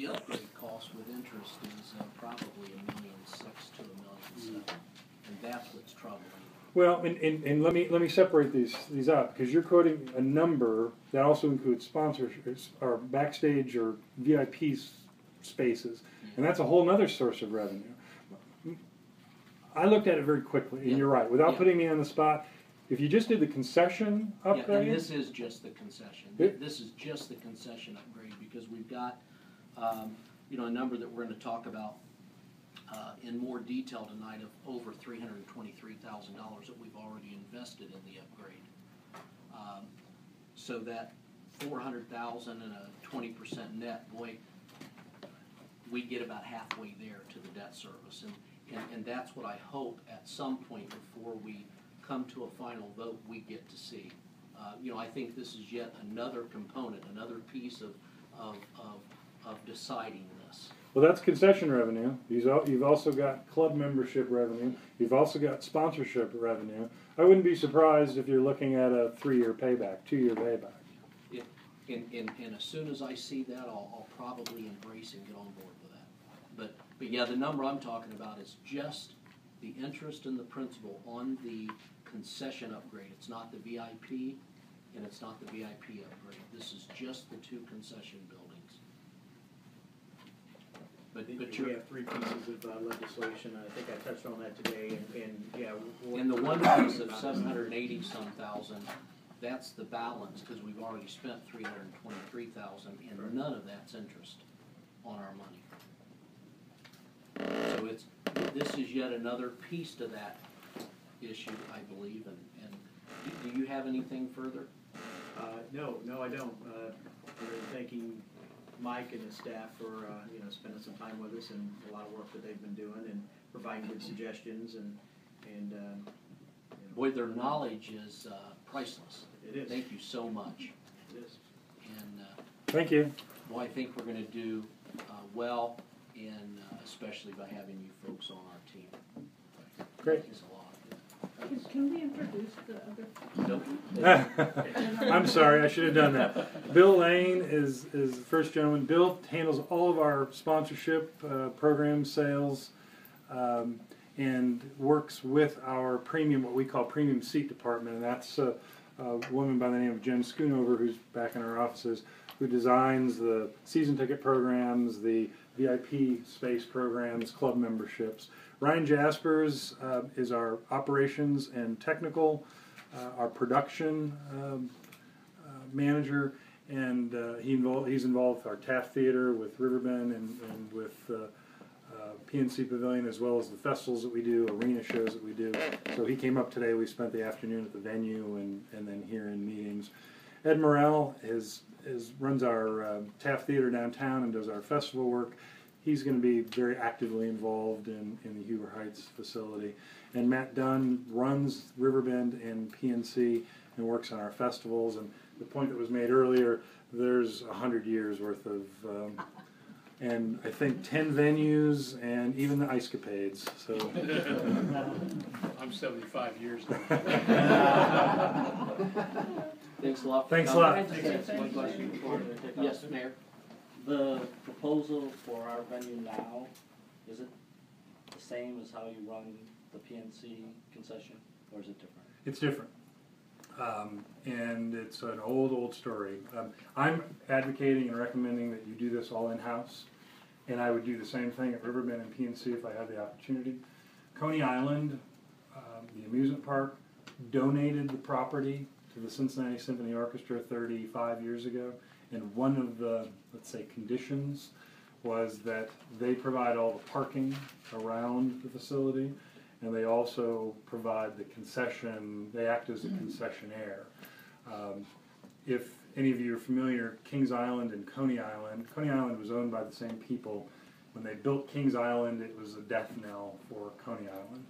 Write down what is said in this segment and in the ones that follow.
The upgrade cost with interest is probably $1.6 million to $1.7 million, and that's what's troubling. Well, and let me separate these up, because you're quoting a number that also includes sponsorships or backstage or VIP spaces, and that's a whole other source of revenue. I looked at it very quickly, and you're right. Without putting me on the spot, if you just did the concession upgrade, yeah, and this is just the concession. This is just the concession upgrade, because we've got a number that we're going to talk about in more detail tonight of over $323,000 that we've already invested in the upgrade. So that $400,000 and a 20% net, boy, we get about halfway there to the debt service, and that's what I hope at some point before we come to a final vote we get to see. I think this is yet another component, another piece of deciding this. Well, that's concession revenue. You've also got club membership revenue. You've also got sponsorship revenue. I wouldn't be surprised if you're looking at a 3-year payback, 2-year payback. Yeah. And as soon as I see that, I'll probably embrace and get on board with that. But yeah, the number I'm talking about is just the interest and the principal on the concession upgrade. It's not the VIP, and it's not the VIP upgrade. This is just the 2 concession buildings. But we have 3 pieces of legislation. I think I touched on that today, and yeah. And the one piece of $780,000, that's the balance, because we've already spent $323,000, and none of that's interest on our money. So this is yet another piece to that issue, I believe. And do you have anything further? No, I don't. We're thanking Mike and his staff for spending some time with us, and a lot of work that they've been doing and providing good suggestions and boy, their knowledge is priceless. It is. Thank you so much. It is. And thank you. Boy, I think we're going to do well, and especially by having you folks on our team. Great. Thanks a lot. Can we introduce the other? Nope. I'm sorry, I should have done that. Bill Lane is the first gentleman. Bill handles all of our sponsorship program sales and works with our premium, what we call premium seat department, and that's a woman by the name of Jen Schoonover, who's back in our offices, who designs the season ticket programs, the VIP space programs, club memberships. Ryan Jaspers is our operations and technical, our production manager, and he's involved with our Taft Theater, with Riverbend, and with PNC Pavilion, as well as the festivals that we do, arena shows that we do. So he came up today. We spent the afternoon at the venue and then here in meetings. Ed Morrell runs our Taft Theater downtown and does our festival work. He's going to be very actively involved in the Huber Heights facility. And Matt Dunn runs Riverbend and PNC and works on our festivals. And the point that was made earlier, there's 100 years worth of, and I think 10 venues and even the Ice Capades. So I'm 75 years now. Thanks a lot. Thanks a lot. One question before we take off. Yes, Mayor. The proposal for our venue now, is it the same as how you run the PNC concession, or is it different? It's different. And it's an old story. I'm advocating and recommending that you do this all in-house, and I would do the same thing at Riverbend and PNC if I had the opportunity. Coney Island, the amusement park, donated the property to the Cincinnati Symphony Orchestra 35 years ago, and one of the, let's say, conditions was that they provide all the parking around the facility, and they also provide the concession. They act as a concessionaire. If any of you are familiar, Kings Island and Coney Island was owned by the same people. When they built Kings Island, it was a death knell for Coney Island.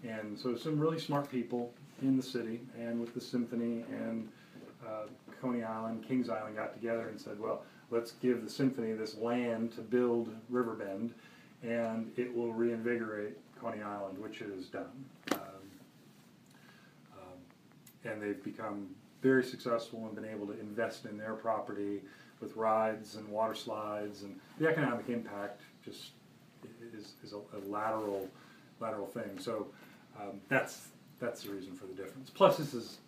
And so some really smart people in the city and with the symphony and Coney Island, Kings Island got together and said, well, let's give the symphony this land to build Riverbend, and it will reinvigorate Coney Island, which it has done. And they've become very successful and been able to invest in their property with rides and water slides, and the economic impact just is a lateral thing. So that's the reason for the difference. Plus, this is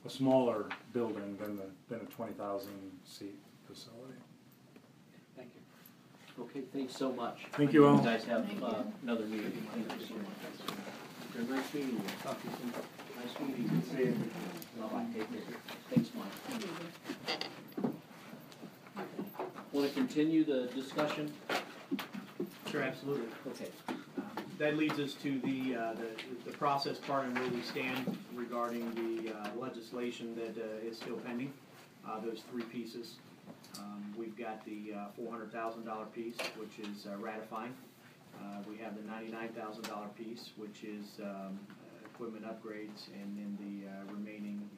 a smaller building than a 20,000 seat facility. Thank you. Okay, thanks so much. Thank you all. You guys have another meeting. Thank you so much. Nice meeting you. Talk to you soon. Nice meeting you. See you. Bye-bye. Take care. Thanks, Mike. Want to continue the discussion? Sure, absolutely. Okay. That leads us to the process part and where we stand regarding the legislation that is still pending. Those three pieces. We've got the $400,000 piece, which is ratifying. We have the $99,000 piece, which is equipment upgrades, and then the remaining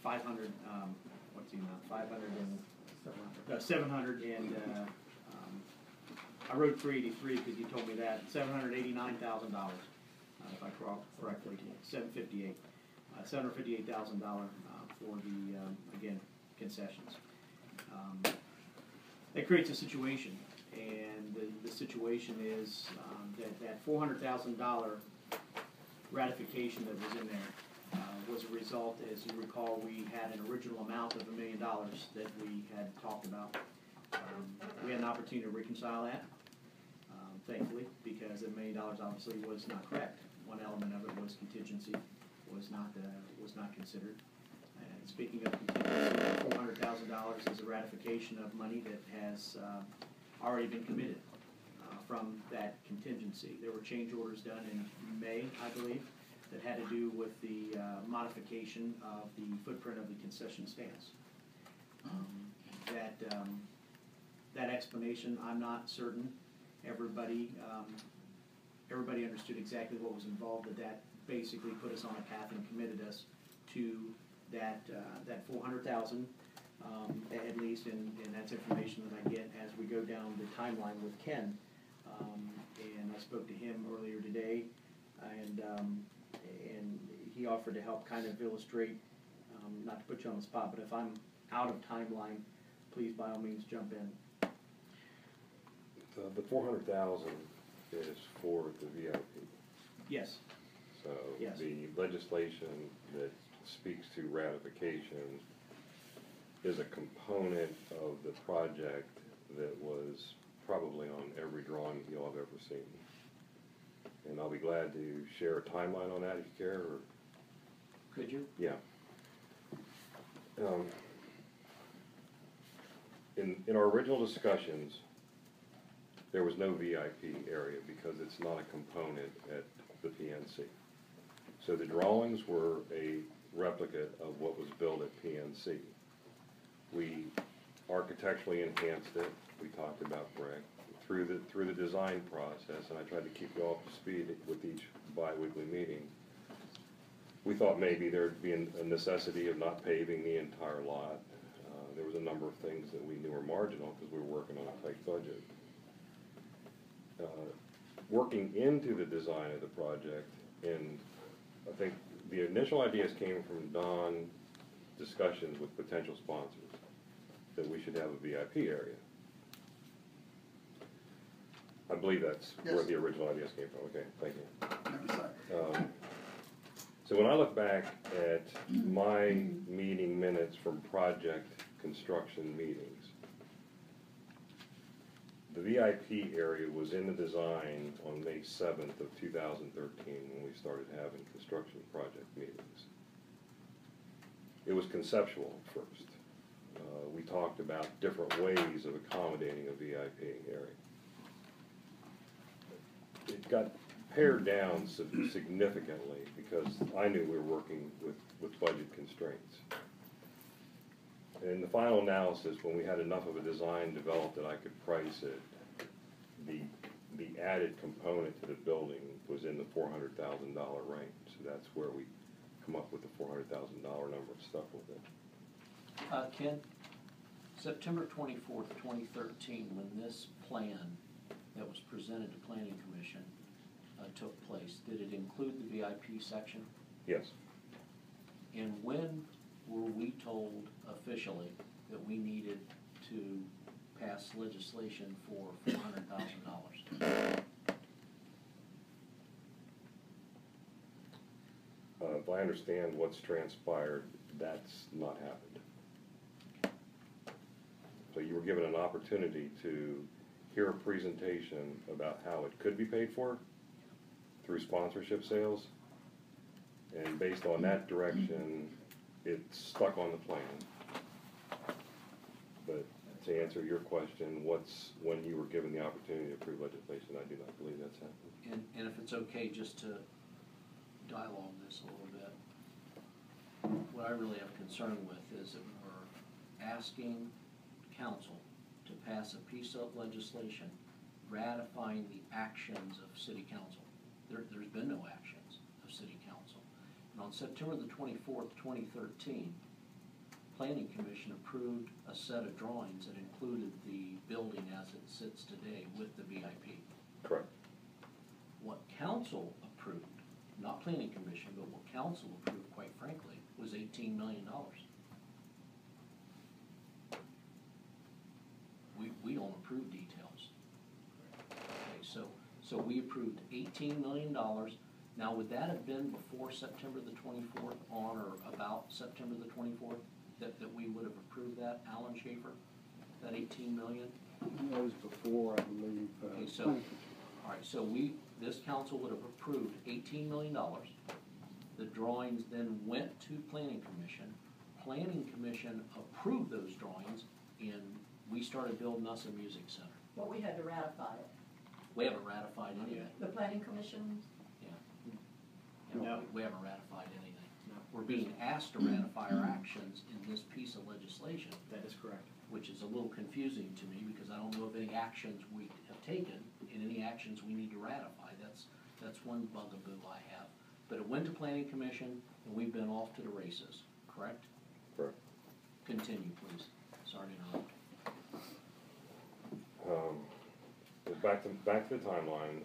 500. What's the amount? 500 and 700 and. I wrote 383 because you told me that. $789,000, if I correctly. 758. $758,000 for the again concessions. That creates a situation, and the situation is that $400,000 ratification that was in there was a result, as you recall, we had an original amount of $1 million that we had talked about. We had an opportunity to reconcile that. Thankfully, because $1 million obviously was not correct. One element of it was contingency, was not considered. And speaking of contingency, $400,000 is a ratification of money that has already been committed from that contingency. There were change orders done in May, I believe, that had to do with the modification of the footprint of the concession stands. That explanation, I'm not certain. Everybody understood exactly what was involved, that basically put us on a path and committed us to that $400,000 at least, and that's information that I get as we go down the timeline with Ken. And I spoke to him earlier today, and he offered to help kind of illustrate, not to put you on the spot, but if I'm out of timeline, please by all means jump in. The 400,000 is for the VIP. Yes. So Yes. the legislation that speaks to ratification is a component of the project that was probably on every drawing you'll have ever seen. And I'll be glad to share a timeline on that if you care. Or Could you? yeah. In our original discussions, there was no VIP area because it's not a component at the PNC. So the drawings were a replica of what was built at PNC. We architecturally enhanced it. We talked about brick through the design process, and I tried to keep you all up to speed with each bi-weekly meeting. We thought maybe there'd be a necessity of not paving the entire lot. There was a number of things that we knew were marginal because we were working on a tight budget. Working into the design of the project, and I think the initial ideas came from Don's discussions with potential sponsors that we should have a VIP area. I believe that's where the original ideas came from. Okay, thank you. So when I look back at my meeting minutes from project construction meetings, the VIP area was in the design on May 7th of 2013 when we started having construction project meetings. It was conceptual at first. We talked about different ways of accommodating a VIP area. It got pared down significantly because I knew we were working with budget constraints. In the final analysis, when we had enough of a design developed that I could price it, the added component to the building was in the $400,000 range. So that's where we come up with the $400,000 number and stuff with it. Ken, September 24th, 2013, when this plan that was presented to Planning Commission took place, did it include the VIP section? Yes. And when were we told officially that we needed to pass legislation for $400,000? If I understand what's transpired, that's not happened. So you were given an opportunity to hear a presentation about how it could be paid for through sponsorship sales. And based on that direction, it's stuck on the plan. But to answer your question, when you were given the opportunity to approve legislation, I do not believe that's happened. And if it's okay, just to dialogue this a little bit, what I really have concern with is that we're asking council to pass a piece of legislation ratifying the actions of city council. There's been no actions of city council. And on September the 24th, 2013, Planning Commission approved a set of drawings that included the building as it sits today with the VIP. Correct. What council approved, not Planning Commission, but what council approved, quite frankly, was $18 million. We don't approve details. Okay, so we approved $18 million. Now, would that have been before September the 24th, on or about September the 24th, that we would have approved that, Alan Schaefer, that $18 million? That was before, I believe. Okay, so, all right, so this council would have approved $18 million. The drawings then went to Planning Commission. Planning Commission approved those drawings, and we started building us a music center. Well, we had to ratify it. We haven't ratified anything. The planning commission, No. We haven't ratified anything. No. We're being asked to ratify our actions in this piece of legislation, That is correct. which is a little confusing to me because I don't know of any actions we have taken and any actions we need to ratify. That's one bugaboo I have. But it went to Planning Commission and we've been off to the races, correct? Correct. Continue, please. Sorry to interrupt. Back to the timeline.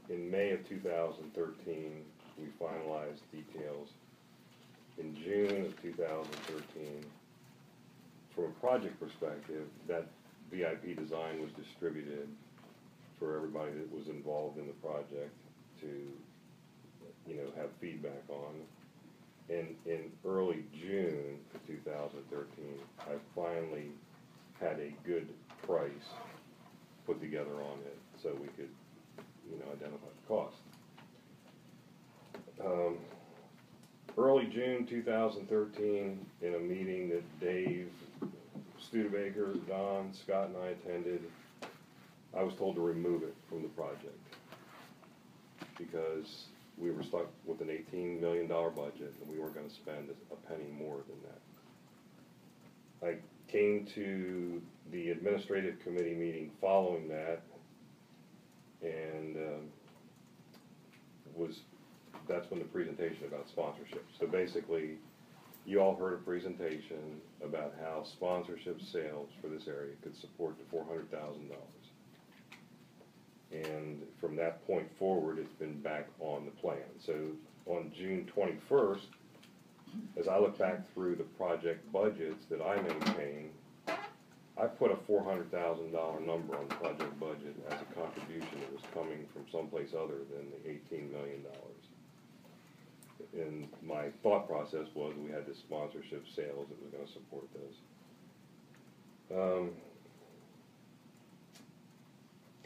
In May of 2013, we finalized details. In June of 2013, from a project perspective, that VIP design was distributed for everybody that was involved in the project to, have feedback on. And in early June of 2013, I finally had a good price put together on it so we could, identify the cost. Early June 2013, in a meeting that Dave Studebaker, Don, Scott, and I attended, I was told to remove it from the project because we were stuck with an $18 million budget and we weren't going to spend a penny more than that. I came to the administrative committee meeting following that, and that's when the presentation about sponsorship. So basically, you all heard a presentation about how sponsorship sales for this area could support the $400,000. And from that point forward, it's been back on the plan. So on June 21st, as I look back through the project budgets that I maintain, I put a $400,000 number on the project budget as a contribution that was coming from someplace other than the $18 million. And my thought process was we had this sponsorship sales that was going to support those.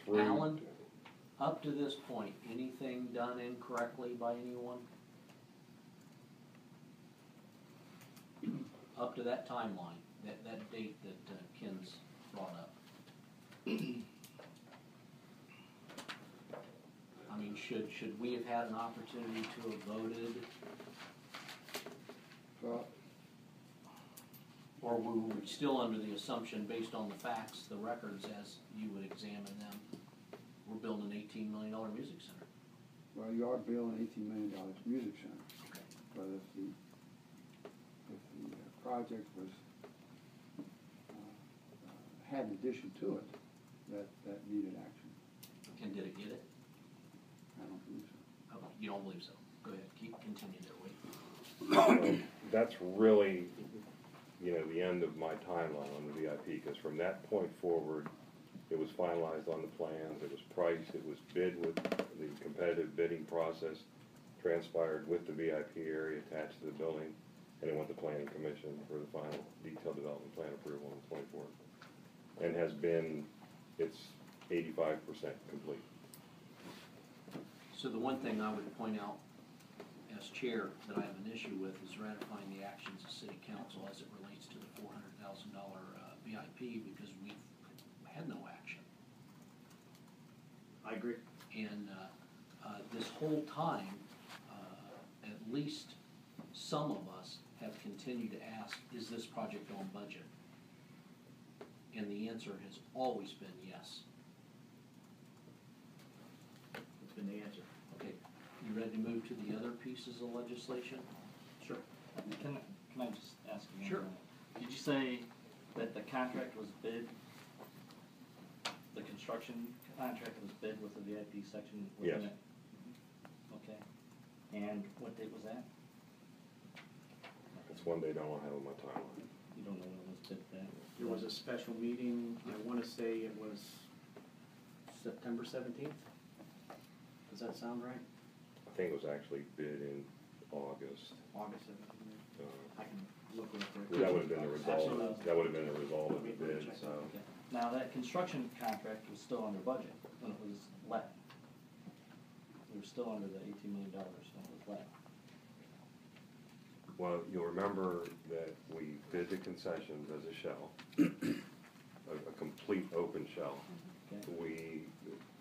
Alan, up to this point, anything done incorrectly by anyone? Up to that timeline, that date that Ken's brought up. I mean, should we have had an opportunity to have voted, Well, or were we still under the assumption, based on the facts, the records as you would examine them, we're building an $18 million music center? well, you are building $18 million music center, Okay. but if the project was, had an addition to it, that needed action. And did it get it? I don't believe so. Oh, you don't believe so? Go ahead, continue there, wait. That's really, you know, the end of my timeline on the VIP, because from that point forward, it was finalized on the plans, it was priced, it was bid with the competitive bidding process, transpired with the VIP area attached to the building, and it went to planning commission for the final detailed development plan approval on the 24th. And has been, it's 85% complete. So the one thing I would point out as chair that I have an issue with is ratifying the actions of city council as it relates to the $400,000 VIP, because we've had no action. I agree. And this whole time, at least some of us have continued to ask, is this project on budget? And the answer has always been yes. That's been the answer. Okay, you ready to move to the other pieces of legislation? Sure. Can I just ask again? Sure. Did you say that the contract was bid, the construction contract was bid with the VIP section within Yes. it? Okay. And what date was that? That's one date I don't have on my timeline. You don't know when it was bid then? There was a special meeting, I wanna say it was September 17th? Does that sound right? I think it was actually bid in August. August 17th? Uh, I can look real quick. That would have been the result, Absolutely. that would have been the result of the Let me bid, check. so. Okay. Now, that construction contract was still under budget when it was let. We were still under the $18 million when it was let. Well, you'll remember that we bid the concessions as a shell, a complete open shell. Okay. We,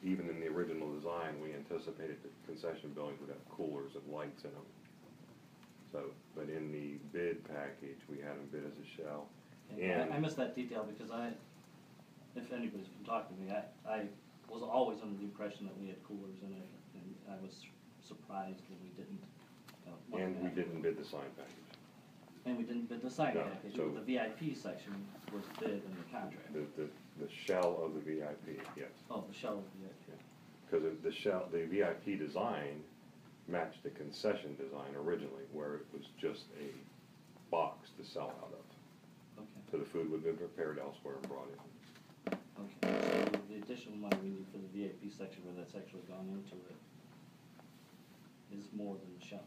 even in the original design, we anticipated that concession buildings would have coolers and lights in them. So, but in the bid package, we had them bid as a shell. Okay. And I missed that detail because if anybody's been talking to me, I was always under the impression that we had coolers in it, and I was surprised when we didn't. And we didn't bid the sign package. And we didn't bid the sign No, package, so- but the VIP section was bid in the contract. The shell of the VIP, yes. Oh, the shell of the VIP. Because the shell, the VIP design matched the concession design originally, where it was just a box to sell out of. Okay, So the food would have been prepared elsewhere and brought in. okay. So the additional money we need for the VIP section where that's actually gone into it is more than the shell.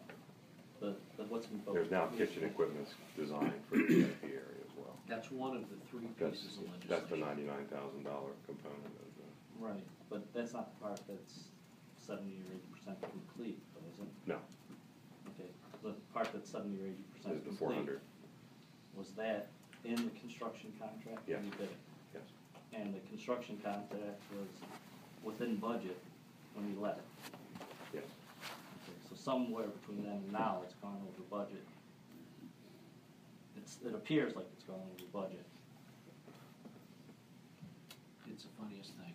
But what's in both? There's now kitchen equipment designed for the VIP area as well. That's one of the three That's, pieces of legislation. that's the $99,000 component of the, Right, but that's not the part that's 70 or 80% complete, though, is it? no, Okay, the part that's 70 or 80% is the complete, 400, was that in the construction contract? Yes. when you bid it? yes. And the construction contract was within budget when you let it? Yes. Okay, so somewhere between then and now, it's gone over budget. It appears like it's gone over budget. It's the funniest thing.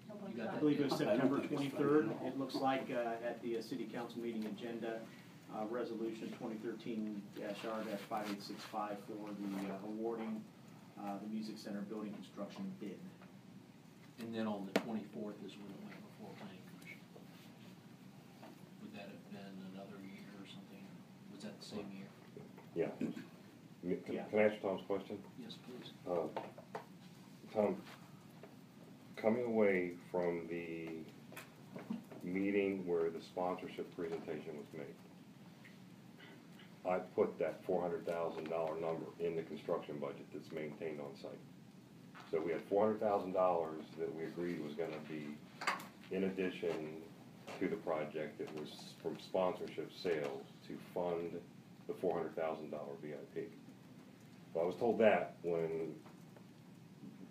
Nobody You got I that? believe it was September 23rd. It looks like at the city council meeting agenda, resolution 2013-R-5865 for the awarding the music center building construction bid. And then on the 24th is when it went before planning commission. Would that have been another year or something? Was that the same year? Yeah. Yeah. Can I answer Tom's question? Yes, please. Tom, coming away from the meeting where the sponsorship presentation was made, I put that $400,000 number in the construction budget that's maintained on site. So we had $400,000 that we agreed was gonna be in addition to the project that was from sponsorship sales to fund the $400,000 VIP. Well, I was told that when,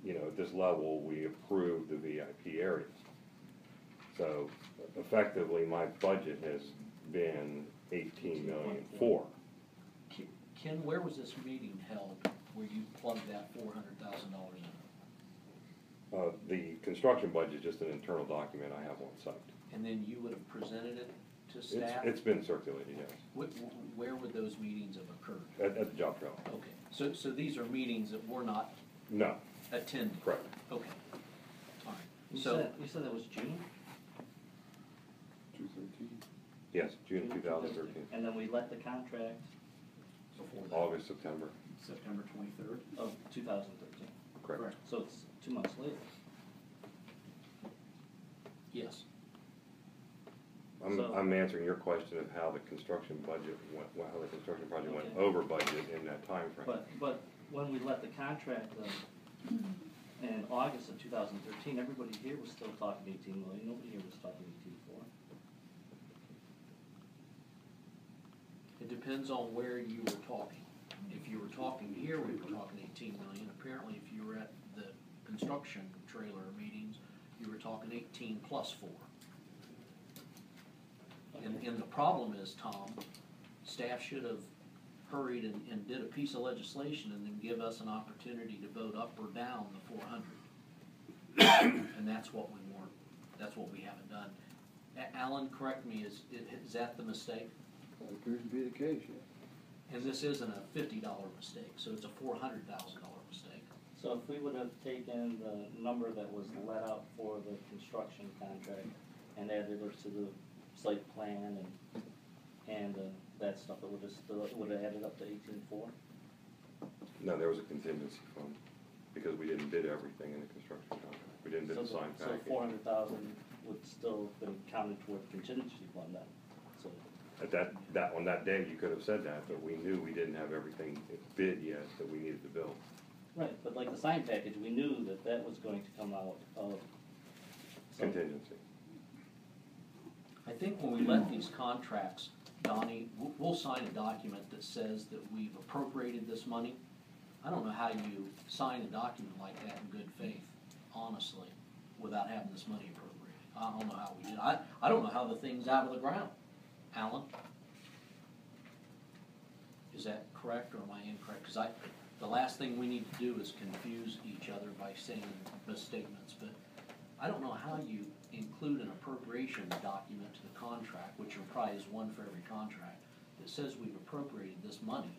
you know, at this level, we approved the VIP areas. So effectively, my budget has been $18,000,004. Ken, where was this meeting held where you plugged that $400,000 in? The construction budget is just an internal document I have on site. And then you would have presented it to staff? It's been circulated, yes, Where would those meetings have occurred? at the job trail. Okay, so these are meetings that we're not No, attending? correct. Okay, all right. You So, said that was June? 213. Yes, June 2013, And then we let the contract before that. August, September, September 23rd. of 2013. correct. So it's 2 months later. Yes. So- I'm answering your question of how the construction budget went, how the construction project went Okay. over budget in that timeframe. But when we let the contract in August of 2013, everybody here was still talking 18 million. Nobody here was talking 18.4. It depends on where you were talking. If you were talking here, we were talking 18 million. Apparently, if you were at the construction trailer meetings, you were talking 18 plus 4. And the problem is, Tom, staff should have hurried and did a piece of legislation and then give us an opportunity to vote up or down the 400. And that's what we weren't, that's what we haven't done. Alan, correct me, is that the mistake? That appears to be the case, yeah. And this isn't a $50 mistake, so it's a $400,000 mistake. So if we would have taken the number that was let out for the construction contract and added it to the site plan and that stuff, it would have added up to 18.4? No, there was a contingency fund, because we didn't bid everything in the construction contract. We didn't bid the sign So package. 400,000 would still have been counted toward the contingency fund then, so. At on that day, you could have said that, but we knew we didn't have everything bid yet that we needed to build. Right, but like the sign package, we knew that that was going to come out of. some- Contingency. I think when we let these contracts, Donnie, we'll sign a document that says that we've appropriated this money. I don't know how you sign a document like that in good faith, honestly, without having this money appropriated. I don't know how we did. I don't know how the thing's out of the ground. Alan? Is that correct or am I incorrect? Because the last thing we need to do is confuse each other by saying misstatements, but I don't know how you include an appropriation document to the contract, which probably is one for every contract, that says we've appropriated this money,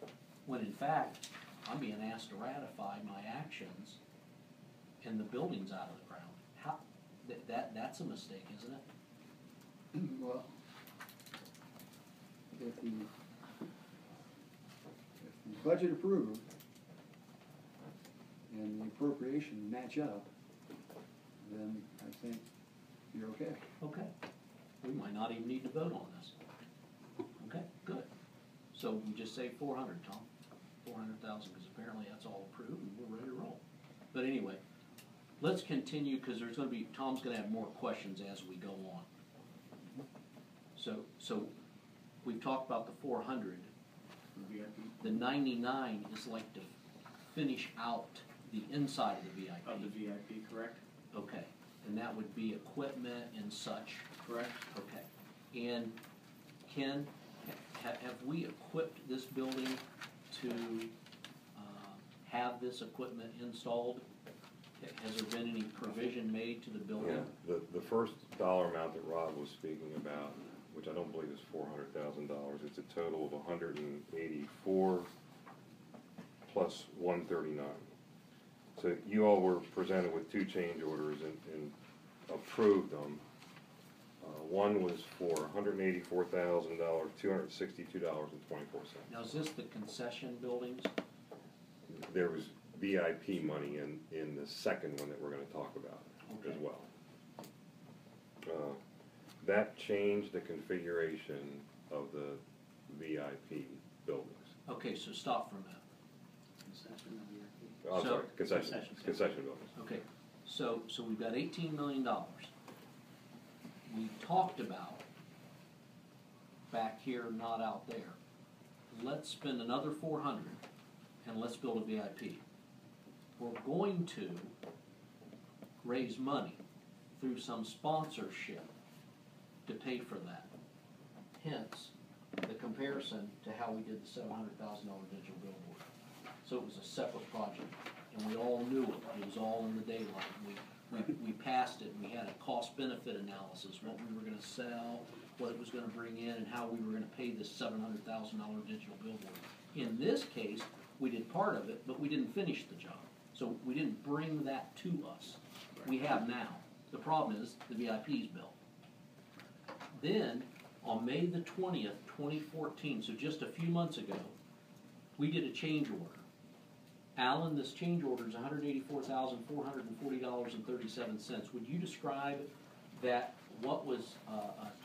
when in fact, I'm being asked to ratify my actions and the building's out of the ground. How, that's a mistake, isn't it? Well, if the budget approved and the appropriation match up, then I think you're okay. Okay. We might not even need to vote on this. Okay, good. So we just say 400, Tom. 400,000, because apparently that's all approved and we're ready to roll. But anyway, let's continue, because there's gonna be, Tom's gonna have more questions as we go on. So we've talked about the 400. VIP. The 99 is like to finish out the inside of the VIP. Of the VIP, correct? Okay, and that would be equipment and such. Correct. Okay. And Ken, have we equipped this building to have this equipment installed? Has there been any provision made to the building? Yeah, the first dollar amount that Rob was speaking about, which I don't believe is $400,000, it's a total of 184 plus 139. So you all were presented with two change orders and approved them. One was for $184,000, $262.24. Now, is this the concession buildings? There was VIP money in the second one that we're gonna talk about as Okay. well. That changed the configuration of the VIP buildings. Okay, so stop for a minute. Concession of VIP. Oh, I'm So- sorry, Concession. concession buildings. Okay, so we've got $18 million. We talked about, back here, not out there, let's spend another 400 and let's build a VIP. We're going to raise money through some sponsorship to pay for that. Hence, the comparison to how we did the $700,000 digital billboard. So it was a separate project, and we all knew it. It was all in the daylight. We passed it, and we had a cost-benefit analysis, what we were gonna sell, what it was gonna bring in, and how we were gonna pay this $700,000 digital billboard. In this case, we did part of it, but we didn't finish the job. So we didn't bring that to us. We have now. The problem is, the VIP's built. Then, On May the 20th, 2014, so just a few months ago, we did a change order. Alan, this change order is $184,440.37. Would you describe that what was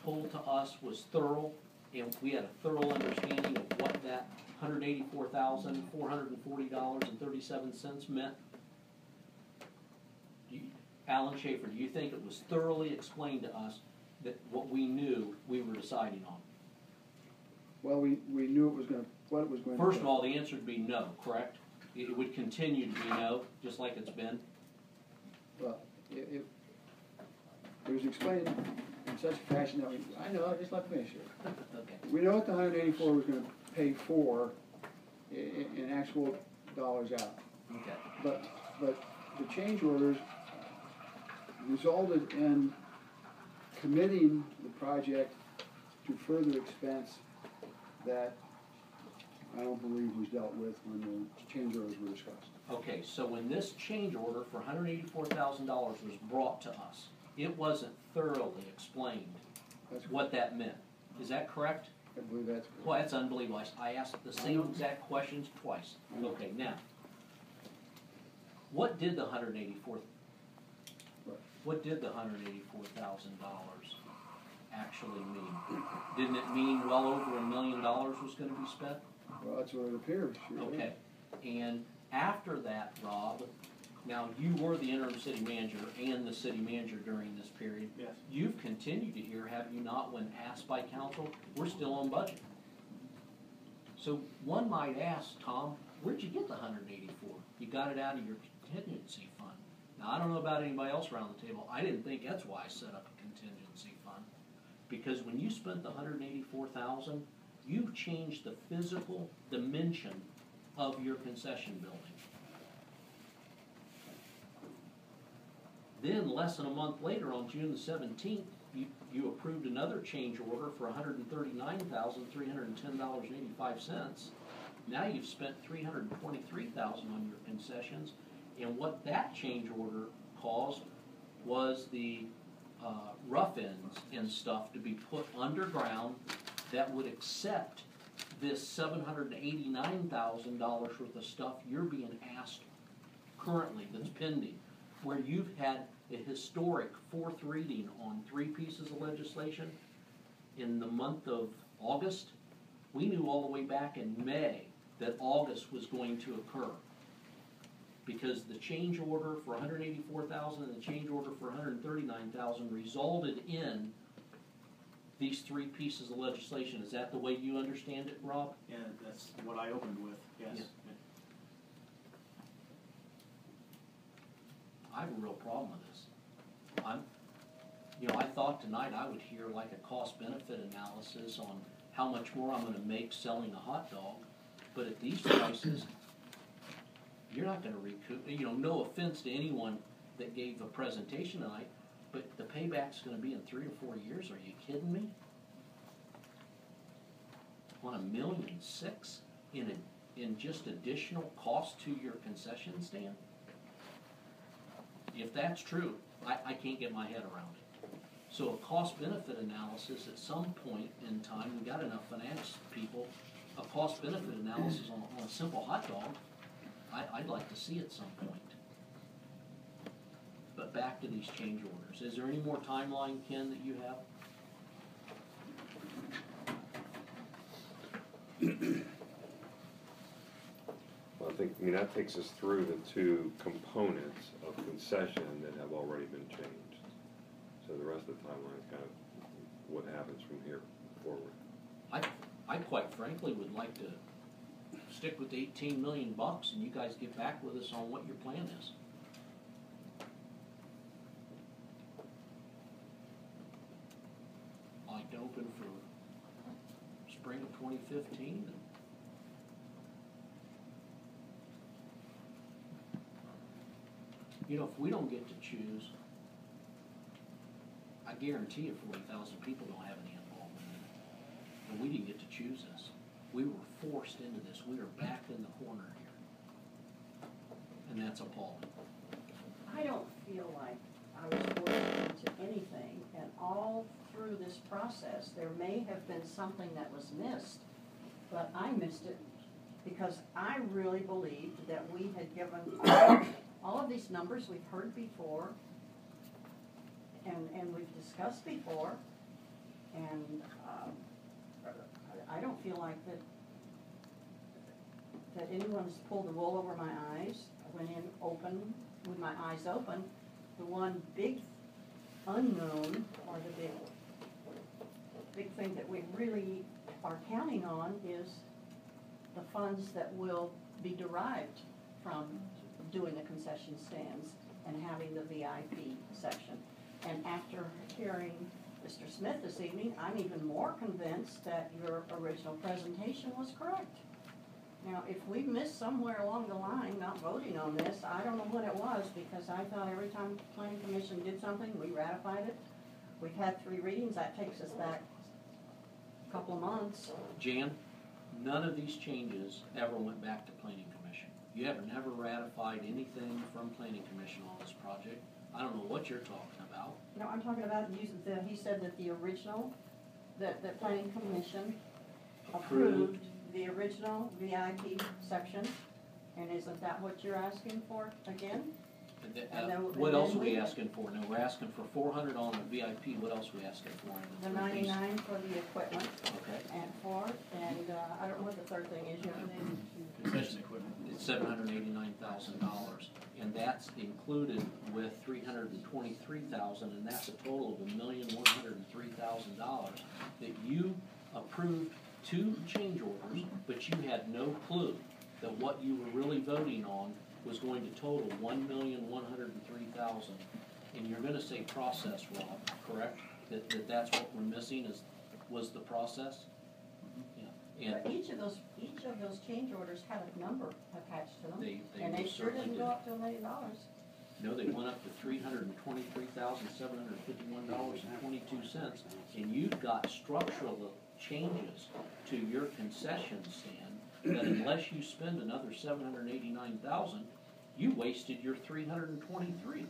told to us was thorough, and we had a thorough understanding of what that $184,440.37 meant? Alan Schaefer, do you think it was thoroughly explained to us that what we knew we were deciding on? Well, we knew it was gonna, what it was going to be. First of all, the answer would be no, correct? It would continue to be no, just like it's been? Well, it was explained in such a fashion that I know, just let me finish it. Okay. We know what the 184 was gonna pay for in actual dollars out. Okay. But the change orders resulted in committing the project to further expense that I don't believe was dealt with when the change orders were discussed. Okay, so when this change order for $184,000 was brought to us, it wasn't thoroughly explained That's what that meant. Is that correct? I believe that's correct. Well, that's unbelievable. I asked the same exact questions twice. Okay, now, what did the what did the $184,000 actually mean? Didn't it mean well over $1 million was gonna be spent? Well, that's what it appears, sure. Okay, and after that, Rob, now you were the interim city manager and the city manager during this period. Yes. You've continued to hear, have you not, when asked by council, we're still on budget. So one might ask, Tom, where'd you get the 184? You got it out of your contingency fund. Now, I don't know about anybody else around the table. I didn't think that's why I set up a contingency fund. Because when you spent the 184,000, you've changed the physical dimension of your concession building. Then, less than a month later, on June the 17th, you approved another change order for $139,310.85. Now you've spent $323,000 on your concessions, and what that change order caused was the rough ends and stuff to be put underground that would accept this $789,000 worth of stuff you're being asked currently that's pending, where you've had a historic fourth reading on 3 pieces of legislation in the month of August. We knew all the way back in May that August was going to occur, because the change order for $184,000 and the change order for $139,000 resulted in these 3 pieces of legislation. Is that the way you understand it, Rob? Yeah, that's what I opened with, yes. Yeah. I have a real problem with this. I thought tonight I would hear like a cost-benefit analysis on how much more I'm gonna make selling a hot dog, but at these prices, you're not gonna recoup, no offense to anyone that gave a presentation tonight, but the payback's gonna be in 3 or 4 years. Are you kidding me? On $1.6 million in just additional cost to your concession stand? If that's true, I can't get my head around it. So a cost-benefit analysis at some point in time, we got enough finance people, a cost-benefit analysis on a simple hot dog, I'd like to see at some point. But back to these change orders. Is there any more timeline, Ken, that you have? Well, that takes us through the 2 components of concession that have already been changed. So the rest of the timeline is kind of what happens from here forward. I quite frankly would like to stick with the $18 million and you guys get back with us on what your plan is. I'd like to open for spring of 2015. If we don't get to choose, I guarantee you 40,000 people don't have any involvement in it. And we didn't get to choose this. We were forced into this. We are back in the corner here. And that's appalling. I don't feel like I was forced into to anything, and all through this process, there may have been something that was missed, but I missed it because I really believed that we had given all of these numbers we've heard before, and we've discussed before, and I don't feel like that anyone's pulled the wool over my eyes. I went in open, with my eyes open. The one big unknown, or the big thing that we really are counting on is the funds that will be derived from doing the concession stands and having the VIP section. And after hearing Mr. Smith this evening, I'm even more convinced that your original presentation was correct. Now, if we missed somewhere along the line not voting on this, I don't know what it was, because I thought every time the planning commission did something, we ratified it. We've had 3 readings, that takes us back a couple of months. Jan, none of these changes ever went back to planning commission. You have never ratified anything from planning commission on this project. I don't know what you're talking about. No, I'm talking about, he said that the original, that the planning commission approved the original VIP section, and isn't that what you're asking for again? What else are we asking for? No, we're asking for 400 on the VIP. What else are we asking for? The 99 for the equipment, Okay. and I don't know what the third thing is, you have a name? Concession equipment. It's $789,000, and that's included with $323,000, and that's a total of $1,103,000 that you approved 2 change orders, but you had no clue that what you were really voting on was going to total $1,103,000. And you're gonna say process, Rob, correct? That's what we're missing was the process? Yeah. But And each of those change orders had a number attached to them, they and they most sure certainly didn't did. go up to $1 million. No, they went up to $323,751.22, and you've got structural changes to your concession stand that unless you spend another $789,000, you wasted your $323.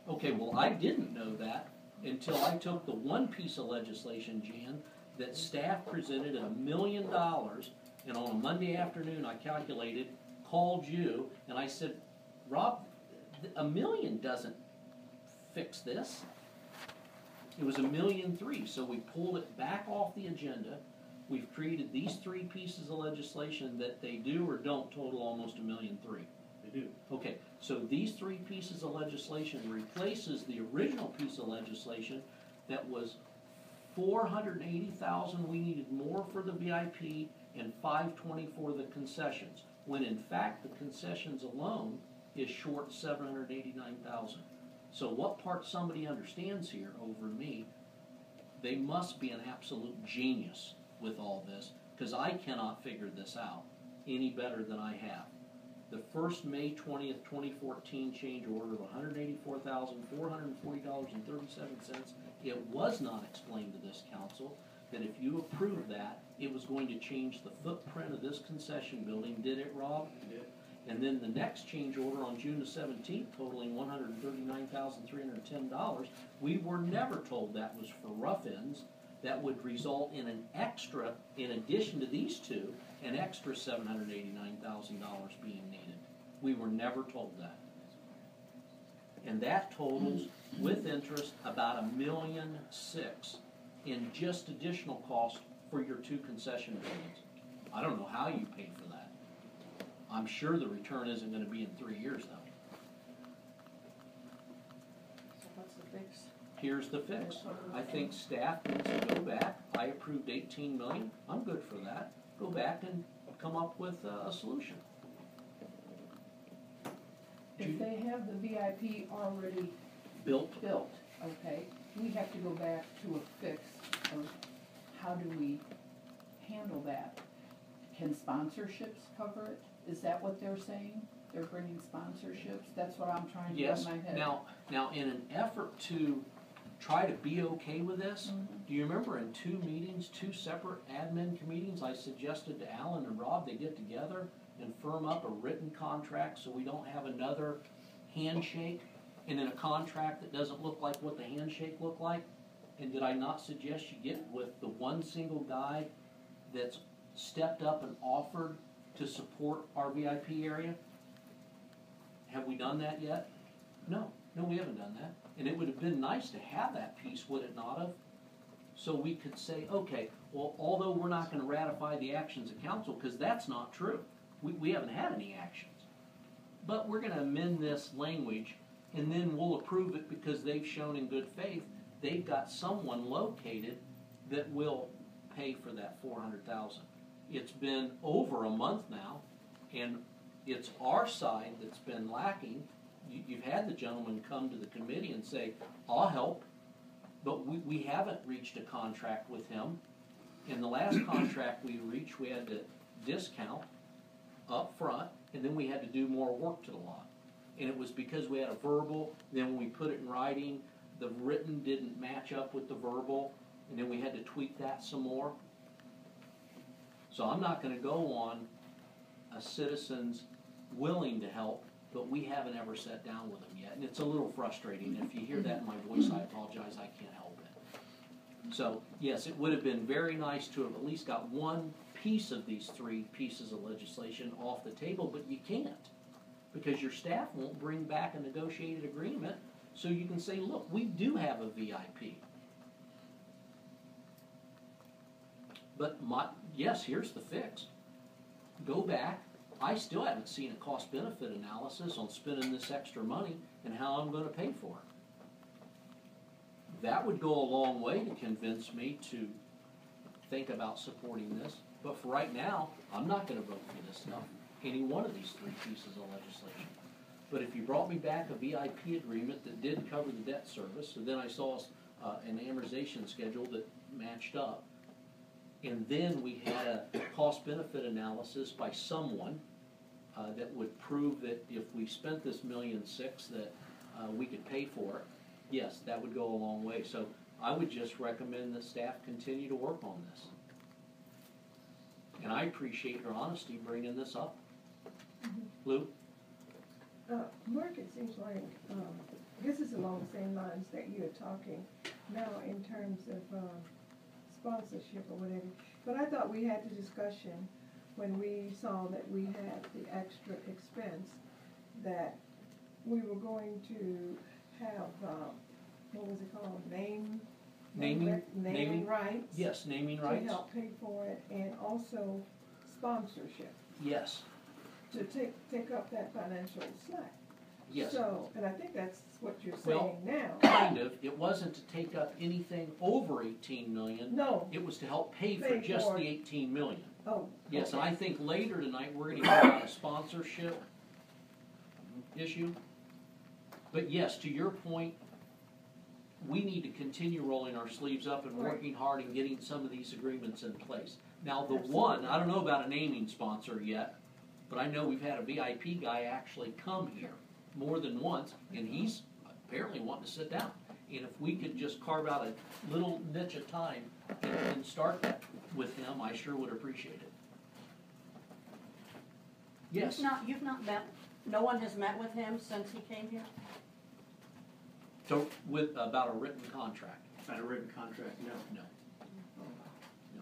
Okay, well, I didn't know that until I took the one piece of legislation, Jan, that staff presented at $1 million, and on a Monday afternoon, I calculated, called you, and I said, Rob, $1 million doesn't fix this. It was $1.3 million, so we pulled it back off the agenda. We've created these 3 pieces of legislation that they do or don't total almost $1.3 million. They do. Okay, so these 3 pieces of legislation replaces the original piece of legislation that was $480,000 we needed more for the VIP and $520 for the concessions, when in fact the concessions alone is short $789,000. So what part somebody understands here over me, they must be an absolute genius with all this, because I cannot figure this out any better than I have. The first May 20th, 2014 change order of $184,440.37, it was not explained to this council that if you approved that, it was going to change the footprint of this concession building. Did it, Rob? They did. And then the next change order on June the 17th totaling $139,310, we were never told that was for rough ends. That would result in an extra, in addition to these 2, an extra $789,000 being needed. We were never told that. And that totals, with interest, about $1.6 million in just additional cost for your 2 concession buildings. I don't know how you paid for that. I'm sure the return isn't gonna be in 3 years though. So what's the fix? Here's the fix. I think staff needs to go back. I approved 18 million. I'm good for that. Go back and come up with a solution. If they have the VIP already Built. built, okay, we have to go back to a fix of how do we handle that? Can sponsorships cover it? Is that what they're saying? They're bringing sponsorships? That's what I'm trying to get in Yes. my head. Now, in an effort to try to be okay with this, do you remember in 2 meetings, 2 separate admin meetings, I suggested to Alan and Rob they get together and firm up a written contract so we don't have another handshake and in a contract that doesn't look like what the handshake looked like? And did I not suggest you get with the one single guy that's stepped up and offered to support our VIP area? Have we done that yet? No, we haven't done that. And it would have been nice to have that piece, would it not have? So we could say, okay, well, although we're not gonna ratify the actions of council, because that's not true. We haven't had any actions. But we're gonna amend this language, and then we'll approve it because they've shown in good faith, they've got someone located that will pay for that 400,000. It's been over a month now, and it's our side that's been lacking. You've had the gentleman come to the committee and say, I'll help, but we haven't reached a contract with him. In the last contract we reached, we had to discount up front, and then we had to do more work to the lot. And it was because we had a verbal, then when we put it in writing, the written didn't match up with the verbal, and then we had to tweak that some more. So I'm not gonna go on a citizen's willing to help, but we haven't ever sat down with them yet, and it's a little frustrating. If you hear that in my voice, I apologize, I can't help it. So, yes, it would have been very nice to have at least got one piece of these 3 pieces of legislation off the table, but you can't, because your staff won't bring back a negotiated agreement, so you can say, look, we do have a VIP. But yes, here's the fix. Go back. I still haven't seen a cost-benefit analysis on spending this extra money and how I'm gonna pay for it. That would go a long way to convince me to think about supporting this, but for right now, I'm not gonna vote for this stuff, any one of these 3 pieces of legislation. But if you brought me back a VIP agreement that did cover the debt service, and then I saw an amortization schedule that matched up, and then we had a cost-benefit analysis by someone that would prove that if we spent this $1.6 million that we could pay for it, yes, that would go a long way. So I would just recommend that staff continue to work on this. And I appreciate your honesty bringing this up. Lou? Mark, it seems like, this is along the same lines that you're talking now in terms of sponsorship or whatever. But I thought we had the discussion when we saw that we had the extra expense, that we were going to have, what was it called, naming rights? Yes, naming rights. To help pay for it, and also sponsorship, Yes, to take up that financial slack. yes. So, and I think that's what you're Well, saying now. kind of. It wasn't to take up anything over 18 million. No, It was to help pay for Pay just for the it. 18 million. oh. Yes, and okay. I think later tonight, we're gonna hear about a sponsorship issue. But yes, to your point, we need to continue rolling our sleeves up and Right. working hard and getting some of these agreements in place. Now, the one, I don't know about a naming sponsor yet, but I know we've had a VIP guy actually come here more than once, and he's apparently wanting to sit down. And if we could just carve out a little niche of time and start that with him, I sure would appreciate it. Yes? You've not met, no one has met with him since he came here? So, about a written contract? Not a written contract, no. No. No.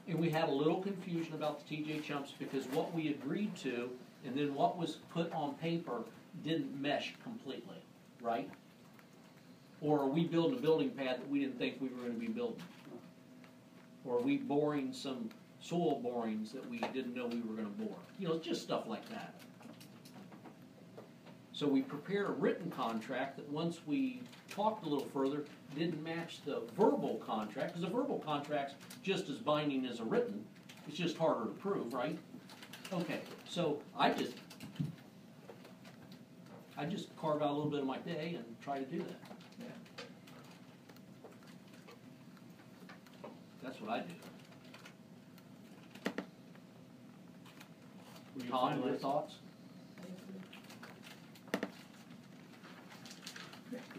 And we had a little confusion about the TJ Chumps because what we agreed to and then what was put on paper didn't mesh completely, right? Or are we building a building pad that we didn't think we were gonna be building? Or are we boring some soil borings that we didn't know we were gonna bore? You know, just stuff like that. So we prepared a written contract that once we talked a little further, didn't match the verbal contract, because the verbal contract's just as binding as a written, it's just harder to prove, right? Okay, so I just carve out a little bit of my day and try to do that. That's what I do. Will you Tom, your finalize- thoughts?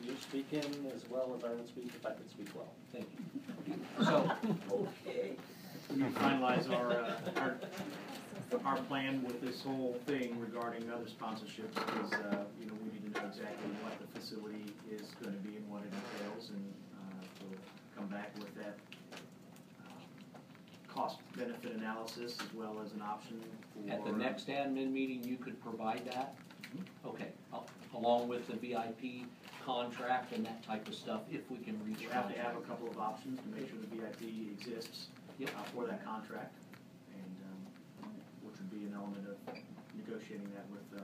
You're speaking as well as I would speak if I could speak well. Thank you. So, Okay. Will you finalize our plan with this whole thing regarding other sponsorships, because, we need to know exactly what the facility is gonna be and what it entails, and, we'll come back with that, cost benefit analysis as well as an option for. At the next admin meeting, you could provide that? Okay, along with the VIP contract and that type of stuff, if we can reach You have to have a contract. couple of options to make sure the VIP exists. Yep. For that contract, and, which would be an element of negotiating that with the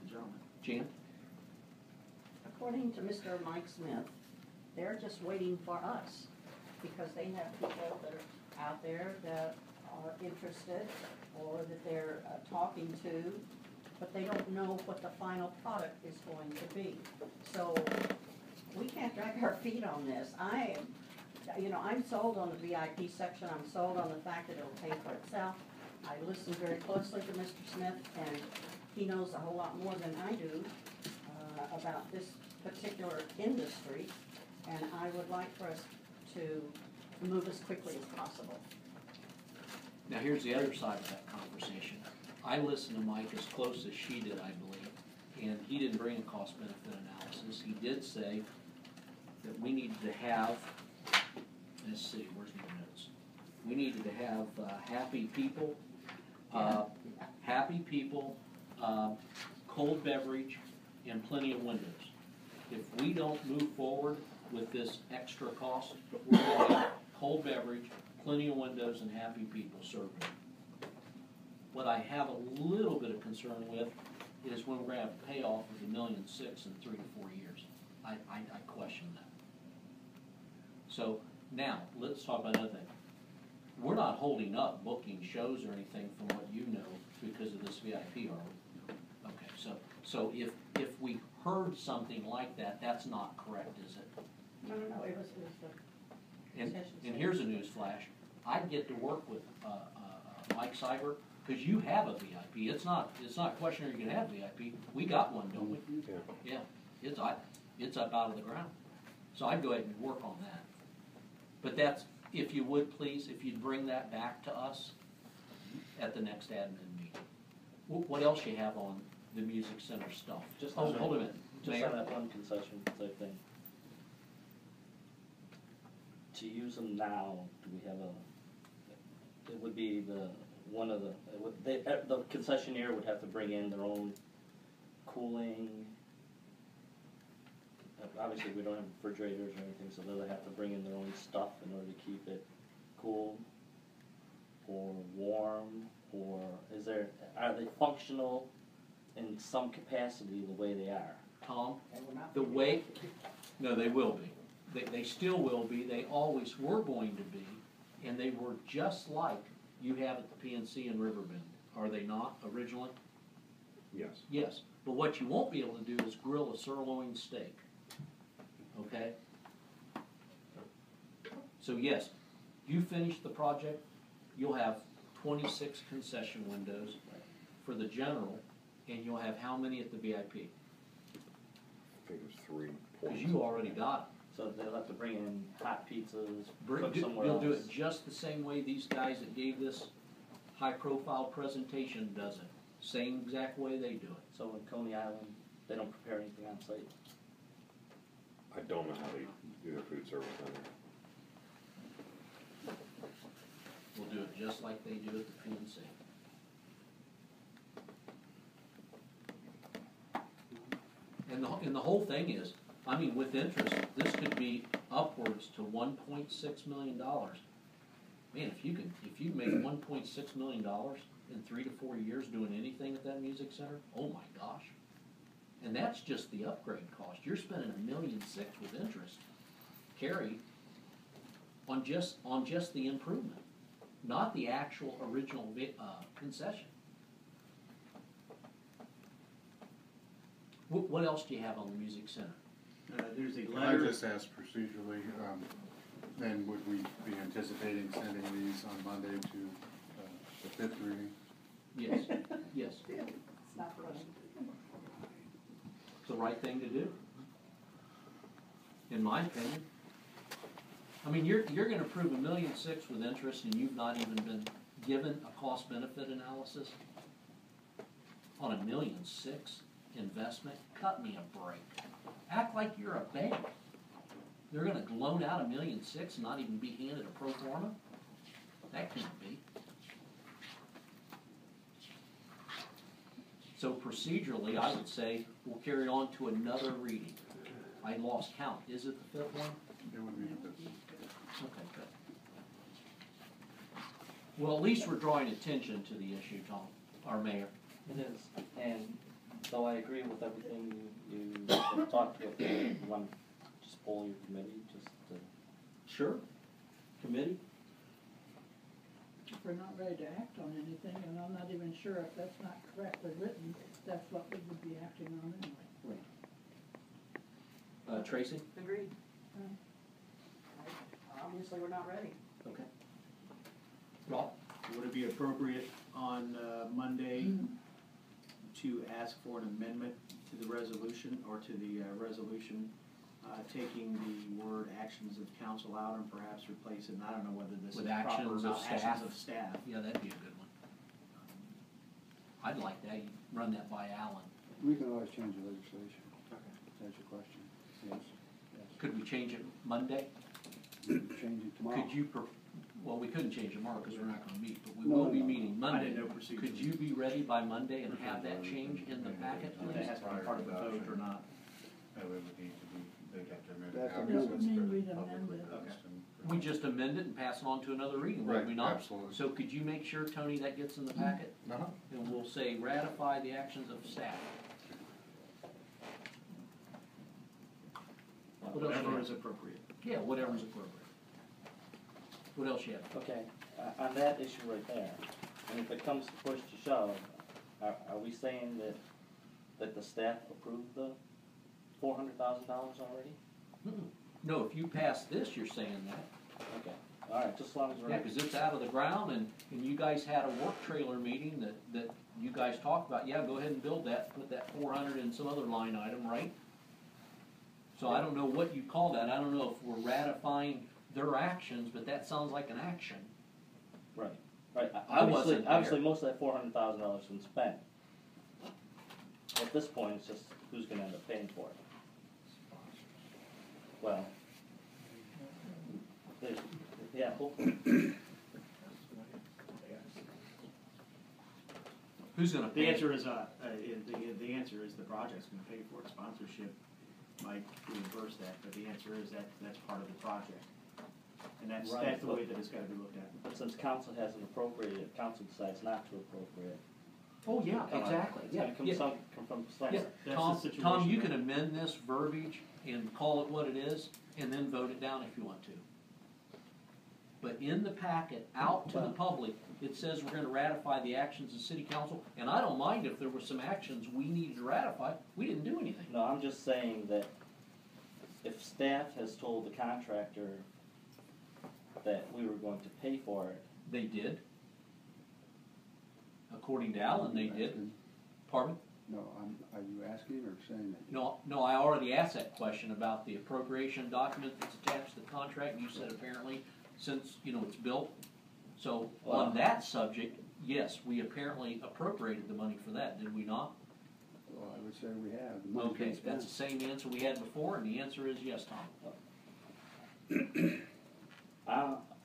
gentleman. Jan? According to Mr. Mike Smith, they're just waiting for us, because they have people that are out there that are interested, or that they're talking to, but they don't know what the final product is going to be. So, we can't drag our feet on this. I'm sold on the VIP section, I'm sold on the fact that it'll pay for itself. I listened very closely to Mr. Smith, and he knows a whole lot more than I do about this particular industry, and I would like for us to move as quickly as possible. Now, here's the other side of that conversation. I listened to Mike as close as she did, I believe, and he didn't bring a cost-benefit analysis. He did say that we needed to have, let's see, where's my notes? We needed to have happy people, cold beverage, and plenty of windows. If we don't move forward with this extra cost, we're going to have cold beverage, plenty of windows, and happy people serving. What I have a little bit of concern with is when we're going to have a payoff of $1.6 million in 3 to 4 years. I question that. So now, let's talk about another thing. We're not holding up booking shows or anything from what you know because of this VIP, are we? Okay, so if we heard something like that, that's not correct, is it? No, it was the And, concession and stand. here's a news flash. I get to work with Mike Cyber, because you have a VIP. It's not a question of you can have VIP. We got one, don't we? Yeah. Yeah, it's up out of the ground. So I'd go ahead and work on that. But that's, if you would please, if you'd bring that back to us at the next admin meeting. What else you have on the music center stuff? Just Hold on a minute. Just Mayor? on that one concession type thing. To use them now, do we have it would be the concessionaire would have to bring in their own cooling. Obviously, we don't have refrigerators or anything, so they'll have to bring in their own stuff in order to keep it cool or warm, or are they functional in some capacity the way they are? Tom, the way, no, they will be. They still will be. They always were going to be. And they were just like you have at the PNC in Riverbend. Are they not originally? Yes. Yes. But what you won't be able to do is grill a sirloin steak. Okay? So yes, you finish the project, you'll have 26 concession windows for the general, and you'll have how many at the VIP? I think it was 3 Because points. you already got it. So they'll have to bring in hot pizzas, cook somewhere They'll else. do it just the same way these guys that gave this high-profile presentation does it. Same exact way they do it. So in Coney Island, they don't prepare anything on site? I don't know how they do their food service down there. We'll do it just like they do at the PNC. And the whole thing is, I mean, with interest, this could be upwards to $1.6 million. Man, if you make $1.6 million in 3 to 4 years doing anything at that music center, oh my gosh. And that's just the upgrade cost. You're spending $1.6 million with interest, Carrie, on just the improvement, not the actual original concession. What else do you have on the music center? There's a Can I letter. just ask procedurally, then would we be anticipating sending these on Monday to the 5th reading? Yes, yes. Stop running. It's the right thing to do, in my opinion. I mean, you're gonna approve $1.6 million with interest, and you've not even been given a cost-benefit analysis on $1.6 million? investment, cut me a break. Act like you're a bank. They're gonna loan out $1.6 million and not even be handed a pro forma? That can't be. So procedurally, I would say we'll carry on to another reading. I lost count. Is it the fifth one? It would be the fifth. Okay, good. Well, at least we're drawing attention to the issue, Tom, our mayor. It is, and though I agree with everything you have talked about, you want to just poll your committee, just to. Sure. Committee? If we're not ready to act on anything, and I'm not even sure if that's not correctly written, that's what we would be acting on anyway. Tracy? Agreed. Obviously, we're not ready. Okay. Rob? Would it be appropriate on Monday to ask for an amendment to the resolution, or to the resolution taking the word actions of council out and perhaps replace it, and I don't know whether this is With proper or actions of not, staff? actions of staff. Yeah, that'd be a good one. I'd like that. You run that by Alan. We can always change the legislation. That's your question. Yes, yes. Could we change it Monday? We can change it tomorrow. Could you, well, we couldn't change it tomorrow because we're not gonna meet, but we No, will be no, no. meeting I Monday. didn't know procedure. Could you be ready by Monday and have that change in the packet, That please? has to be part of the vote or not. That would need to be, they'd have to amend it. That's now a because good it's one. for We'd public amend it. request and- We just amend it and pass it on to another reading, would Right, we not? absolutely. So could you make sure, Tony, that gets in the packet? Uh-huh. And we'll say ratify the actions of staff. What else you Whatever have? is appropriate. Yeah, whatever's appropriate. What else you have? Okay, on that issue right there, and if it comes to push to shove, are we saying that the staff approved the $400,000 already? No, if you pass this, you're saying that. Okay, all right, just as long as we're. Yeah, because it's out of the ground, and you guys had a work trailer meeting that you guys talked about, yeah, go ahead and build that, put that 400 in some other line item, right? So I don't know what you call that, I don't know if we're ratifying their actions, but that sounds like an action. Right, right, I wasn't obviously, there. most of that $400,000 has been spent. At this point, it's just who's gonna end up paying for it. Well, yeah, hopefully. Who's gonna The pay? answer is, the answer is the project's gonna pay for it. Sponsorship might reimburse that, but the answer is that's part of the project. And that's Right, the but- way that it's gotta be looked at. But since council hasn't appropriated, if council decides not to appropriate. Oh, yeah, come on, exactly, It's yeah, gonna come yeah. come from some. Yeah, That's Tom, the situation Tom, you there. can amend this verbiage and call it what it is, and then vote it down if you want to. But in the packet, out to the public, it says we're gonna ratify the actions of city council, and I don't mind if there were some actions we needed to ratify, we didn't do anything. No, I'm just saying that if staff has told the contractor that we were going to pay for it, They did. According to Alan, they did. Pardon? No, are you asking or saying that? No, I already asked that question about the appropriation document that's attached to the contract, and you said apparently, since, it's built. So, on Well- that subject, yes, we apparently appropriated the money for that, did we not? Well, I would say we have. The money's been Okay, that's the spent. same answer we had before, and the answer is yes, Tom.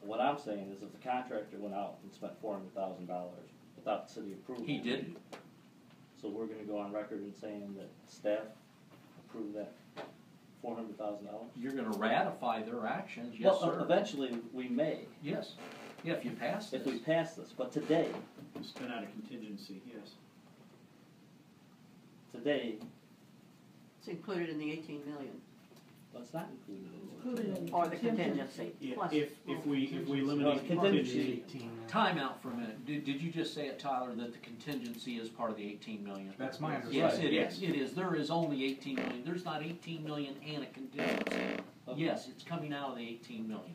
what I'm saying is if the contractor went out and spent $400,000 without city approval. He did. So we're gonna go on record in saying that staff approved that $400,000? You're gonna ratify their actions, yes, Well, sir. eventually, we may, Yes, yeah, if you pass if we this. pass this, but today, Spent out of contingency, yes. It's included in the 18 million. well, it's not included in this. Included in Or the contingency. Yeah, Plus- if we No, eliminate the contingency. contingency. Time out for a minute. Did you just say it, Tyler, that the contingency is part of the 18 million? That's my Yes, understanding. it is. It is. There is only 18 million. There's not 18 million and a contingency. Okay. Yes, it's coming out of the 18 million.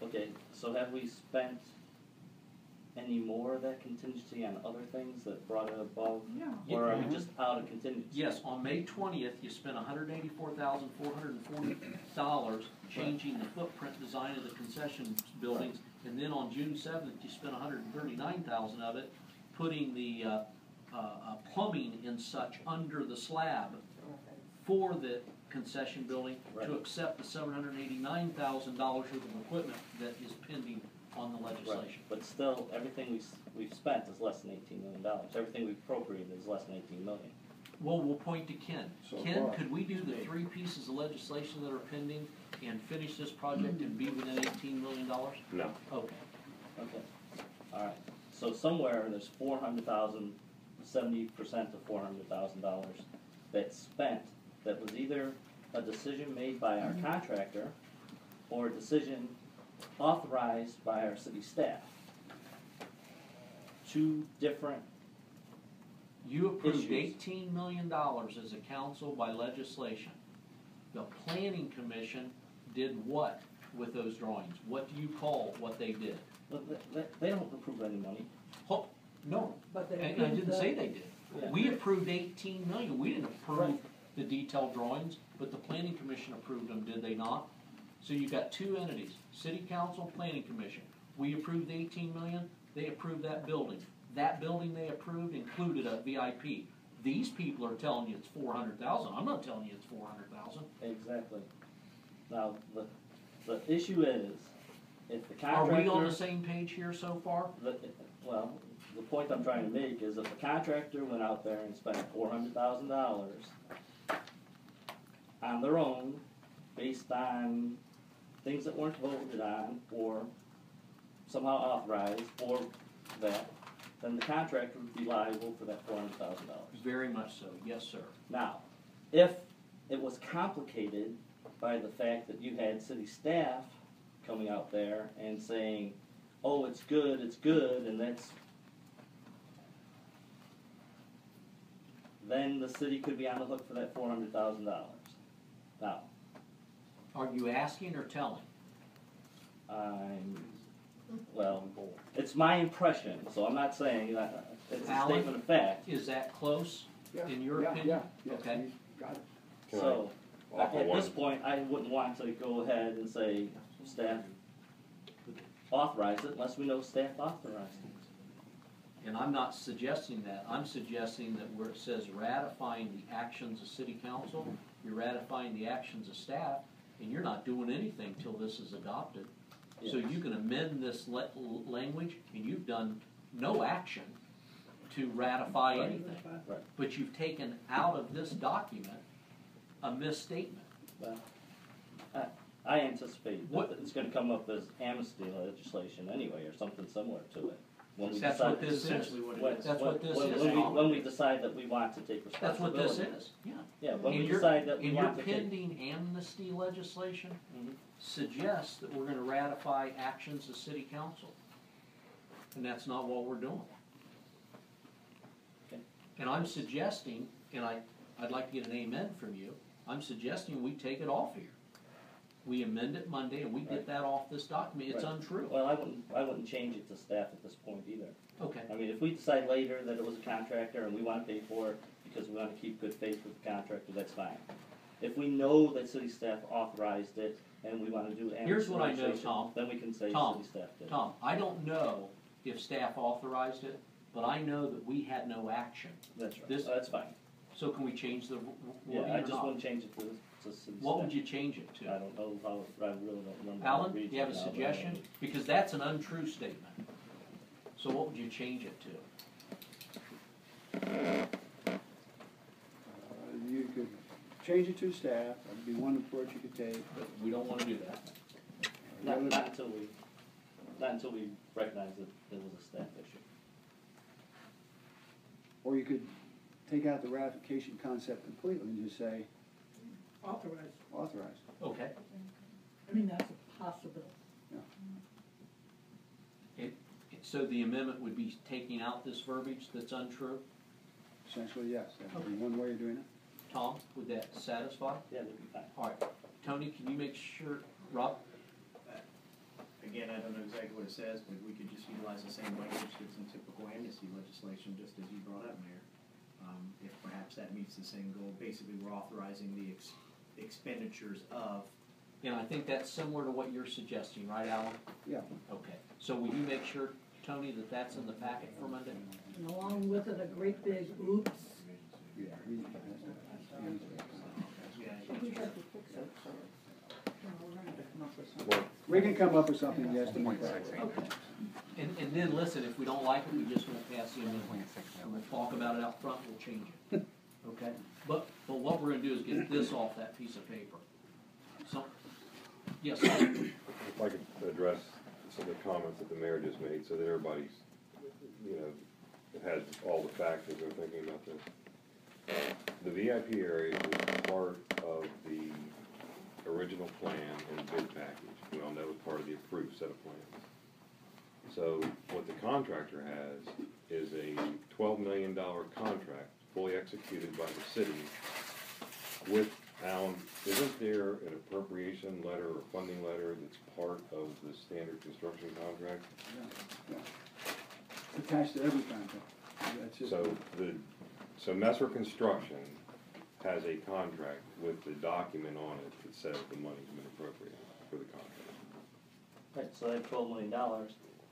Okay, so have we spent any more of that contingency on other things that brought it above? Yeah. Or are we just out of contingency? Yes, on May 20th, you spent $184,440 changing the footprint design of the concession buildings, and then on June 7th, you spent $139,000 of it putting the plumbing and such under the slab for the concession building to Right. accept the $789,000 worth of equipment that is pending on the Right, legislation. but still, everything we've spent is less than $18 million. Everything we've appropriated is less than 18 million. Well, we'll point to Ken. So Ken, far. could we do the 3 pieces of legislation that are pending and finish this project and be within $18 million? No. Okay. Okay, all right. So somewhere there's 400,000, 70% of $400,000 that's spent, that was either a decision made by our contractor or a decision authorized by our city staff. Two different, You approved Issues. $18 million as a council by legislation. The planning commission did what with those drawings? What do you call what they did? they don't approve any money. Oh, no, But they and I approved didn't the- say they did. Yeah. We approved 18 million, we didn't approve Right. the detailed drawings, but the planning commission approved them, did they not? So you've got two entities, city council, planning commission. We approved the 18 million, they approved that building. That building they approved included a VIP. These people are telling you it's 400,000, I'm not telling you it's 400,000. Exactly. Now, the issue is, if the Are contractor. we on the same page here so far? Well, the point I'm trying to make is if the contractor went out there and spent $400,000 on their own, based on things that weren't voted on, or somehow authorized, or that, then the contractor would be liable for that $400,000. Very much so, yes, sir. Now, if it was complicated by the fact that you had city staff coming out there and saying, oh, it's good, and that's, then the city could be on the hook for that $400,000. Now, Are you asking or telling? well, it's my impression, so I'm not saying that, it's a Alan? statement of fact. Is that close, Yeah, in your yeah, opinion? Yeah, Okay. you got it. Can I So, offer at this one? point, I wouldn't want to go ahead and say, staff authorize it unless we know staff authorized it. And I'm not suggesting that, I'm suggesting that where it says ratifying the actions of city council, you're ratifying the actions of staff, and you're not doing anything till this is adopted. So Yes. you can amend this language, and you've done no action to ratify Right. anything. Right. But you've taken out of this document a misstatement. Well, I anticipate What- that it's gonna come up as amnesty legislation anyway, or something similar to it. When we That's decide- what this is. Essentially what it when- is. That's what this when- is, when we- Tom. When we decide that we want to take That's what responsibility. this is, yeah. Yeah, when And we your- decide that we and your want to take. pending amnesty legislation Mhm. suggests that we're gonna ratify actions of city council. And that's not what we're doing. Okay. And I'm suggesting, and I'd like to get an amen from you, I'm suggesting we take it off here. We amend it Monday and we get Right. that off this document, it's Right. untrue. Well, I wouldn't change it to staff at this point either. Okay, I mean, if we decide later that it was a contractor and we wanna pay for it because we wanna keep good faith with the contractor, that's fine. If we know that city staff authorized it and we wanna do amnesty Here's what I know, legislation, Tom. then we can say Tom, city staff did. Tom, I don't know if staff authorized it, but I know that we had no action. That's right, This- that's fine. So can we change the wording Yeah, I or just not? wouldn't change it to city staff. What would you change it to? I don't know how, I really don't remember. Alan, the do you have a region now, but- suggestion? Because that's an untrue statement. So what would you change it to? You could change it to staff, that'd be one approach you could take. But we don't wanna do that. The other- Not until we recognize that it was a staff issue. Or you could take out the ratification concept completely and just say Authorized, authorized. Okay. I mean, that's a possibility. So the amendment would be taking out this verbiage that's untrue? Essentially, yes, that would be one way of doing it. Tom, would that satisfy? Yeah, that'd be fine. All right. Tony, can you make sure, Rob? Again, I don't know exactly what it says, but we could just utilize the same language that's in typical amnesty legislation, just as you brought up, Mayor. If perhaps that meets the same goal, basically we're authorizing the expenditures of, And I think that's similar to what you're suggesting, right, Alan? Yeah. Okay. So will you make sure, Tony, that that's in the packet for Monday? and along with it, a great big oops. Yeah. But we have to fix it, so, we're gonna have to come up with something. Well, We can come up with something, yes, to make that. Okay. And then listen, if we don't like it, we just won't pass the amendment. And we'll talk about it out front, we'll change it, okay? But what we're gonna do is get this off that piece of paper. So, yes, sir. If I could address some of the comments that the mayor just made, so that everybody's, has all the facts as they're thinking about this. The VIP area was part of the original plan and bid package. We all know it's part of the approved set of plans. So what the contractor has is a $12 million contract, fully executed by the city with, Alan, isn't there an appropriation letter or funding letter that's part of the standard construction contract? Yeah. Attached to every contract. That's just. So Messer Construction has a contract with the document on it that says the money's been appropriated for the contract. Right, so they have $12 million,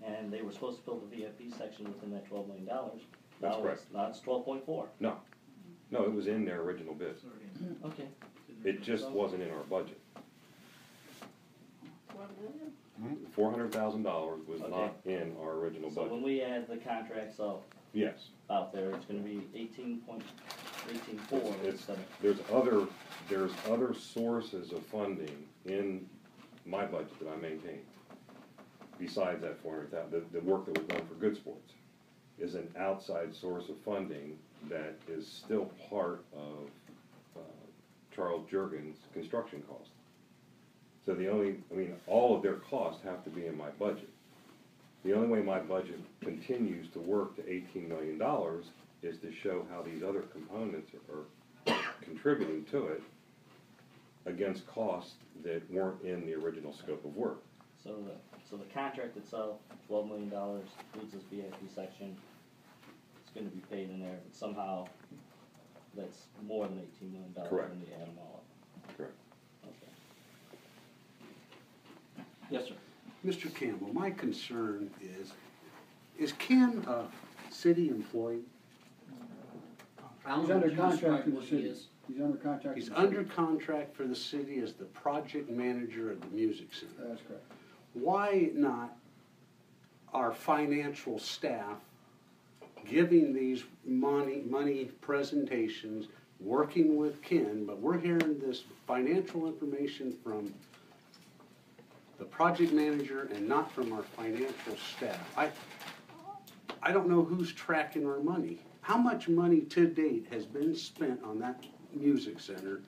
and they were supposed to build a VIP section within that $12 million. That's Now correct. Now it's 12.4. No, it was in their original bid. Okay. It just wasn't in our budget. $1 million? $400,000 was not in our original So when budget. we add the contracts up Yes. out there, it's gonna be 18.4 It's, instead of. there's other sources of funding in my budget that I maintain. Besides that 400,000, the work that was done for Good Sports is an outside source of funding that is still part of Charles Juergens' construction cost. So all of their costs have to be in my budget. The only way my budget continues to work to $18 million is to show how these other components are contributing to it against costs that weren't in the original scope of work. So the contract itself, $12 million, includes this VIP section. It's gonna be paid in there, but somehow that's more than $18 million Correct. when you add them all up. Correct. Okay. Yes, sir. Mr. Campbell, my concern is Ken a city employee? Alan, He's under would you contract describe to the what he city. is? He's under contract. He's to the city. under contract for the city as the project manager of the music center. That's correct. Why not our financial staff giving these money presentations, working with Ken, but we're hearing this financial information from the project manager and not from our financial staff. I don't know who's tracking our money. How much money to date has been spent on that music center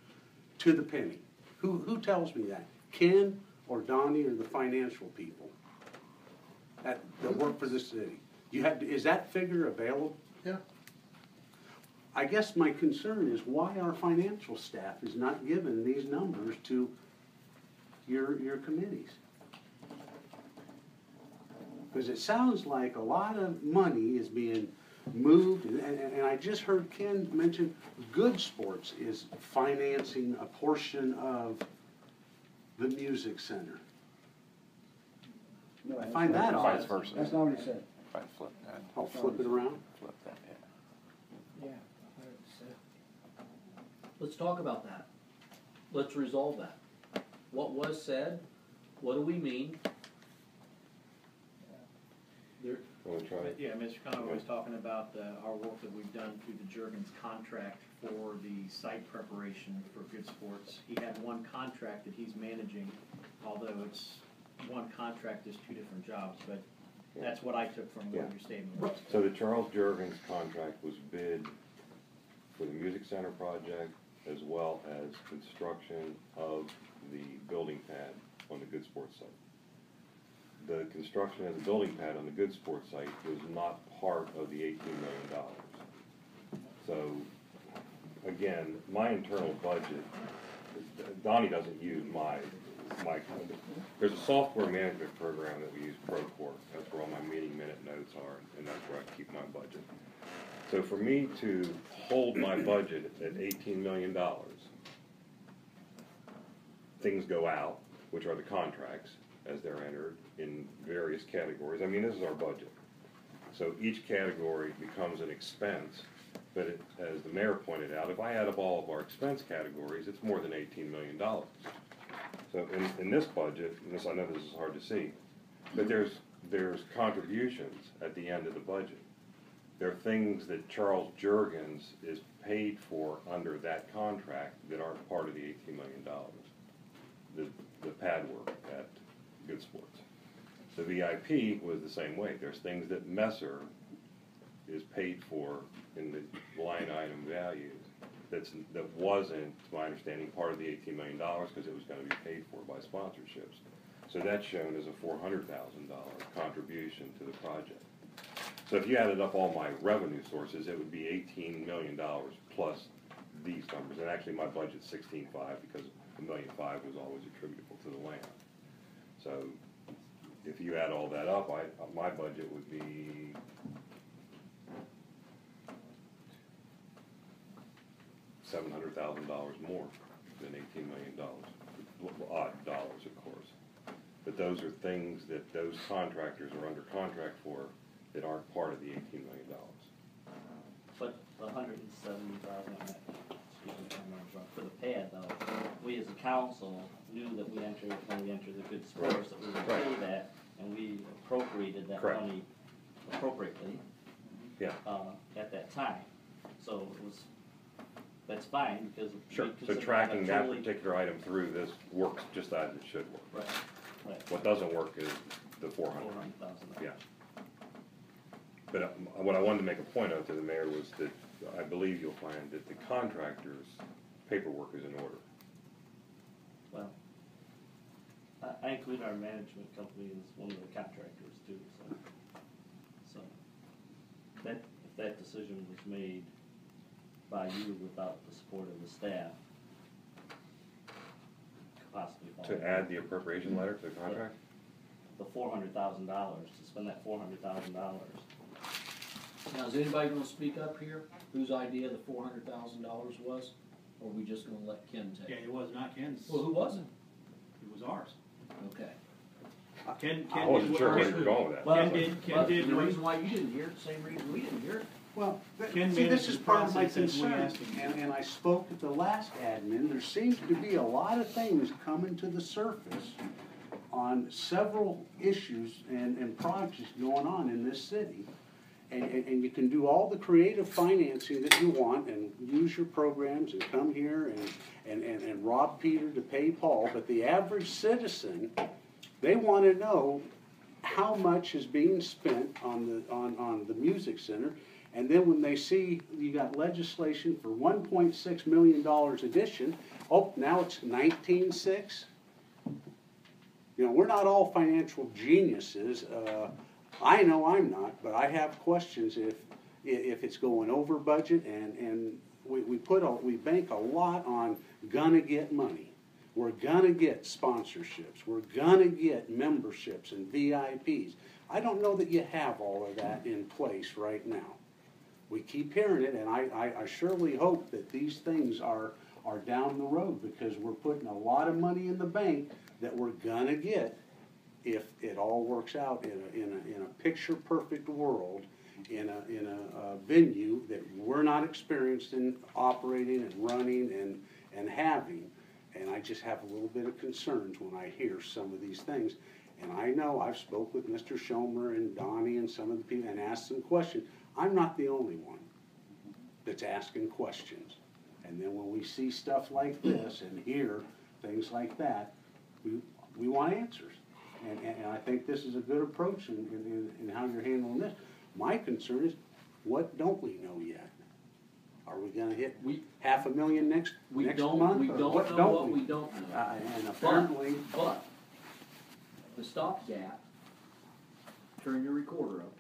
to the penny? Who tells me that? Ken or Donnie or the financial people that work for the city? Is that figure available? Yeah. I guess my concern is why our financial staff is not given these numbers to your committees. Because it sounds like a lot of money is being moved, and I just heard Ken mention Good Sports is financing a portion of the music center. No, I find that odd. Vice versa. That's not what he said. Right, flip that. I'll flip it around. Flip that, yeah. Yeah. Let's talk about that. Let's resolve that. What was said, what do we mean? Want to try it? Yeah, Mr. Conway was talking about our work that we've done through the Juergens contract for the site preparation for Good Sports. He had one contract that he's managing, although it's one contract is two different jobs, but that's what I took from what your statement was. So the Charles Juergens contract was bid for the music center project as well as construction of the building pad on the Good Sports site. The construction of the building pad on the Good Sports site was not part of the $18 million. So, again, my internal budget, Donnie doesn't use my, there's a software management program that we use, Procore. That's where all my meeting minute notes are, and that's where I keep my budget. So for me to hold my budget at $18 million, things go out, which are the contracts, as they're entered in various categories. I mean, this is our budget. So each category becomes an expense, but it, as the mayor pointed out, if I add up all of our expense categories, it's more than $18 million. So in this budget, and this, I know this is hard to see, but there's contributions at the end of the budget. There are things that Charles Juergens is paid for under that contract that aren't part of the $18 million. The pad work at Good Sports. The VIP was the same way. There's things that Messer is paid for in the line item values that wasn't, to my understanding, part of the $18 million because it was going to be paid for by sponsorships. So that's shown as a $400,000 contribution to the project. So if you added up all my revenue sources, it would be $18 million plus these numbers. And actually my budget's $16.5 because $1.5 million was always attributable to the land. So if you add all that up, my budget would be $700,000 more than $18 million. Odd dollars, of course. But those are things that those contractors are under contract for that aren't part of the $18 million. But the $170,000, for the pad though, we as a council knew that when we entered the Good Sports, that we would pay that, and we appropriated that Correct. money appropriately. Yeah. At that time. So it was, that's fine, because. Sure. we So consider tracking that totally- particular item through this works just as it should work. Right, right. What doesn't work is the 400. 400,000. Yeah. But what I wanted to make a point of to the mayor was that I believe you'll find that the contractor's paperwork is in order. Well, I include our management company as one of the contractors too, so that, if that decision was made by you without the support of the staff, could possibly fall. To add the appropriation letter to the contract? The $400,000, to spend that $400,000. Now, is anybody gonna speak up here? Whose idea the $400,000 was? Or are we just gonna let Ken take Yeah, it? it was not Ken's. Well, who was it? It was ours. Okay. Ken I wasn't sure where you did were going with that. Ken did The what- reason why you didn't hear it, the same reason we didn't hear it. Well, Ken see, this managed is the part of my process as we concern, asked him. and I spoke at the last admin, there seems to be a lot of things coming to the surface on several issues and projects going on in this city. And you can do all the creative financing that you want and use your programs and come here and rob Peter to pay Paul, but the average citizen, they wanna know how much is being spent on the music center. And then when they see you got legislation for $1.6 million addition, oh, now it's 19.6? You know, we're not all financial geniuses. I know I'm not, but I have questions if it's going over budget, and we bank a lot on gonna get money. We're gonna get sponsorships. We're gonna get memberships and VIPs. I don't know that you have all of that in place right now. We keep hearing it, and I surely hope that these things are down the road, because we're putting a lot of money in the bank that we're gonna get if it all works out in a picture-perfect world, in a venue that we're not experienced in operating and running and having. And I just have a little bit of concerns when I hear some of these things. And I know I've spoke with Mr. Schomer and Donnie and some of the people and asked them questions. I'm not the only one that's asking questions. And then when we see stuff like this and hear things like that, we want answers. And I think this is a good approach in how you're handling this. My concern is, what don't we know yet? Are we gonna hit $500,000 next month? We don't or know what what we don't know. And apparently, But the stopgap, turn your recorder up,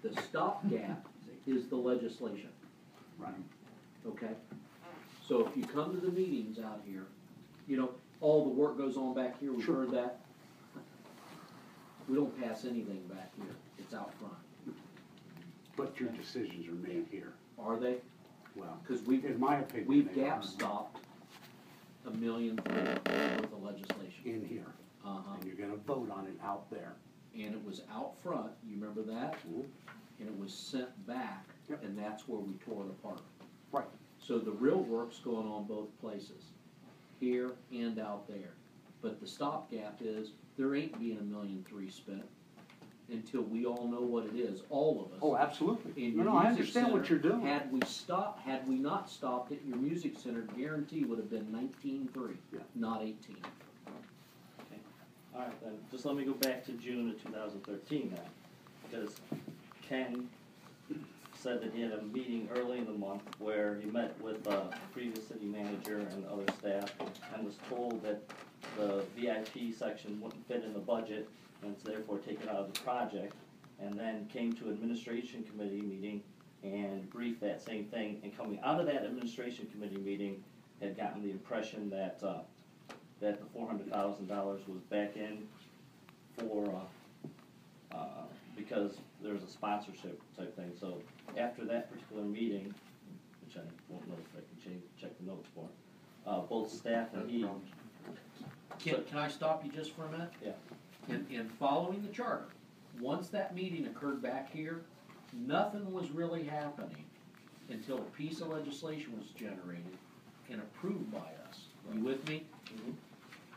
the stopgap is the legislation, right, okay? So if you come to the meetings out here, you know, all the work goes on back here, we've Sure. heard that. We don't pass anything back here, it's out front. but your decisions are made here. Are they? Well, Because we've, in my opinion, we've they are. gap stopped $1 million worth of legislation. In here, Uh-huh. and you're gonna vote on it out there. And it was out front, you remember that? and it was sent back, Yep. and that's where we tore it apart. Right. So the real work's going on both places, here and out there. But the stopgap is, there ain't being $1,300,000 spent until we all know what it is, all of us. Oh, absolutely. In No, your no, I music understand what center, you're doing. Had we not stopped it, your music center guarantee would have been 19.3, Yeah. not 18. Okay. All right, then, just let me go back to June of 2013 then, because Ken said that he had a meeting early in the month where he met with the previous city manager and other staff and was told that the VIP section wouldn't fit in the budget and it's therefore taken out of the project, and then came to administration committee meeting and briefed that same thing, and coming out of that administration committee meeting, had gotten the impression that, that the $400,000 was back in for, because there was a sponsorship type thing. So after that particular meeting, which I won't know if I can check the notes for, both staff and he. Can I stop you just for a minute? Yeah. In following the charter, once that meeting occurred back here, nothing was really happening until a piece of legislation was generated and approved by us. You with me? Mhm.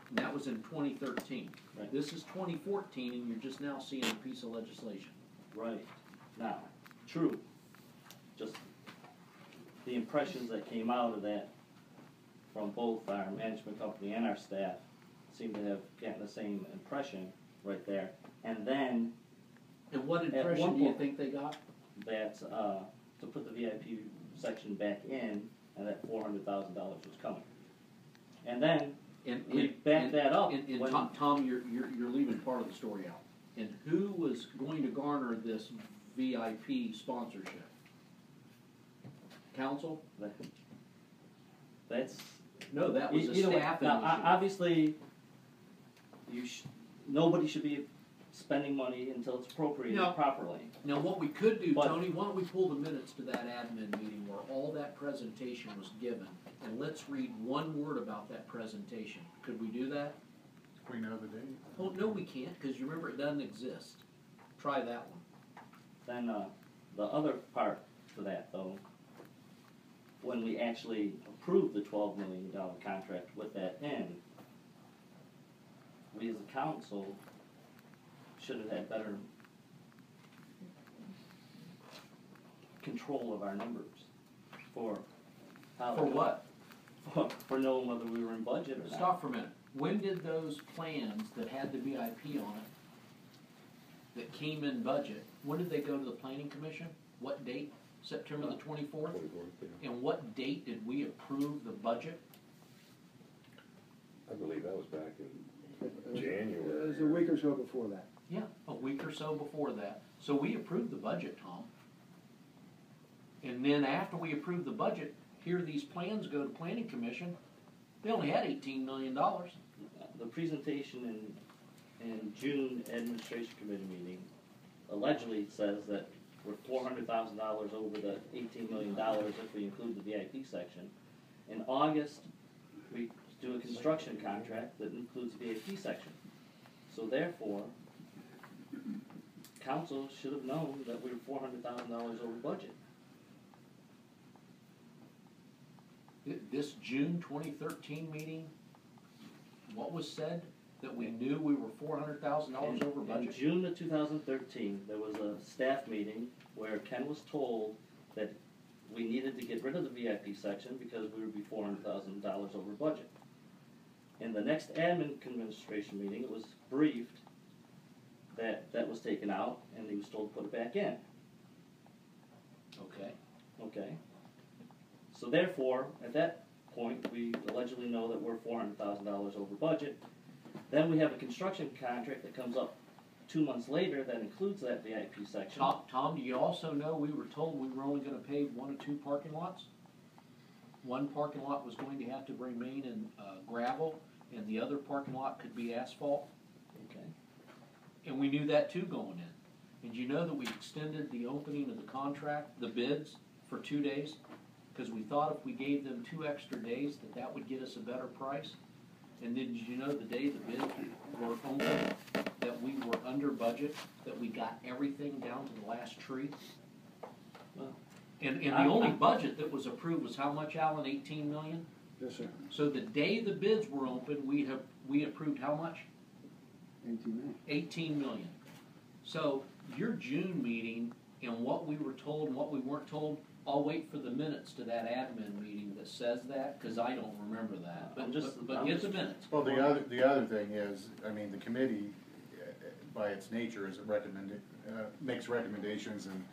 And that was in 2013. Right. This is 2014, and you're just now seeing a piece of legislation. Right. Now, true. Just the impressions that came out of that from both our management company and our staff seem to have gotten the same impression right there. And then And what At impression one do you point- think they got? that, to put the VIP section back in, and that $400,000 was coming. And then we backed that up And when- Tom, you're leaving part of the story out. And who was going to garner this VIP sponsorship? Council? That's. No, that was a Either way, staff now, initiative. obviously, nobody should be spending money until it's appropriated No. properly. Now, what we could do, But- Tony, why don't we pull the minutes to that admin meeting where all that presentation was given, and let's read one word about that presentation. Could we do that? We know the date. Oh, no, we can't, because you remember, it doesn't exist. Try that one. Then, the other part to that though, when we actually approved the $12 million contract with that in, we as a council should have had better control of our numbers for how. For what? For knowing whether we were in budget or not. Stop for a minute. When did those plans that had the VIP on it, that came in budget, when did they go to the planning commission? What date? September the 24th? 24th, yeah. And what date did we approve the budget? I believe that was back in January. It was a week or so before that. Yeah, a week or so before that. So we approved the budget, Tom. And then after we approved the budget, here these plans go to planning commission. They only had $18 million. The presentation in June administration committee meeting allegedly says that we're $400,000 over the $18 million if we include the VIP section. In August, we do a construction contract that includes the VIP section. So therefore, council should have known that we were $400,000 over budget. This June 2013 meeting, what was said? That we knew we were $400,000 over In budget? June of 2013, there was a staff meeting where Ken was told that we needed to get rid of the VIP section because we would be $400,000 over budget. In the next admin administration meeting, it was briefed that that was taken out and he was told to put it back in. Okay. Okay? So therefore, at that point, we allegedly know that we're $400,000 over budget. Then we have a construction contract that comes up 2 months later that includes that VIP section. Tom, do you also know we were told we were only gonna pave 1 or 2 parking lots? One parking lot was going to have to remain in gravel, and the other parking lot could be asphalt. Okay. And we knew that too going in. And you know that we extended the opening of the contract, the bids, for 2 days? Because we thought if we gave them 2 extra days, that would get us a better price. And then did you know the day the bids were open, that we were under budget, that we got everything down to the last tree? And the only budget that was approved was how much, Alan? 18 million? Yes, sir. So the day the bids were open, we approved how much? 18 million. 18 million. So your June meeting and what we were told and what we weren't told, I'll wait for the minutes to that admin meeting that says that, because I don't remember that. But get the minutes. Well, the other thing is, I mean, the committee, by its nature, is makes recommendations and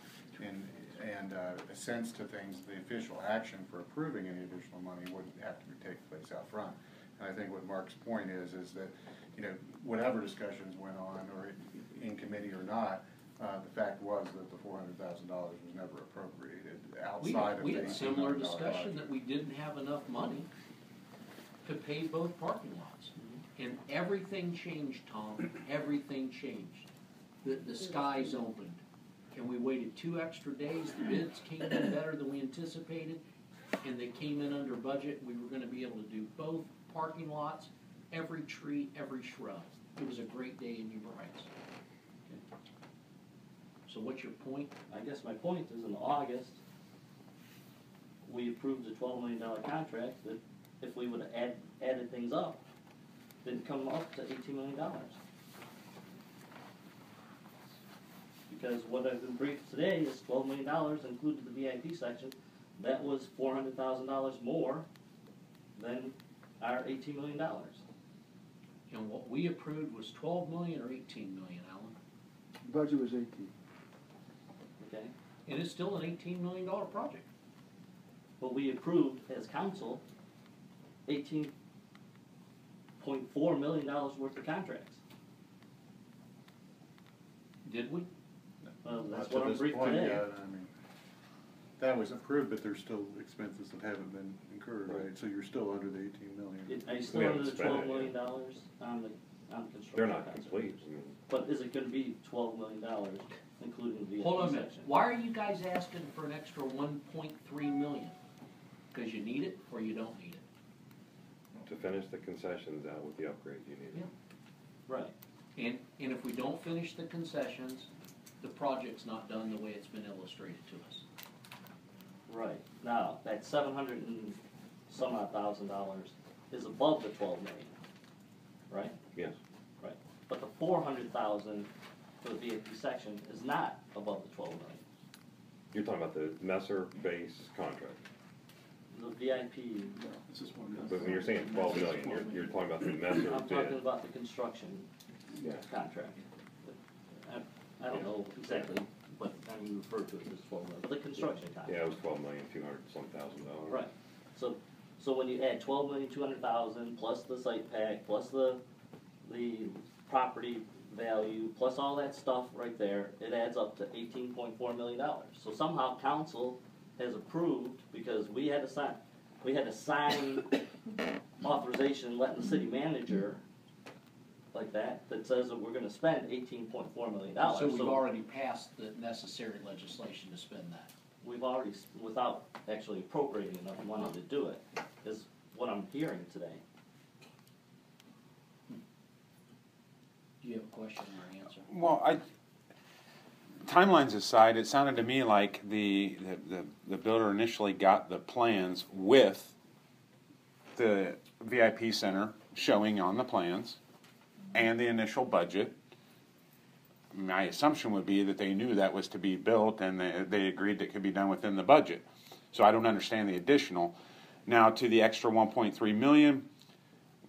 assents to things. The official action for approving any additional money wouldn't have to take place out front. And I think what Mark's point is that, you know, whatever discussions went on, or in committee or not, the fact was that the $400,000 was never appropriated outside of the $18 million budget. We had similar discussion that we didn't have enough money to pay both parking lots. And everything changed, Tom, everything changed. The skies opened, and we waited 2 extra days. The bids came in better than we anticipated, and they came in under budget. We were gonna be able to do both parking lots, every tree, every shrub. It was a great day in New Braunfels. So what's your point? I guess my point is, in August, we approved a $12 million contract that if we would have added things up, didn't come up to $18 million. Because what I've been briefed today is $12 million included the VIP section. That was $400,000 more than our $18 million. And what we approved was 12 million or 18 million, Alan? Budget was 18. Okay? And it's still an $18 million project. But we approved as council $18.4 million worth of contracts. Did we? Well, that's Not to what I'm this briefed point today. yet. I mean, that was approved, but there's still expenses that haven't been incurred, right? So you're still under the 18 million. Are you still We under haven't the spent $12 it million yet. on the construction? They're not contract? complete. I mean, But is it gonna be $12 million, including the VIP Hold on a minute. section? Why are you guys asking for an extra 1.3 million? Because you need it or you don't need it? to finish the concessions out with the upgrade you need. Right. And if we don't finish the concessions, the project's not done the way it's been illustrated to us. Right. Now, that 700 and some odd $1,000 is above the 12 million, right? Yes. Right. But the 400,000 for the VIP section is not above the 12 million. You're talking about the Messer base contract. The VIP, But when you're saying 12 million, you're talking about the Messer I'm bid. talking about the construction Yeah. contract. I don't know exactly, but I mean, you referred to it as 12 million, but the construction contract. Yeah, it was 12,200,000. Right, so when you add 12,200,000 plus the site pack, plus the property value, plus all that stuff right there, it adds up to $18.4 million. So somehow council has approved, because we had to sign authorization letting the city manager like that says that we're gonna spend $18.4 million. So we've already passed the necessary legislation to spend that. We've already, without actually appropriating enough money to do it, is what I'm hearing today. Do you have a question or an answer? Well, timelines aside, it sounded to me like the builder initially got the plans with the VIP center showing on the plans and the initial budget. My assumption would be that they knew that was to be built and they agreed that could be done within the budget. So I don't understand the additional. Now, to the extra 1.3 million,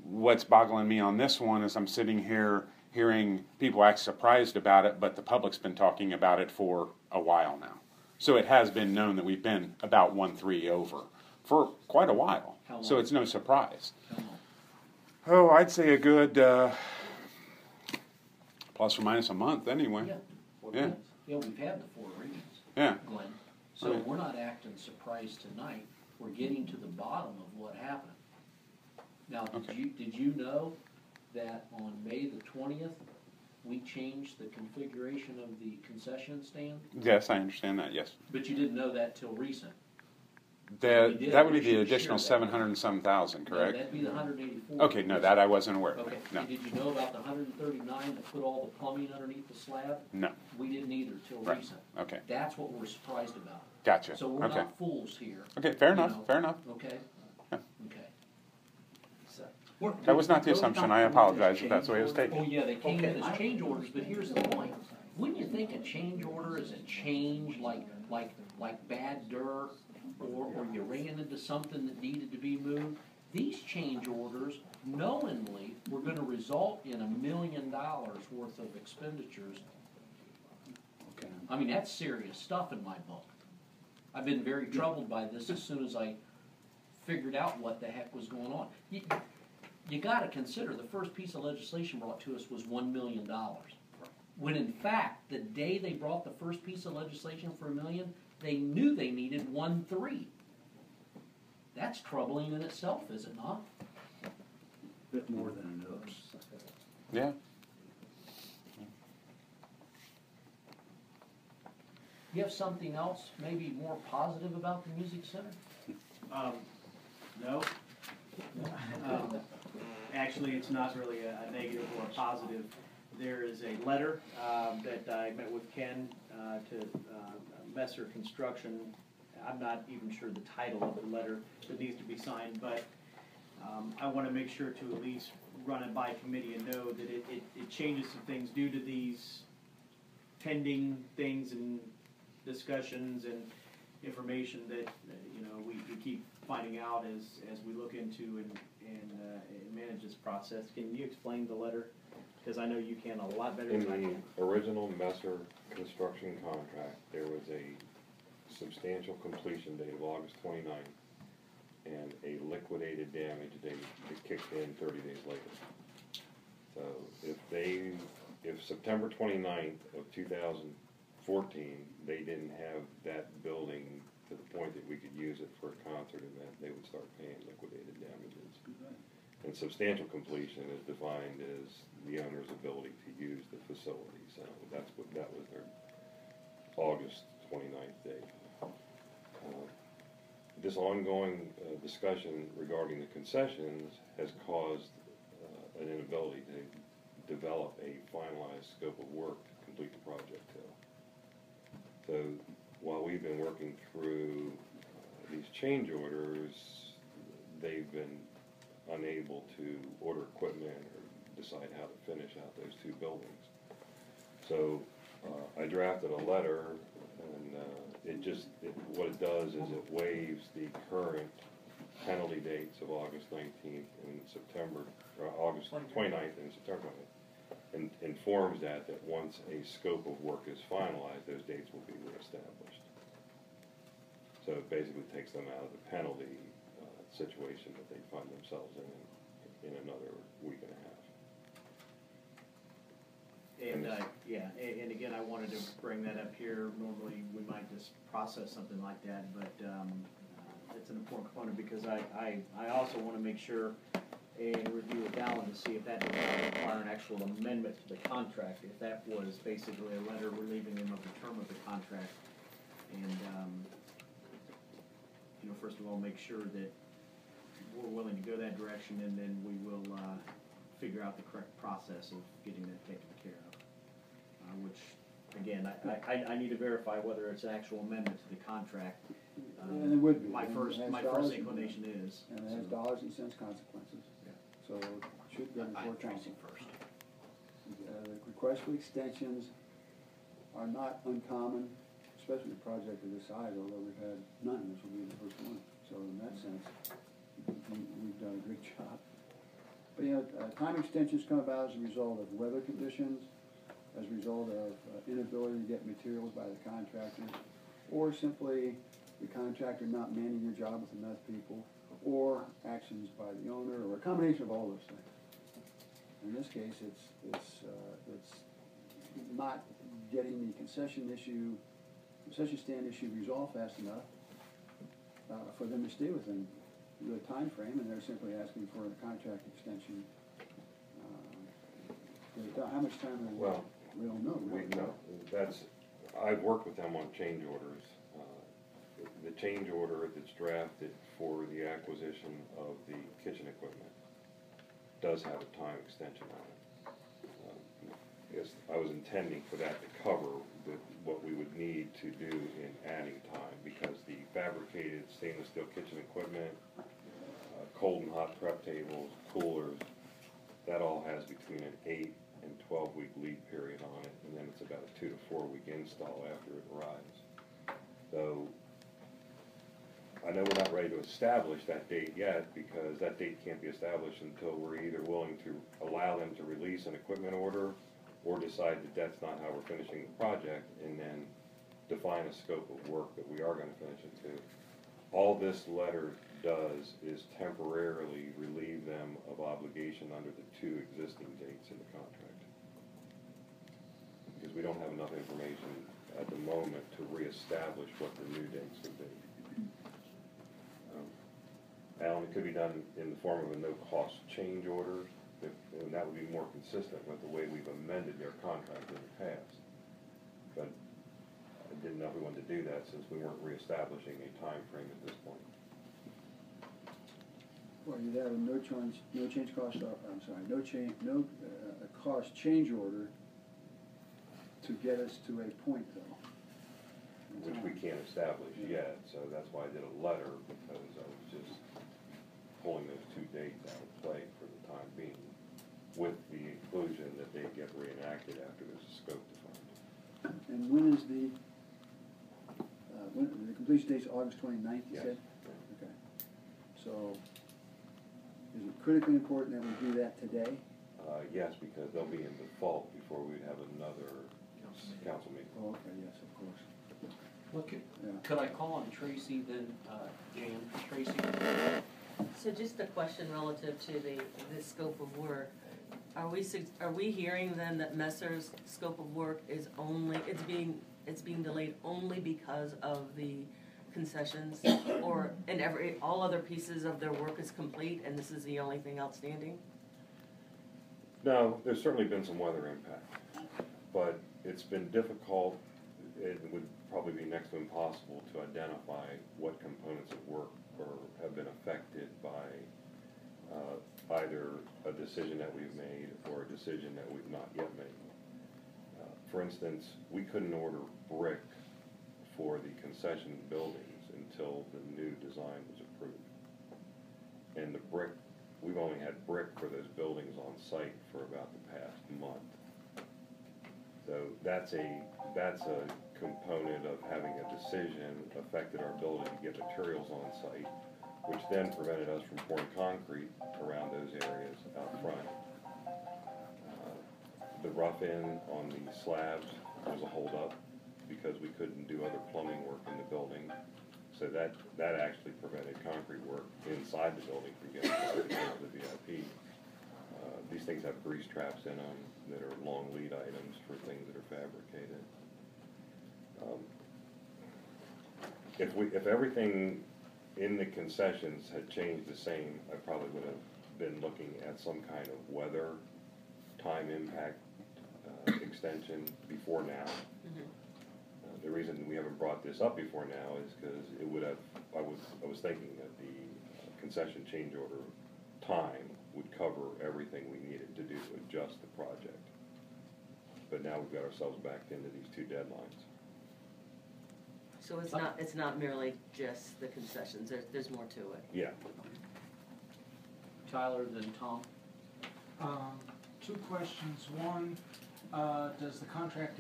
what's boggling me on this one is I'm sitting here hearing people act surprised about it, but the public's been talking about it for a while now. So it has been known that we've been about 1.3 over for quite a while. How long? So it's no surprise. How long? Oh, I'd say a good plus or minus a month anyway. Yeah. Yeah. Yeah, we've had the 4 readings, Yeah. Glenn. So Right. we're not acting surprised tonight. We're getting to the bottom of what happened. Now, did you know that on May the 20th, we changed the configuration of the concession stand? Yes, I understand that, yes. But you didn't know that till recent. That did. would be We the should additional share that. 700 and some thousand, No, correct? that'd be the 184. Okay, no, that I wasn't aware of. Okay, No, and did you know about the 139 that put all the plumbing underneath the slab? no, We didn't either till Right. recent. okay. That's what we're surprised about. Gotcha, So we're okay. not fools here. Okay, fair you enough, know. fair enough. Okay? Yeah. Okay. That was not the assumption, I apologize if that's the way it was Oh, taken. yeah, they came in as change orders, but here's the point. Wouldn't you think a change order is a change like bad dirt, or you ran into something that needed to be moved? These change orders knowingly were gonna result in $1 million worth of expenditures. Okay. I mean, that's serious stuff in my book. I've been very troubled by this as soon as I figured out what the heck was going on. You gotta consider, the first piece of legislation brought to us was $1 million. When in fact, the day they brought the first piece of legislation for $1 million, they knew they needed 1.3. That's troubling in itself, is it not? Bit more than it looks. Yeah. You have something else, maybe more positive about the music center? No. Actually, it's not really a negative or a positive. There is a letter that I met with Ken to Messer Construction. I'm not even sure the title of the letter that needs to be signed, but I want to make sure to at least run it by committee and know that it changes some things due to these pending things and discussions and information that we keep finding out as we look into and manage this process. Can you explain the letter? Because I know you can a lot better In than I can. the original Messer construction contract, there was a substantial completion date of August 29th and a liquidated damage date that kicked in 30 days later. So if September 29th of 2014, they didn't have that building to the point that we could use it for a concert event, they would start paying liquidated damages. And substantial completion is defined as the owner's ability to use the facility, so that was their August 29th date. This ongoing discussion regarding the concessions has caused an inability to develop a finalized scope of work to complete the project. So while we've been working through these change orders, they've been unable to order equipment or decide how to finish out those two buildings. So I drafted a letter, and what it does is it waives the current penalty dates of August 19th and September, or August 29th and September 29th, and informs that once a scope of work is finalized, those dates will be reestablished. So it basically takes them out of the penalty situation that they find themselves in another week and a half. And again, I wanted to bring that up here. Normally, we might just process something like that, but it's an important component because I also want to make sure and review with Alan to see if that does not require an actual amendment to the contract, if that was basically a letter relieving him of the term of the contract. And, first of all, make sure that we're willing to go that direction, and then we will figure out the correct process of getting that taken care of. Which, again, I need to verify whether it's an actual amendment to the contract. And it would be. My And first it has inclination dollars is. And it has dollars and cents consequences. Yeah. So it should go before Tracy council. first. The requests for extensions are not uncommon, especially a project of this size, although we've had none, this will be the first one. So in that sense, we've done a good job. But time extensions come about as a result of weather conditions, as a result of inability to get materials by the contractors, or simply the contractor not manning your job with enough people, or actions by the owner, or a combination of all those things. In this case, it's not getting the concession stand issue resolved fast enough for them to stay within the time frame, and they're simply asking for a contract extension. How much time is Well, we don't know. I've worked with them on change orders. The change order that's drafted for the acquisition of the kitchen equipment does have a time extension on it. Yes, I was intending for that to cover what we would need to do in adding time, because the fabricated stainless steel kitchen equipment, cold and hot prep tables, coolers, that all has between an 8 and 12-week lead period on it, and then it's about a 2 to 4 week install after it arrives. So I know we're not ready to establish that date yet, because that date can't be established until we're either willing to allow them to release an equipment order or decide that that's not how we're finishing the project, and then define a scope of work that we are gonna finish it to. All this letter does is temporarily relieve them of obligation under the 2 existing dates in the contract. Because we don't have enough information at the moment to reestablish what the new dates would be. Alan, it could be done in the form of a no-cost change order, and that would be more consistent with the way we've amended their contract in the past. But I didn't know if we wanted to do that, since we weren't reestablishing a time frame at this point. Well, you'd have a no change cost, I'm sorry, cost change order to get us to a point though. Which we can't establish yet, so that's why I did a letter, because I was just pulling those 2 dates out of play for the time being, with the inclusion that they get reenacted after there's a scope defined. And when is the completion date's August 29th, you Yes. said? Okay. So, is it critically important that we do that today? Yes, because they'll be in default before we'd have another council meeting. Oh, okay, yes, of course. Look, Yeah. could I call on Tracy then, Jan, Tracy? So just a question relative to the scope of work. Are we hearing then that Messer's scope of work is only, it's being delayed only because of the concessions? Or, and all other pieces of their work is complete and this is the only thing outstanding? No, there's certainly been some weather impact, but it's been difficult. It would probably be next to impossible to identify what components of work have been affected by either a decision that we've made or a decision that we've not yet made. For instance, we couldn't order brick for the concession buildings until the new design was approved. And the brick, we've only had brick for those buildings on site for about the past month. So that's a component of having a decision affected our ability to get materials on site, which then prevented us from pouring concrete around those areas out front. The rough-in on the slabs was a holdup because we couldn't do other plumbing work in the building. So that actually prevented concrete work inside the building from getting started into the VIP. These things have grease traps in them that are long lead items for things that are fabricated. If everything in the concessions had changed the same, I probably would have been looking at some kind of weather time impact extension before now. The reason we haven't brought this up before now is because it would have, I was thinking that the concession change order time would cover everything we needed to do to adjust the project. But now we've got ourselves backed into these 2 deadlines. So it's not merely just the concessions, there's more to it. Yeah. Tyler, then Tom? 2 questions. One, does the contract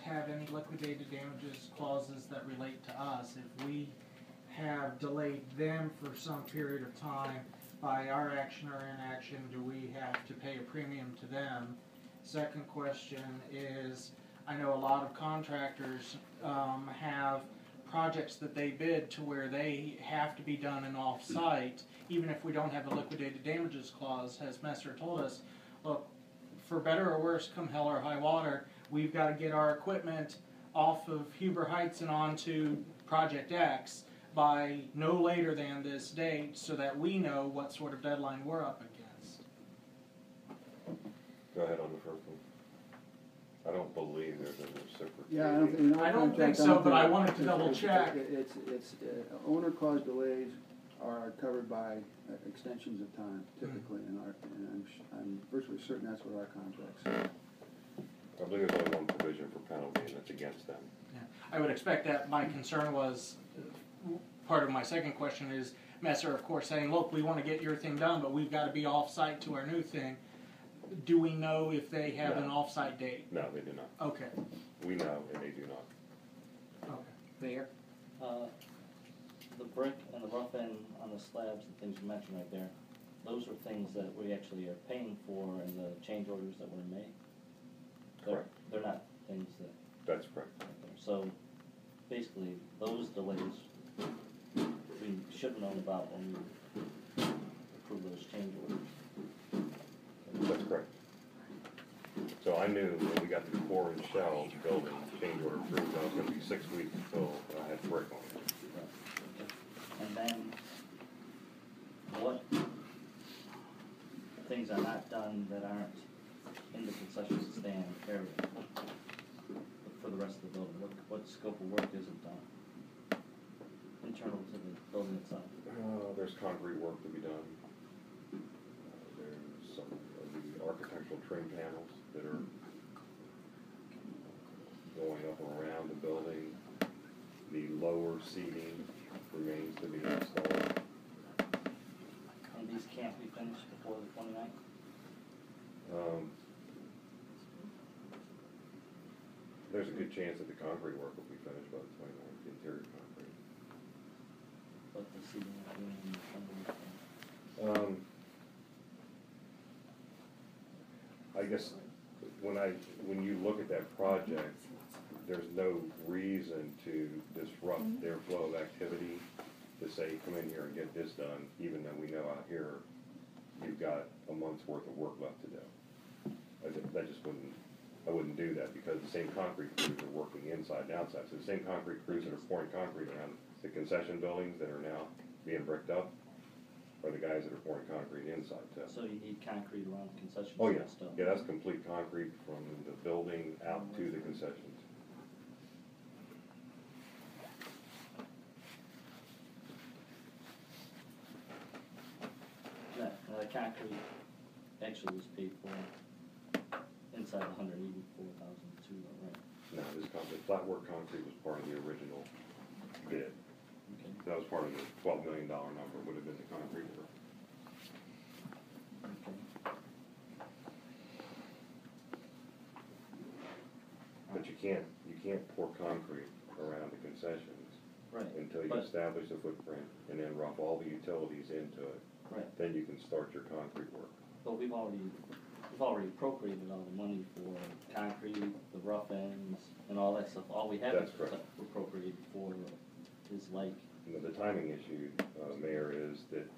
have any liquidated damages clauses that relate to us? If we have delayed them for some period of time by our action or inaction, do we have to pay a premium to them? Second question is, I know a lot of contractors have projects that they bid to where they have to be done and off-site, even if we don't have a liquidated damages clause. As Messer told us, look, for better or worse, come hell or high water, we've got to get our equipment off of Huber Heights and onto Project X by no later than this date, so that we know what sort of deadline we're up against. Go ahead on the first one. I don't believe there's a reciprocal. Yeah, I don't think so, but I wanted to double check. It's owner caused delays are covered by extensions of time typically, and I'm virtually certain that's what our contract says. I believe there's only one provision for penalty, and it's against them. Yeah. I would expect that. My concern was, part of my second question is, Messer, of course, saying, look, we want to get your thing done, but we've got to be off-site to our new thing. Do we know if they have No. an off-site date? No, they do not. Okay. We know, and they do not. Okay. Mayor? The brick and the rough end on the slabs, the things you mentioned right there, those are things that we actually are paying for in the change orders that were made. Correct. They're not things that, That's correct. so basically, those delays, we should have known about when we approved those change orders. That's correct. So I knew when we got the core and shell building change order approved, that was gonna be 6 weeks until I had brick on it. And then, what things are not done that aren't in the concession stand area for the rest of the building? What scope of work isn't done? Internal to the building itself? There's concrete work to be done. There's some of the architectural trim panels that are going up and around the building. The lower seating remains to be installed. And these can't be finished before the 29th? There's a good chance that the concrete work will be finished by the 29th, the interior concrete. But the seating will be in the I guess when you look at that project, there's no reason to disrupt their flow of activity, to say, come in here and get this done, even though we know out here you've got a month's worth of work left to do. I wouldn't do that, because the same concrete crews are working inside and outside. So the same concrete crews that are pouring concrete around the concession buildings that are now being bricked up are the guys that are pouring concrete inside too. So you need concrete around the concession Oh, yeah, stand still? yeah, that's complete concrete from the building out to the concessions. That concrete actually was paid for inside the 184,000 too, right? No, the flat work concrete was part of the original bid. Okay. That was part of the $12 million number, would have been the concrete work. Okay. But you can't pour concrete around the concessions Right. until you But- establish the footprint and then rough all the utilities into it. Right. Then you can start your concrete work. But we've already appropriated all the money for concrete, the rough ends, and all that stuff. All we haven't That's correct. appropriated for is like, The timing issue, Mayor, is that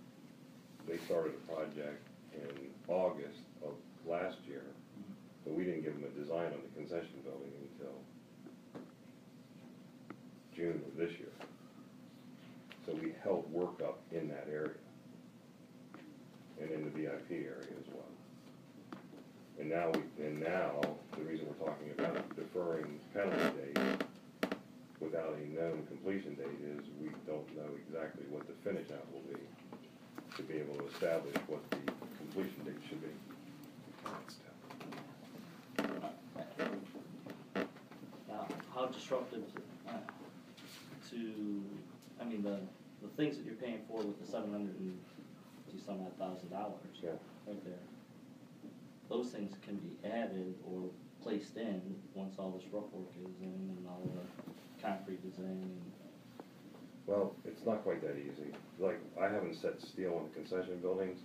they started a project in August of last year, but we didn't give them a design on the concession building until June of this year. So we held work up in that area and in the VIP area as well. And now, the reason we're talking about deferring penalty date without a known completion date is we don't know exactly what the finish out will be to be able to establish what the completion date should be. how disruptive the things that you're paying for with the $750,000 Yeah. right there. Those things can be added or placed in once all this rough work is in and all the concrete is in. And Well, it's not quite that easy. Like, I haven't set steel on the concession buildings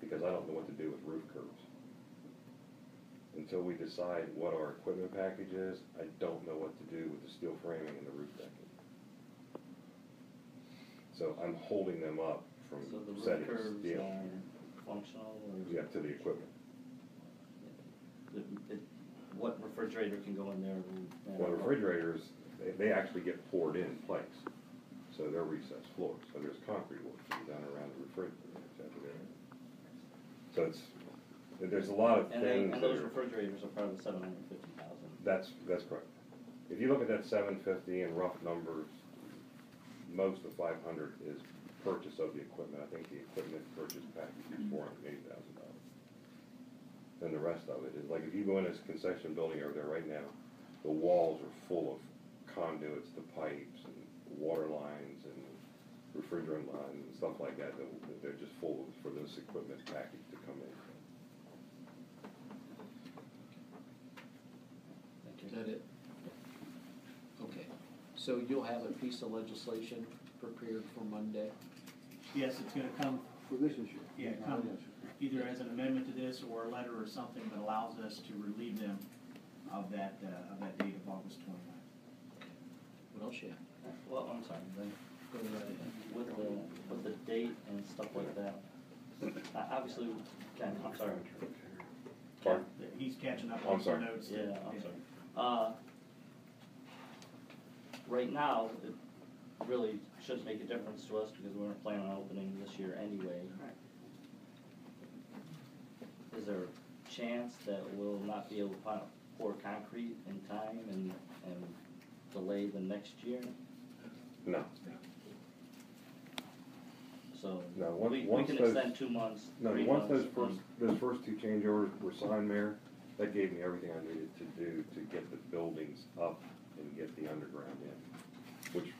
because I don't know what to do with roof curves. Until we decide what our equipment package is, I don't know what to do with the steel framing and the roof decking. So I'm holding them up from so the roof setting curves steel. are functional or? Yeah, to the equipment. What refrigerator can go in there? Well, refrigerators, they actually get poured in place. So they're recessed floors. So there's concrete work to be done around the refrigerators over there. So there's a lot of things And that those are. refrigerators are part of the 750,000. That's correct. If you look at that 750 in rough numbers, most of 500 is purchase of the equipment. I think the equipment purchase package is $480,000. And the rest of it is, like, if you go in this concession building over there right now, the walls are full of conduits to pipes and water lines and refrigerant lines and stuff like that. They're just full for this equipment package to come in. Is that it? Okay, so you'll have a piece of legislation prepared for Monday? Yes, it's gonna come, For this issue. yeah, come either as an amendment to this or a letter or something that allows us to relieve them of that date of August 29th. What else you have? Well, I'm sorry, then, with the date and stuff like that, obviously, Ken, I'm sorry. Pardon? He's catching up I'm on some sorry. notes. Yeah, I'm sorry. Right now, it really shouldn't make a difference to us because we weren't planning on opening this year anyway. Is there a chance that we'll not be able to pour concrete in time and delay the next year? No. So, No, we once can those- extend 2 months, No, 3 once months. those first two changeovers were signed, Mayor, that gave me everything I needed to do to get the buildings up and get the underground in, which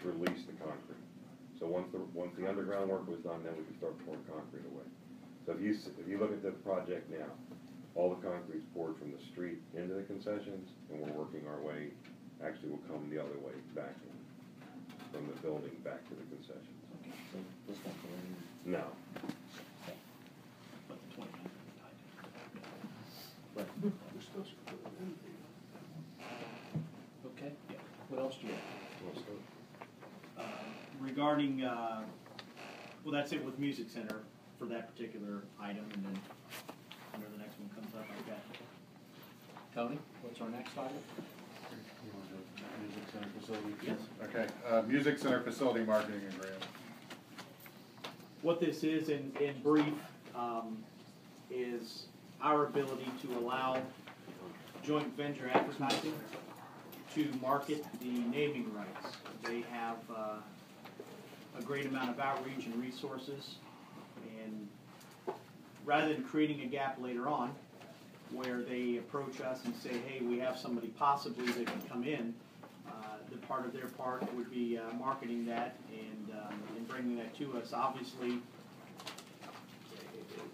released the concrete. So once the underground work was done, then we could start pouring concrete away. So if you look at the project now, all the concrete's poured from the street into the concessions, and we're working our way, actually we'll come the other way back in, from the building back to the concessions. Okay, so this won't go in. No. But the 29th Right. Okay, what else do you have? regarding, well, that's it with Music Center for that particular item, and then whenever the next one comes up, I've got. Tony, what's our next item? Music Center facility? Yes. Okay, Music Center facility marketing agreement. What this is in brief, is our ability to allow joint venture advertising to market the naming rights. They have a great amount of outreach and resources, and rather than creating a gap later on where they approach us and say, hey, we have somebody possibly that can come in, the part of their part would be marketing that and bringing that to us. Obviously,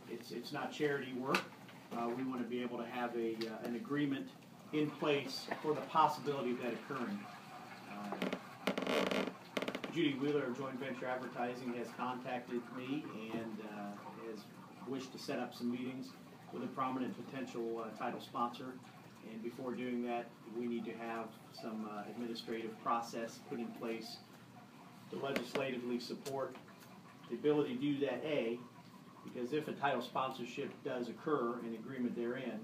it's not charity work. We want to be able to have an agreement in place for the possibility of that occurring. Judy Wheeler of Joint Venture Advertising has contacted me and has wished to set up some meetings with a prominent potential title sponsor. And before doing that, we need to have some administrative process put in place to legislatively support the ability to do that, because if a title sponsorship does occur in agreement therein,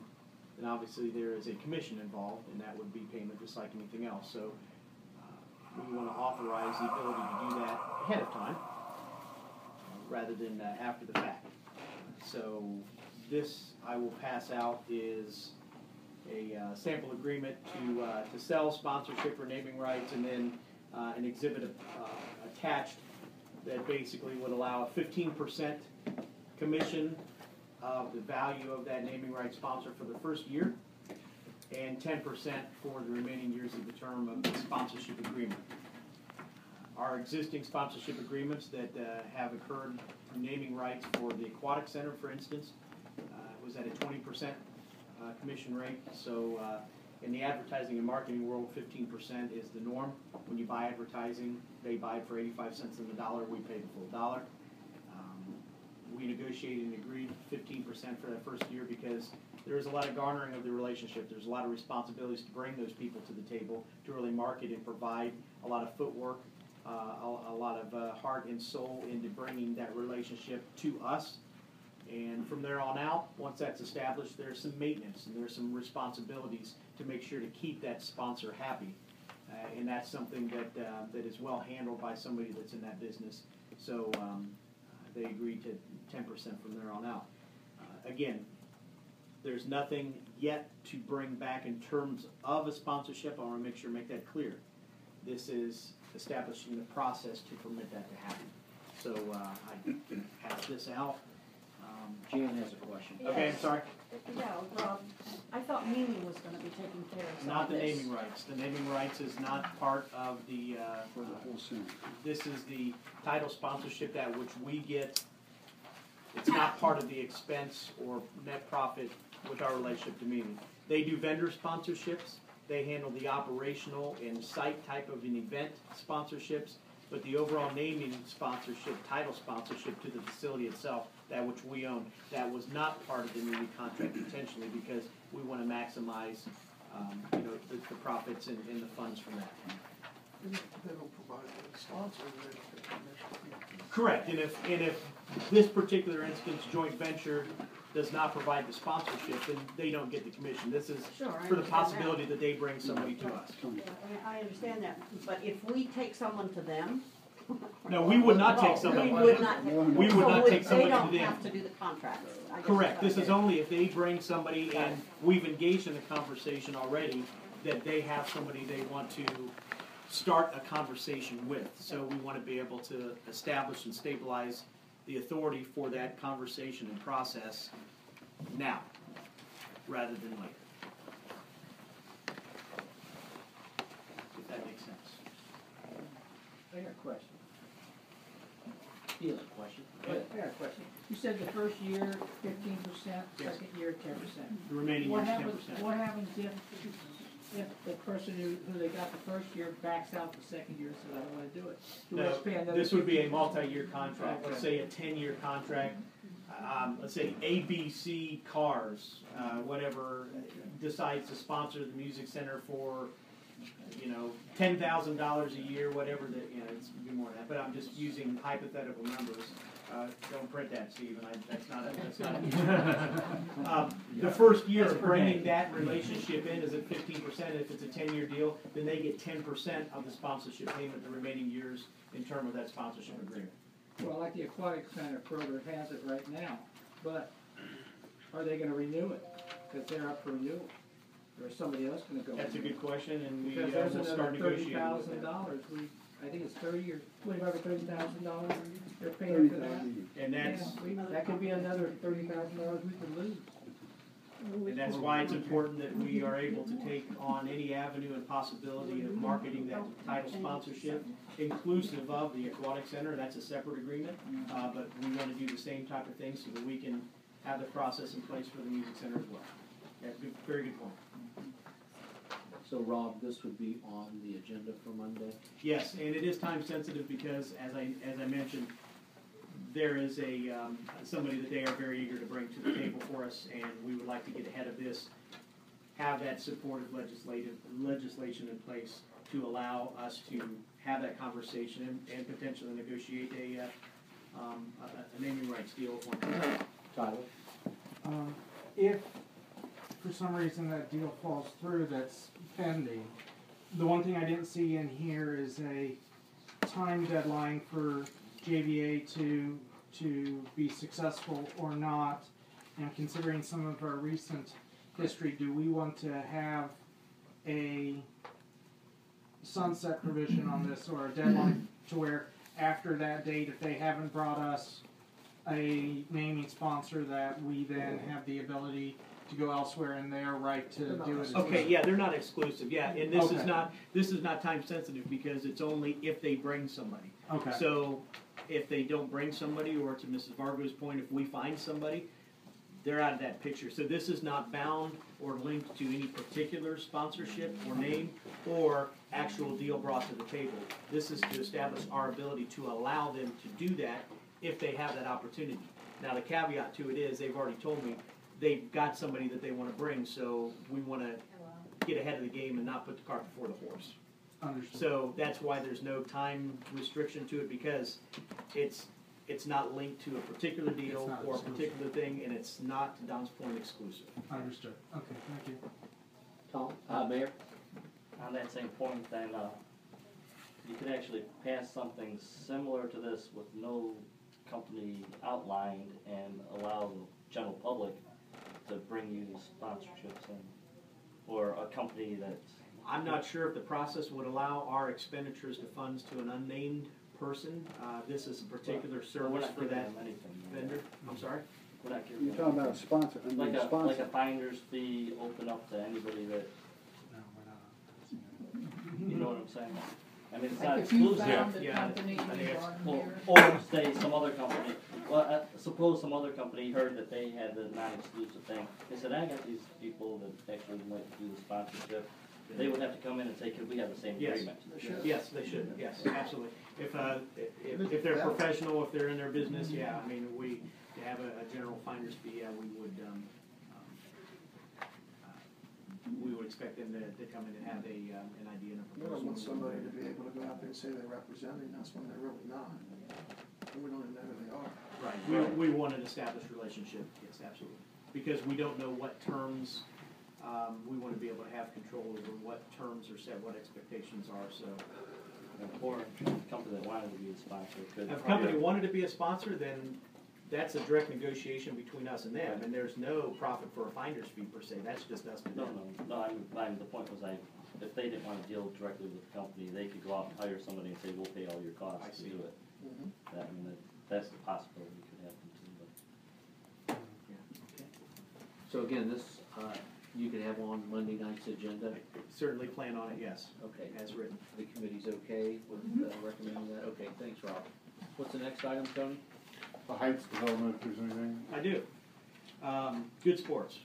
then obviously there is a commission involved, and that would be payment just like anything else. So we want to authorize the ability to do that ahead of time rather than after the fact. So this I will pass out is a sample agreement to sell sponsorship or naming rights, and then an exhibit attached that basically would allow a 15% commission of the value of that naming rights sponsor for the first year, and 10% for the remaining years of the term of the sponsorship agreement. Our existing sponsorship agreements that have occurred naming rights for the Aquatic Center, for instance, was at a 20% commission rate. So in the advertising and marketing world, 15% is the norm. When you buy advertising, they buy it for 85 cents on the dollar, we pay the full dollar. We negotiated and agreed 15% for that first year because there is a lot of garnering of the relationship. There's a lot of responsibilities to bring those people to the table, to really market and provide a lot of footwork, a lot of heart and soul into bringing that relationship to us. And from there on out, once that's established, there's some maintenance and there's some responsibilities to make sure to keep that sponsor happy. And that's something that is well handled by somebody that's in that business. So they agreed to 10% from there on out. Again, there's nothing yet to bring back in terms of a sponsorship. I want to make sure make that clear. This is establishing the process to permit that to happen. So I can pass this out. Jan has a question. Yes. Okay, I'm sorry. Yeah, Rob, I thought naming was gonna be taken care of. Not the this. naming rights. The naming rights is not part of the, For the whole center. this is the title sponsorship that which we get. It's not part of the expense or net profit with our relationship to Mimi. They do vendor sponsorships. They handle the operational and site type of an event sponsorships. But the overall naming sponsorship, title sponsorship to the facility itself, that which we own, that was not part of the Mimi contract intentionally because we want to maximize, the profits and the funds from that. They don't provide a sponsor, Correct, and if this particular instance, joint venture, does not provide the sponsorship, then they don't get the commission. This is Sure, I for the understand that. possibility that they bring somebody to us. Yeah, I understand that, but if we take someone to them. No, we would not take somebody. We would not. We would not take somebody to They don't them. have to do the contracts. I guess Correct, what this I is get. only if they bring somebody and we've engaged in a conversation already, that they have somebody they want to start a conversation with. So we want to be able to establish and stabilize the authority for that conversation and process now, rather than later. If that makes sense. I got a question. He has a question. I got a question. You said the first year 15%, Yes. second year 10%. The remaining What years, happens, 10%. what happens if the person who they got the first year backs out the second year and says, I don't wanna do it? Do we No, have to pay another this would be a 15%? multi-year contract, let's say a 10-year contract. Let's say ABC Cars, whatever, decides to sponsor the music center for, $10,000 a year, whatever it's gonna be more than that, but I'm just using hypothetical numbers. Don't print that, Stephen, that's not. The first year of bringing that relationship in is at 15%, if it's a 10-year deal, then they get 10% of the sponsorship payment the remaining years in term of that sponsorship agreement. Well, like the Aquatic Center program has it right now, but are they gonna renew it? Cause they're up for renewal. Or is somebody else gonna go? That's a good question, and we Because there's will start another negotiating with them. $30,000, I think it's 30 or $30,000 they're paying for that. And that's, Yeah, that could be another $30,000 we could lose. and that's why it's important that we are able to take on any avenue and possibility of marketing that title sponsorship, inclusive of the Aquatic Center, that's a separate agreement, but we want to do the same type of thing so that we can have the process in place for the music center as well. Yeah, good, very good point. So Rob, this would be on the agenda for Monday? Yes, and it is time sensitive because, as I mentioned, there is somebody that they are very eager to bring to the table for us, and we would like to get ahead of this, have that supportive legislation in place to allow us to have that conversation and potentially negotiate a naming rights deal with one. Tyler? If for some reason that deal falls through that's pending, the one thing I didn't see in here is a time deadline for JVA to be successful or not. And considering some of our recent history, do we want to have a sunset provision on this or a deadline to where after that date, if they haven't brought us a naming sponsor, that we then have the ability to go elsewhere and their right to do it as well? Okay, yeah, they're not exclusive, yeah, and this is Okay. this is not time sensitive because it's only if they bring somebody. Okay. So if they don't bring somebody, or to Mrs. Vargo's point, if we find somebody, they're out of that picture. So this is not bound or linked to any particular sponsorship or name or actual deal brought to the table. This is to establish our ability to allow them to do that if they have that opportunity. Now, the caveat to it is, they've already told me they've got somebody that they want to bring, so we want to get ahead of the game and not put the cart before the horse. Understood. So that's why there's no time restriction to it, because it's not linked to a particular deal It's not or a exclusive. particular thing, and it's not, to Don's point, exclusive. Understood. Okay, thank you. Tom, Mayor? On that same point, then, you could actually pass something similar to this with no company outlined and allow the general public to bring you the sponsorships in, or a company that. I'm not sure if the process would allow our expenditures to funds to an unnamed person. This is a particular We're service not for giving that them anything. vendor. I'm sorry? We're not giving You're them talking about a sponsor, I mean, like a sponsor. finder's fee open up to anybody that, you know what I'm saying? I mean, it's not Like if you exclusive. found a Yeah, company, I think you it's- brought Well, them here. or say some other company, well, suppose some other company heard that they had the non-exclusive thing. They said, I got these people that actually might do the sponsorship. They would have to come in and say, could we have the same Yes. agreement? Yes, they should, yes, absolutely. If they're professional, if they're in their business, yeah, I mean, to have a general finder's fee, yeah, we would expect them to come in and have an idea and a We don't proposal. want somebody to be able to go out there and say they're representing us when they're really not. And we don't even know who they are. Right, we want an established relationship, yes, absolutely. Because we don't know what terms, we want to be able to have control over what terms are set, what expectations are, so. Or a company that wanted to be a sponsor could. If a company wanted to be a sponsor, then that's a direct negotiation between us and them, and there's no profit for a finder's fee per se, that's just us to No, them. the point was if they didn't want to deal directly with the company, they could go out and hire somebody and say, we'll pay all your I costs to see. do it. Mhm. That's the possibility could happen too, So again, this, you could have on Monday night's agenda. Certainly plan on it, yes, Okay, as written. the committe's okay with recommending that? Okay, thanks, Rob. What's the next item, Tony? The Heights development, if there's anything. I do. Good sports.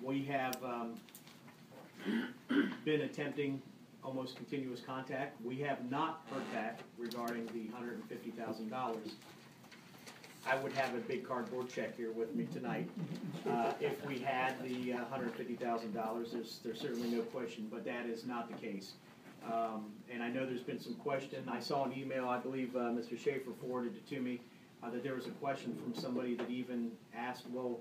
We have been attempting almost continuous contact. We have not heard back regarding the $150,000. I would have a big cardboard check here with me tonight. If we had the $150,000, there's certainly no question, but that is not the case. And I know there's been some question. I saw an email, I believe Mr. Schaefer forwarded it to me, that there was a question from somebody that even asked, well,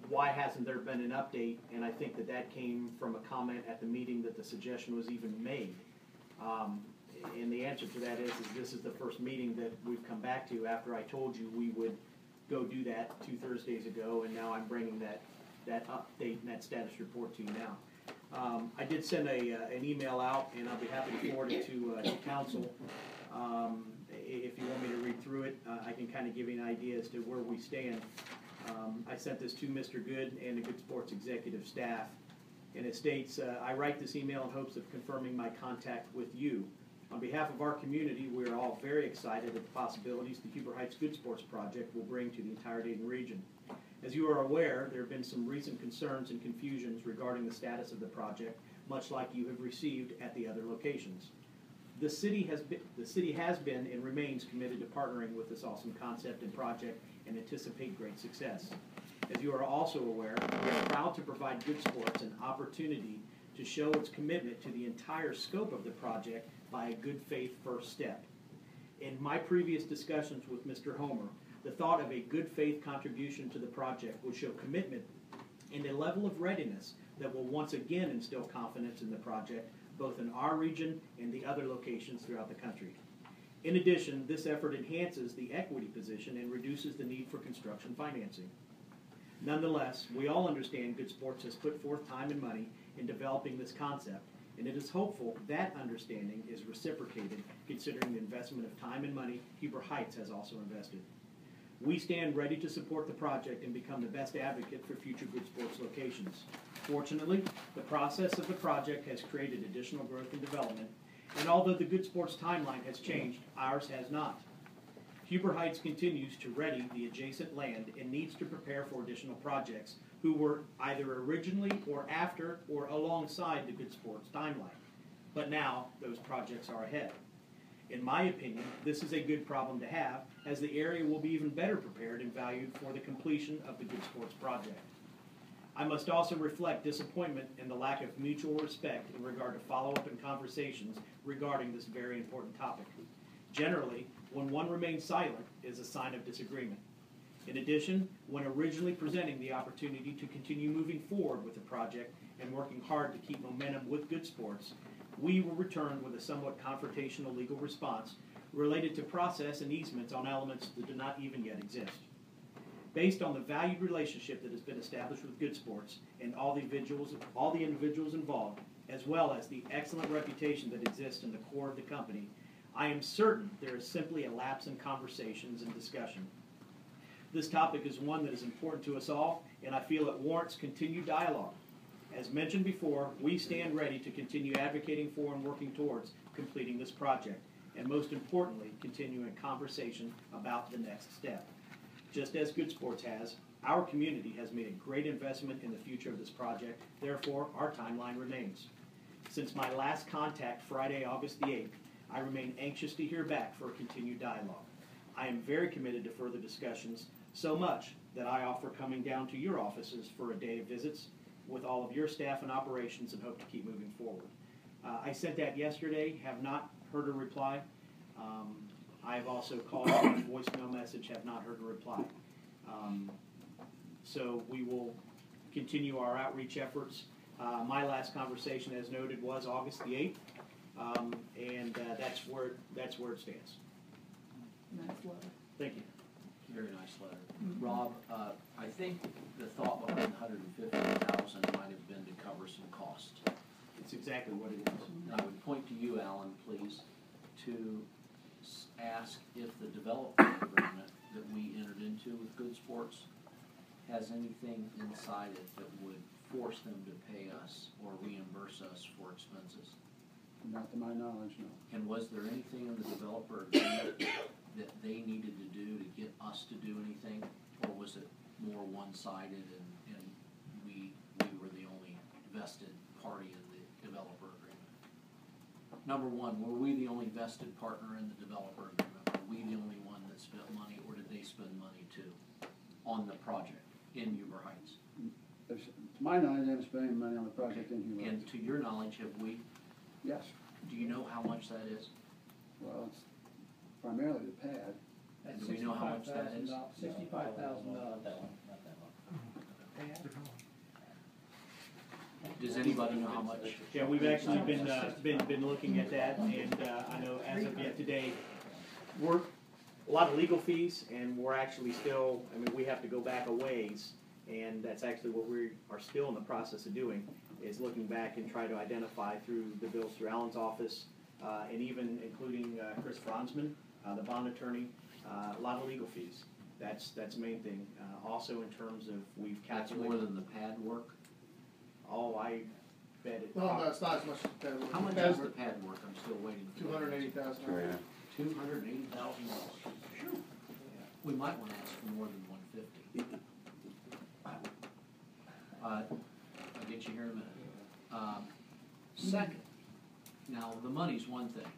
why hasn't there been an update? And I think that came from a comment at the meeting that the suggestion was even made. And the answer to that is this is the first meeting that we've come back to after I told you we would go do that 2 Thursdays ago, and now I'm bringing that update and that status report to you now. I did send an email out, and I'll be happy to forward it to council. If you want me to read through it, I can kind of give you an idea as to where we stand. I sent this to Mr. Good and the Good Sports executive staff, and it states, I write this email in hopes of confirming my contact with you. On behalf of our community, we are all very excited at the possibilities the Huber Heights Good Sports Project will bring to the entire Dayton region. As you are aware, there have been some recent concerns and confusions regarding the status of the project, much like you have received at the other locations. The city has been and remains committed to partnering with this awesome concept and project and anticipate great success. As you are also aware, we are proud to provide Good Sports an opportunity to show its commitment to the entire scope of the project by a good faith first step. In my previous discussions with Mr. Homer, the thought of a good faith contribution to the project would show commitment and a level of readiness that will once again instill confidence in the project, both in our region and the other locations throughout the country. In addition, this effort enhances the equity position and reduces the need for construction financing. Nonetheless, we all understand Good Sports has put forth time and money in developing this concept, and it is hopeful that understanding is reciprocated considering the investment of time and money Huber Heights has also invested. We stand ready to support the project and become the best advocate for future Good Sports locations. Fortunately, the process of the project has created additional growth and development, and although the Good Sports timeline has changed, ours has not. Huber Heights continues to ready the adjacent land and needs to prepare for additional projects who were either originally or after or alongside the Good Sports timeline. But now, those projects are ahead. In my opinion, this is a good problem to have, as the area will be even better prepared and valued for the completion of the Good Sports project. I must also reflect disappointment in the lack of mutual respect in regard to follow-up and conversations regarding this very important topic. Generally, when one remains silent is a sign of disagreement. In addition, when originally presenting the opportunity to continue moving forward with the project and working hard to keep momentum with Good Sports, we were returned with a somewhat confrontational legal response related to process and easements on elements that do not even yet exist. Based on the valued relationship that has been established with Good Sports and all the individuals involved, as well as the excellent reputation that exists in the core of the company, I am certain there is simply a lapse in conversations and discussion. This topic is one that is important to us all, and I feel it warrants continued dialogue. As mentioned before, we stand ready to continue advocating for and working towards completing this project, and most importantly, continuing conversation about the next step. Just as Good Sports has, our community has made a great investment in the future of this project, therefore our timeline remains. Since my last contact Friday, August the 8th, I remain anxious to hear back for a continued dialogue. I am very committed to further discussions, so much that I offer coming down to your offices for a day of visits with all of your staff and operations and hope to keep moving forward. I sent that yesterday, have not heard a reply. I have also called a voicemail message, have not heard a reply. So we will continue our outreach efforts. My last conversation, as noted, was August the 8th, and that's where it stands. Nice letter. Thank you. Very nice letter. Rob, I think the thought behind 150,000 might have been to cover some costs. It's exactly what it is. And I would point to you, Alan, please, to ask if the development agreement that we entered into with Good Sports has anything inside it that would force them to pay us or reimburse us for expenses. Not to my knowledge, no. And was there anything in the developer agreement that they needed to do to get us to do anything? Or was it more one-sided and we were the only vested party in the developer agreement? Number one, were we the only vested partner in the developer agreement? Were we the only one that spent money, or did they spend money too on the project in Huber Heights? To my knowledge, they haven't spent any money on the project in Huber Heights. And to your knowledge, have we? Yes. Do you know how much that is? Well, it's primarily the pad. And do we know how much that is? $65,000. Not that one, not that one. Does anybody know how much? Yeah, we've actually been looking at that, and I know as of yet today, we're, a lot of legal fees, and we're actually still, I mean, we have to go back a ways, and that's actually what we are still in the process of doing, is looking back and try to identify through the bills through Alan's office, and even including Chris Franzman, the bond attorney, a lot of legal fees. That's the main thing. Also in terms of, we've That's calculated. more than the pad work? Oh, I bet it. No, no, it's not as much as the pad work. How much is the pad work? I'm still waiting. $280,000. $280,000. We might want to ask for more than 150. I'll get you here in a minute. Second, now the money's one thing,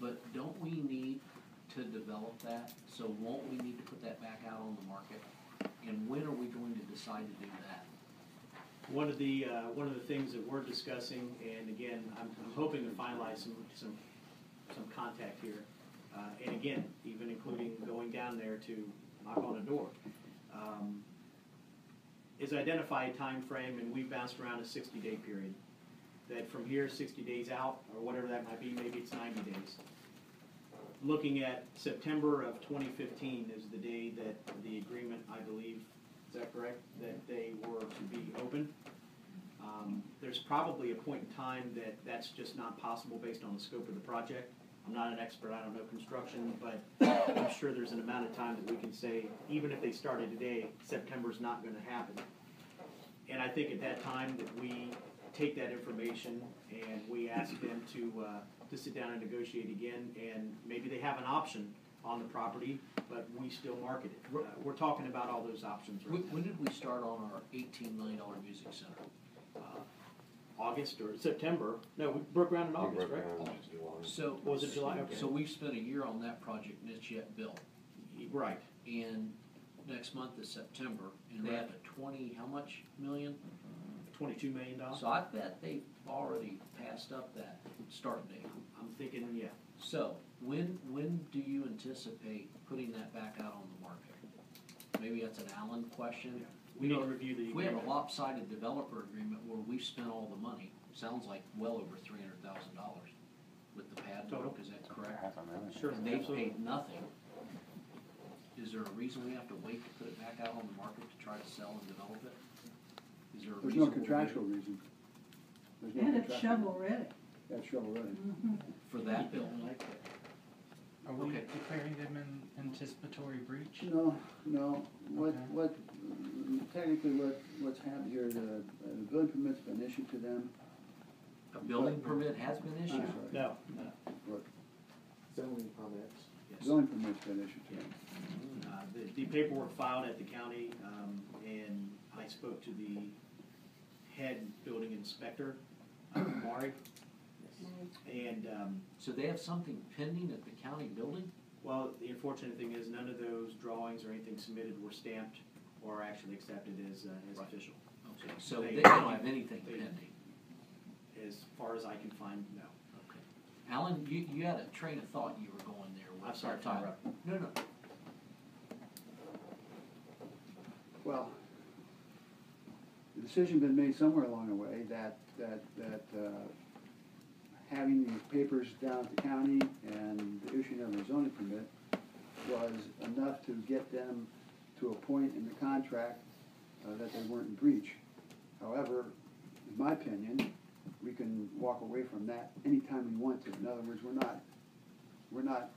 but don't we need to develop that? So won't we need to put that back out on the market? And when are we going to decide to do that? One of the things that we're discussing, and again, I'm hoping to finalize some contact here, and again, even including going down there to knock on a door, is identify a time frame, and we bounced around a 60-day period. That from here, 60 days out, or whatever that might be, maybe it's 90 days. Looking at September of 2015 is the day that the agreement, I believe, is that correct? That they were to be open. There's probably a point in time that that's just not possible based on the scope of the project. I'm not an expert, I don't know construction, but I'm sure there's an amount of time that we can say, even if they started today, September's not gonna happen. And I think at that time that we take that information and we ask them to sit down and negotiate again, and maybe they have an option on the property, but we still market it. We're talking about all those options right now. When did we start on our $18 million music center? August or September? No, we broke ground in August, right? So, Was it July? Okay. So we've spent a year on that project and it's yet built. Right. And next month is September, and they have a 20, how much million? $22 million. So I bet they've already passed up that start date. I'm thinking, yeah. So when do you anticipate putting that back out on the market? Maybe that's an Allen question. We need to review the If we have a agreement. lopsided developer agreement where we've spent all the money, sounds like well over $300,000 with the pad Total. work, is that correct? Sure, And they've absolutely. paid nothing. Is there a reason we have to wait to put it back out on the market to try to sell and develop it? Is there a There's reason? no we'll do it? contractual reason. There's no And it's contractor. shovel ready. That's shovel ready. For that building. Are we Okay. declaring them in anticipatory breach? No, no, Okay. technically what's happened here, the building permit's been issued to them. A building permit has been I'm issued? sorry. No, What, Zoning permits. yes. zoning permit's been issued to them. The paperwork filed at the county, and I spoke to the head building inspector, Mari. And, So they have something pending at the county building? well, the unfortunate thing is none of those drawings or anything submitted were stamped or actually accepted as official. Okay, so They- they don't have anything they- pending? As far as I can find, no. Okay. Alan, you had a train of thought you were going there with. I'm sorry to interrupt. No, no. Well, the decision been made somewhere along the way that having these papers down at the county and the issuing of a zoning permit was enough to get them to a point in the contract that they weren't in breach. However, in my opinion, we can walk away from that anytime we want to. In other words, we're not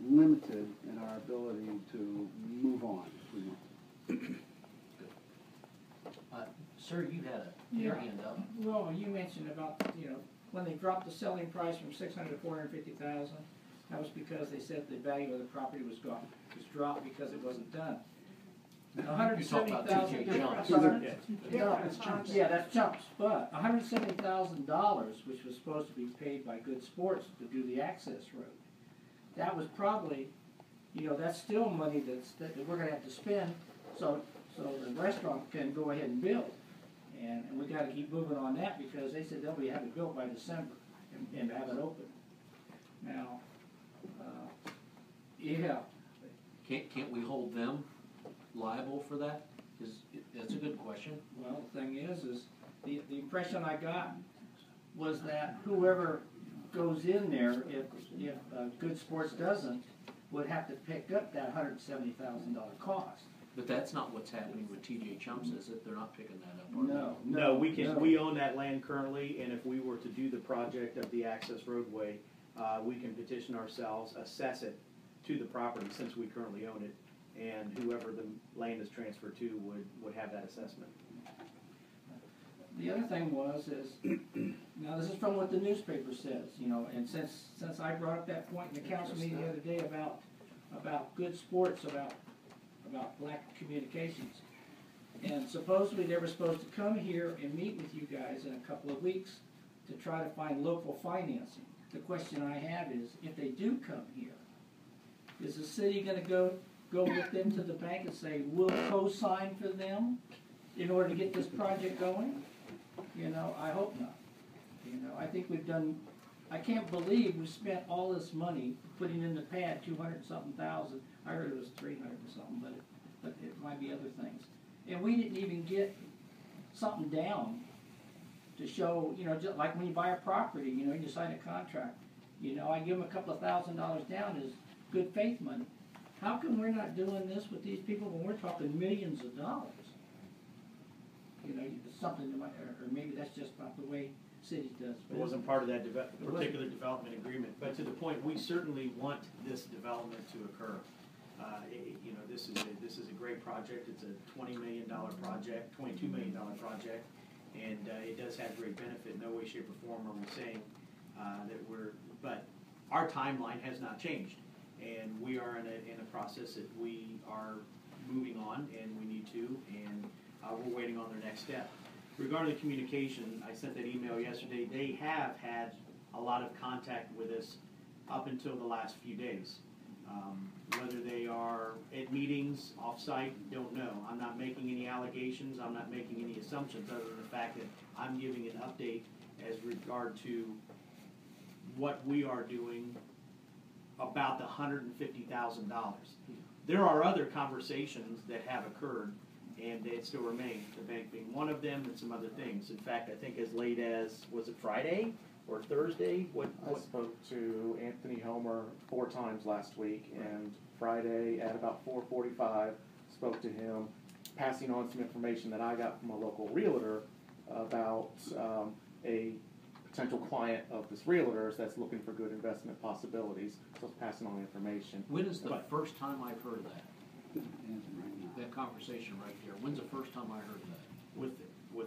limited in our ability to move on if we want to. Sir, you had your hand up. Well, you mentioned about, when they dropped the selling price from 600 to 450,000, that was because they said the value of the property was dropped because it wasn't done. You talk about 2J jumps. Yeah, that's jumps, but $170,000, which was supposed to be paid by Good Sports to do the access road, that was probably, that's still money that we're gonna have to spend, so the restaurant can go ahead and build. And we gotta keep moving on that, because they said they'll have it built by December and have it open. Now, yeah, Can't we hold them liable for that? That's a good question. well, the thing is the impression I got was that whoever goes in there, if Good Sports doesn't, would have to pick up that $170,000 cost. But that's not what's happening with TJ Chumps, is it? They're not picking that up, are they? No, we own that land currently, and if we were to do the project of the access roadway, we can petition ourselves, assess it to the property since we currently own it, and whoever the land is transferred to would have that assessment. The other thing is, now this is from what the newspaper says, and since I brought up that point in the council meeting the other day about Good Sports, about Black Communications. And supposedly they were supposed to come here and meet with you guys in a couple of weeks to try to find local financing. The question I have is, if they do come here, is the city gonna go with them to the bank and say, we'll co-sign for them in order to get this project going? I hope not. I think we've done, I can't believe we spent all this money putting in the pad 200-something thousand. I heard it was 300 and something, but it might be other things. And we didn't even get something down to show, just like when you buy a property, you sign a contract. I give them a couple of $1,000s down as good faith money. How come we're not doing this with these people when we're talking millions of dollars? Something that might, or maybe that's just not the way cities does. It wasn't part of that particular development agreement, but to the point, we certainly want this development to occur. This is a great project. It's a $20 million project, $22 million project, and it does have great benefit. No way, shape, or form are we saying but our timeline has not changed, and we are in a process that we are moving on, and we need to, and we're waiting on their next step. Regarding the communication, I sent that email yesterday. They have had a lot of contact with us up until the last few days. Whether they are at meetings, off-site, don't know. I'm not making any allegations. I'm not making any assumptions other than the fact that I'm giving an update as regard to what we are doing about the $150,000. There are other conversations that have occurred and they still remain, the bank being one of them and some other things. In fact, I think as late as, was it Friday or Thursday? I spoke to Anthony Homer 4 times last week, and Friday at about 4:45 spoke to him, passing on some information that I got from a local realtor about a potential client of this realtor's that's looking for good investment possibilities, so it's passing on information. When is the But- first time I've heard of that? That conversation right there, when's the first time I heard of that? With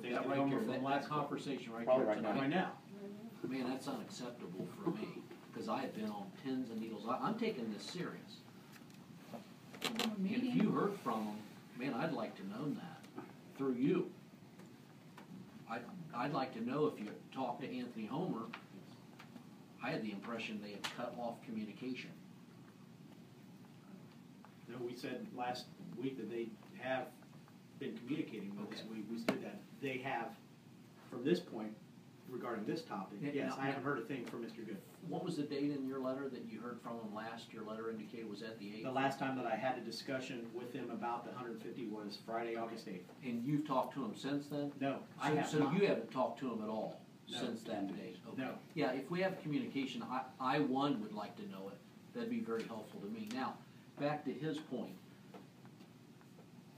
That Anthony right Homer there, from that last conversation right Probably there right now. tonight. right now. Man, that's unacceptable for me, because I have been on pins and needles. I'm taking this serious. If you heard from them, man, I'd like to know that through you. I'd like to know if you talked to Anthony Homer. I had the impression they had cut off communication. No, we said last week that they have been communicating with us. Okay. We said that they have, from this point, regarding this topic, Yeah, yes, now- I haven't heard a thing from Mr. Good. What was the date in your letter that you heard from him last? Your letter indicated, was that the 8th? The last time that I had a discussion with him about the 150 was Friday, August 8th. And you've talked to him since then? No, I have So not. you haven't talked to him at all No. since that date? Okay. No. Yeah, if we have communication, I would like to know it. That'd be very helpful to me. Now, back to his point.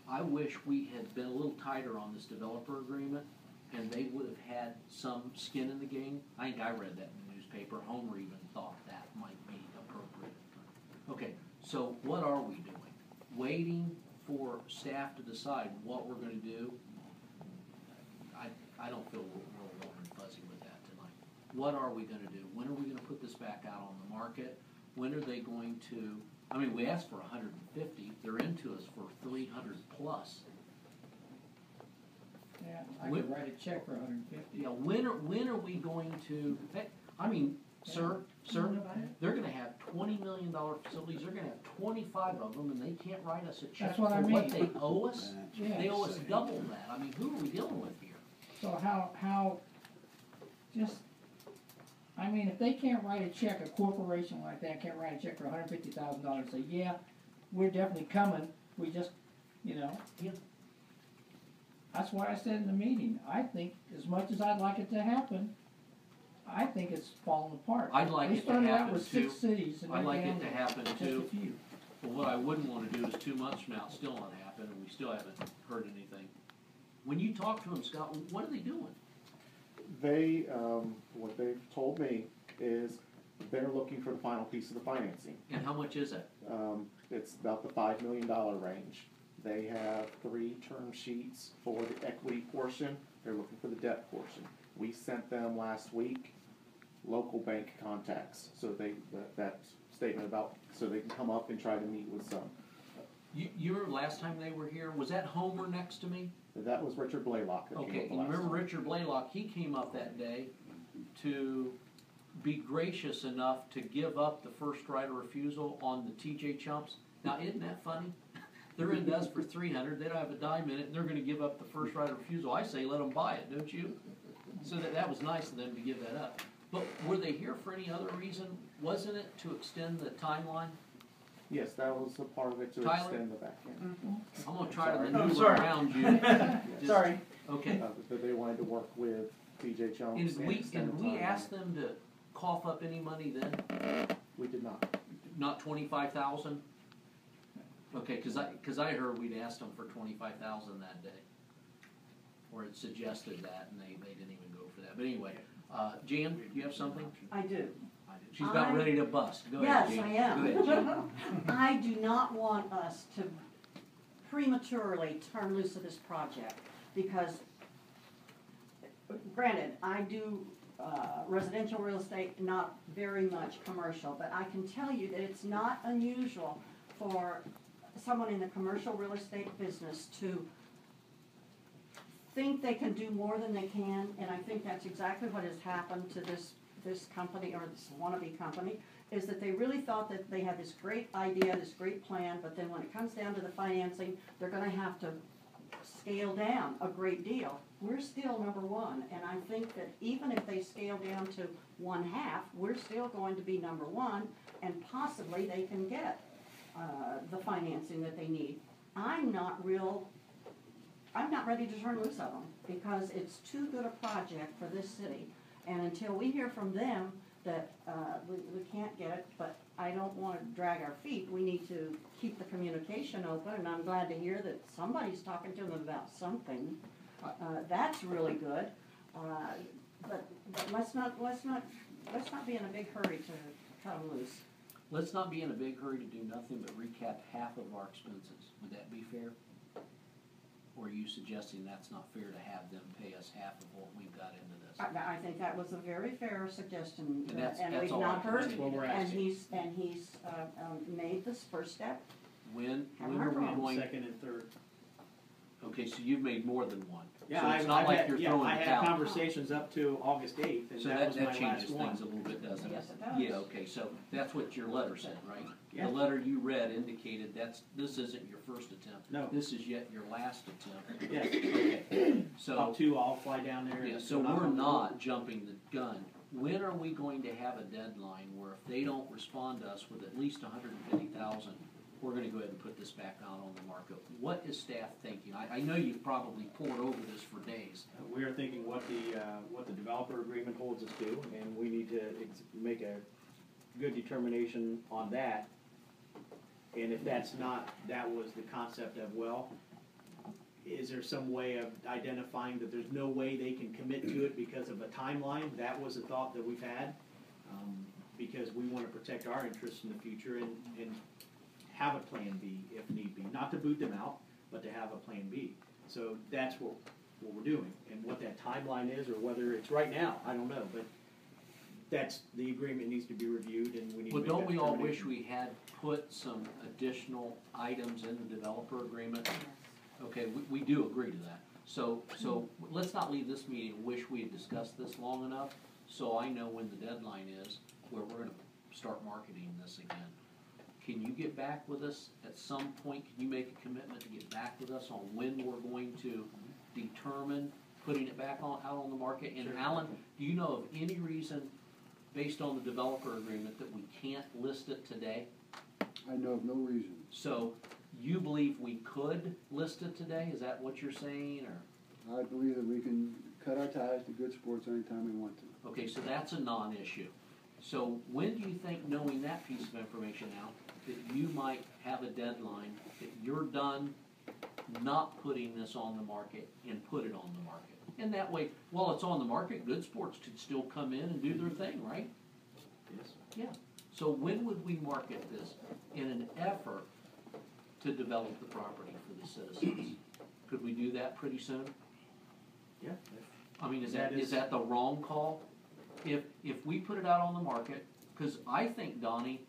I wish we had been a little tighter on this developer agreement, and they would have had some skin in the game. I think I read that in the newspaper. Homer even thought that might be appropriate. Okay, so what are we doing? Waiting for staff to decide what we're gonna do? I don't feel real warm and fuzzy with that tonight. What are we gonna do? When are we gonna put this back out on the market? When are they going to, I mean, we asked for 150, they're into us for 300 plus. Yeah, I could write a check for 150. Yeah, when are we going to, I mean, sir, they're gonna have $20 million facilities, they're gonna have 25 of them, and they can't write us a check That's for what I what mean. they owe us? Yeah. They owe us double that. I mean, who are we dealing with here? So how, just, I mean, if they can't write a check, a corporation like that can't write a check for $150,000 and say, yeah, we're definitely coming, we just, you know. Yeah. That's why I said in the meeting, I think as much as I'd like it to happen, I think it's falling apart. I'd like They it to started out happen with too. 6 cities and I'd like they're it to down happen just too. a few. But what I wouldn't wanna do is 2 months from now, it's still not happen, and we still haven't heard anything. When you talk to them, Scott, what are they doing? They, what they've told me is they're looking for the final piece of the financing. And how much is it? It's about the $5 million range. They have 3 term sheets for the equity portion, they're looking for the debt portion. We sent them last week local bank contacts, so that statement about, so they can come up and try to meet with some. You remember last time they were here, was that Homer next to me? That was Richard Blaylock that came Okay, up the you last remember time. Richard Blaylock, he came up that day to be gracious enough to give up the first right of refusal on the TJ Chumps. Now, isn't that funny? They're into us for 300, they don't have a dime in it, and they're gonna give up the first right of refusal. I say, let them buy it, don't you? So that was nice of them to give that up. But were they here for any other reason? Wasn't it to extend the timeline? Yes, that was a part of it to Tyler? extend the back end. I'm gonna try to Sorry. maneuver around you. Just- Sorry. Okay. But they wanted to work with TJ Jones And and we, extend and the we timeline. asked them to cough up any money then? We did not. Not 25,000? Okay, cause I heard we'd asked them for 25,000 that day. Or it suggested that, and they didn't even go for that. But anyway, Jan, do you have something? I do. She's about ready to bust. Go ahead, Yes, Jan. I am. Go ahead, Jan. I do not want us to prematurely turn loose of this project, because granted, I do residential real estate, not very much commercial, but I can tell you that it's not unusual for someone in the commercial real estate business to think they can do more than they can, and I think that's exactly what has happened to this company, or this wannabe company, is that they really thought that they had this great idea, this great plan, but then when it comes down to the financing, they're gonna have to scale down a great deal. We're still number one, and I think that even if they scale down to 1/2, we're still going to be number one, and possibly they can get the financing that they need. I'm not ready to turn loose of them, because it's too good a project for this city. And until we hear from them that we can't get it, but I don't want to drag our feet, we need to keep the communication open, and I'm glad to hear that somebody's talking to them about something. That's really good. but let's not be in a big hurry to cut them loose. Let's not be in a big hurry to do nothing but recap half of our expenses. Would that be fair? Or are you suggesting that's not fair to have them pay us half of what we've got into this? I think that was a very fair suggestion, And that's we've all not I'm heard, asking. That's what we're and asking. he's made this first step. When Have are our we problem. going? Second and third. Okay, so you've made more than one. Yeah, So it's not like you're throwing I the had towel. conversations up to August 8th, and So that that, was my that changes last one. things a little bit, doesn't it? Yes, it does. Yeah, okay, so that's what your letter said, right? Yeah. The letter you read indicated this isn't your first attempt. No. This is yet your last attempt. Yes. Okay, so, Up to, I'll fly down there. yeah, and so knock we're on the not door. jumping the gun. When are we going to have a deadline where if they don't respond to us with at least 150,000, we're gonna go ahead and put this back out on the market? What is staff thinking? I know you've probably pored over this for days. We are thinking what the developer agreement holds us to, and we need to make a good determination on that. And if that's not, that was the concept of, well, is there some way of identifying that there's no way they can commit to it because of a timeline? That was a thought that we've had, because we want to protect our interests in the future and have a plan B if need be. Not to boot them out, but to have a plan B. So that's what we're doing. And what that timeline is, or whether it's right now, I don't know, but that's, the agreement needs to be reviewed, and we need to Well, make that don't we all wish determination. we had put some additional items in the developer agreement? Okay, we do agree to that. So let's not leave this meeting and wish we had discussed this long enough, so I know when the deadline is, where we're gonna start marketing this again. Can you get back with us at some point? Can you make a commitment to get back with us on when we're going to determine putting it back out on the market? And Alan, do you know of any reason, based on the developer agreement, that we can't list it today? I know of no reason. So you believe we could list it today? Is that what you're saying, or? I believe that we can cut our ties to Good Sports anytime we want to. Okay, so that's a non-issue. So when do you think, knowing that piece of information now, that you might have a deadline, that you're done not putting this on the market and put it on the market? And that way, while it's on the market, Good Sports could still come in and do their thing, right? Yes. Yeah. So when would we market this in an effort to develop the property for the citizens? Could we do that pretty soon? Yeah. I mean, is that the wrong call? If we put it out on the market, because I think, Donnie,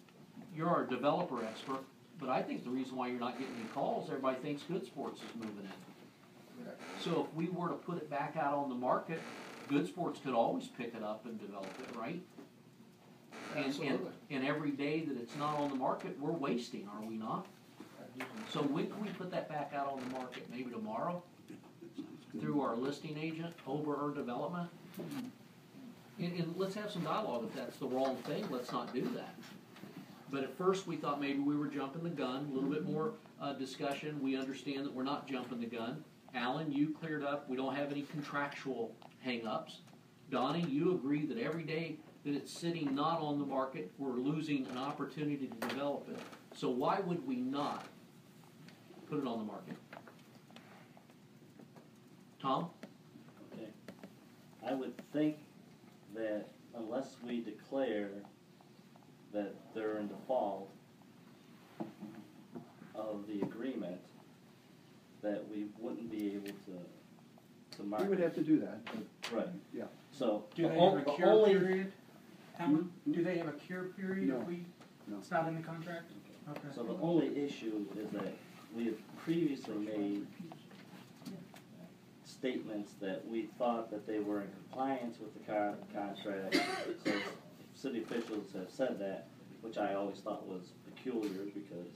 you're our developer expert, but I think the reason why you're not getting any calls, everybody thinks Good Sports is moving in. So if we were to put it back out on the market, Good Sports could always pick it up and develop it, right? And every day that it's not on the market, we're wasting, are we not? So when can we put that back out on the market? Maybe tomorrow? Through our listing agent, over our development? And let's have some dialogue. If that's the wrong thing, let's not do that. But at first, we thought maybe we were jumping the gun, a little bit more discussion. We understand that we're not jumping the gun. Alan, you cleared up, we don't have any contractual hang-ups. Donnie, you agree that every day that it's sitting not on the market, we're losing an opportunity to develop it. So why would we not put it on the market? Tom? Okay. I would think that unless we declare that they're in default of the agreement, that we wouldn't be able to market. We would have to do that, but, Right. yeah. So, Do the they have a the cure only, period? Alan, do they have a cure period No. if we, No. it's not in the contract? Okay. so the only issue is that we have previously made statements that we thought that they were in compliance with the contract. So city officials have said that, which I always thought was peculiar, because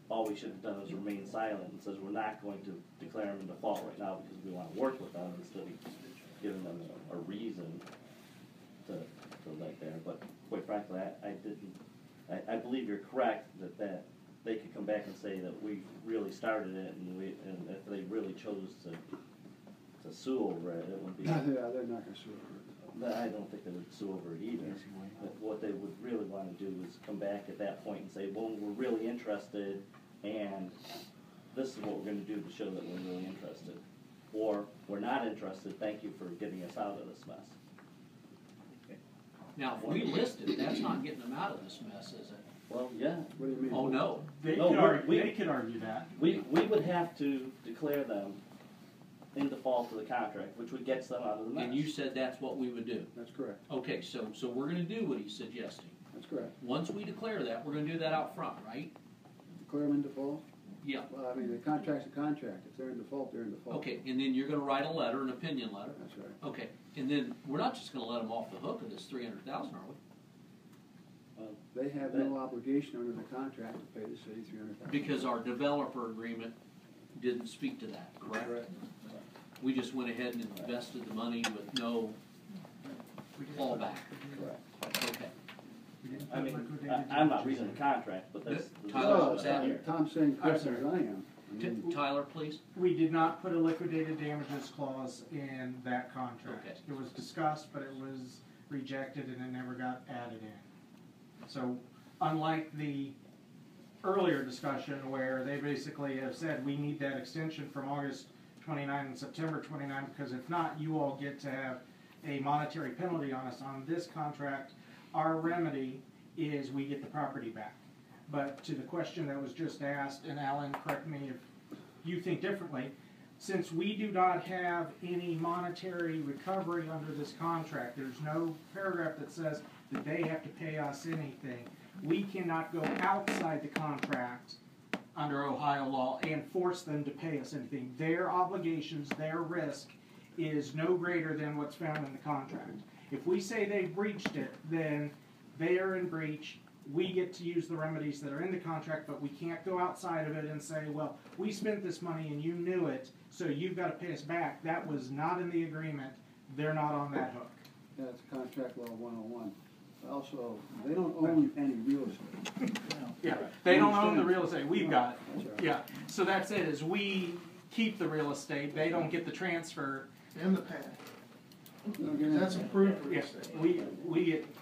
all we should have done is remain silent and says we're not going to declare them in default right now because we want to work with them, instead of giving them a reason to let there. But quite frankly, I believe you're correct that they could come back and say that we really started it, and if they really chose to sue over it, it would be. Yeah, they're not gonna sue over it. But I don't think they would sue over it either. But what they would really want to do is come back at that point and say, well, we're really interested, and this is what we're going to do to show that we're really interested. or we're not interested, thank you for getting us out of this mess. Now, if we list it, that's not getting them out of this mess, is it? Well, yeah. What do you mean? Oh, no. They No, could we're- argue, they could argue that. We would have to declare them in default of the contract, which would get them out of the mess. And you said that's what we would do. That's correct, Okay, so we're gonna do what he's suggesting. that's correct. Once we declare that, we're gonna do that out front, right? Declare them in default? Yeah. Well, I mean, the contract's a contract. If they're in default, they're in default. Okay, and then you're gonna write a letter, an opinion letter. That's right. Okay, and then we're not just gonna let them off the hook of this 300,000, are we? They have no obligation under the contract to pay the city $300,000. Because our developer agreement didn't speak to that, correct? We just went ahead and invested the money with no fallback. Correct. Okay. I mean, I'm not reading the contract, but that's. Tyler, was that here? Tom's saying I'm questions sorry. I am. I mean, Tyler, please? We did not put a liquidated damages clause in that contract. Okay. It was discussed, but it was rejected and it never got added in. So unlike the earlier discussion where they basically have said, we need that extension from August 29 and September 29, because if not, you all get to have a monetary penalty on us. On this contract, our remedy is we get the property back. But to the question that was just asked, and Alan, correct me if you think differently, since we do not have any monetary recovery under this contract, there's no paragraph that says that they have to pay us anything. We cannot go outside the contract under Ohio law and force them to pay us anything. Their obligations, their risk is no greater than what's found in the contract. If we say they've breached it, then they are in breach. We get to use the remedies that are in the contract, but we can't go outside of it and say, well, we spent this money and you knew it, so you've got to pay us back. That was not in the agreement. They're not on that hook. That's contract law 101. Also, they don't own any real estate. Yeah, they don't own the real estate. We've got it. That's right. Yeah, so that's it, is we keep the real estate. They don't get the transfer. And the pad. That's approved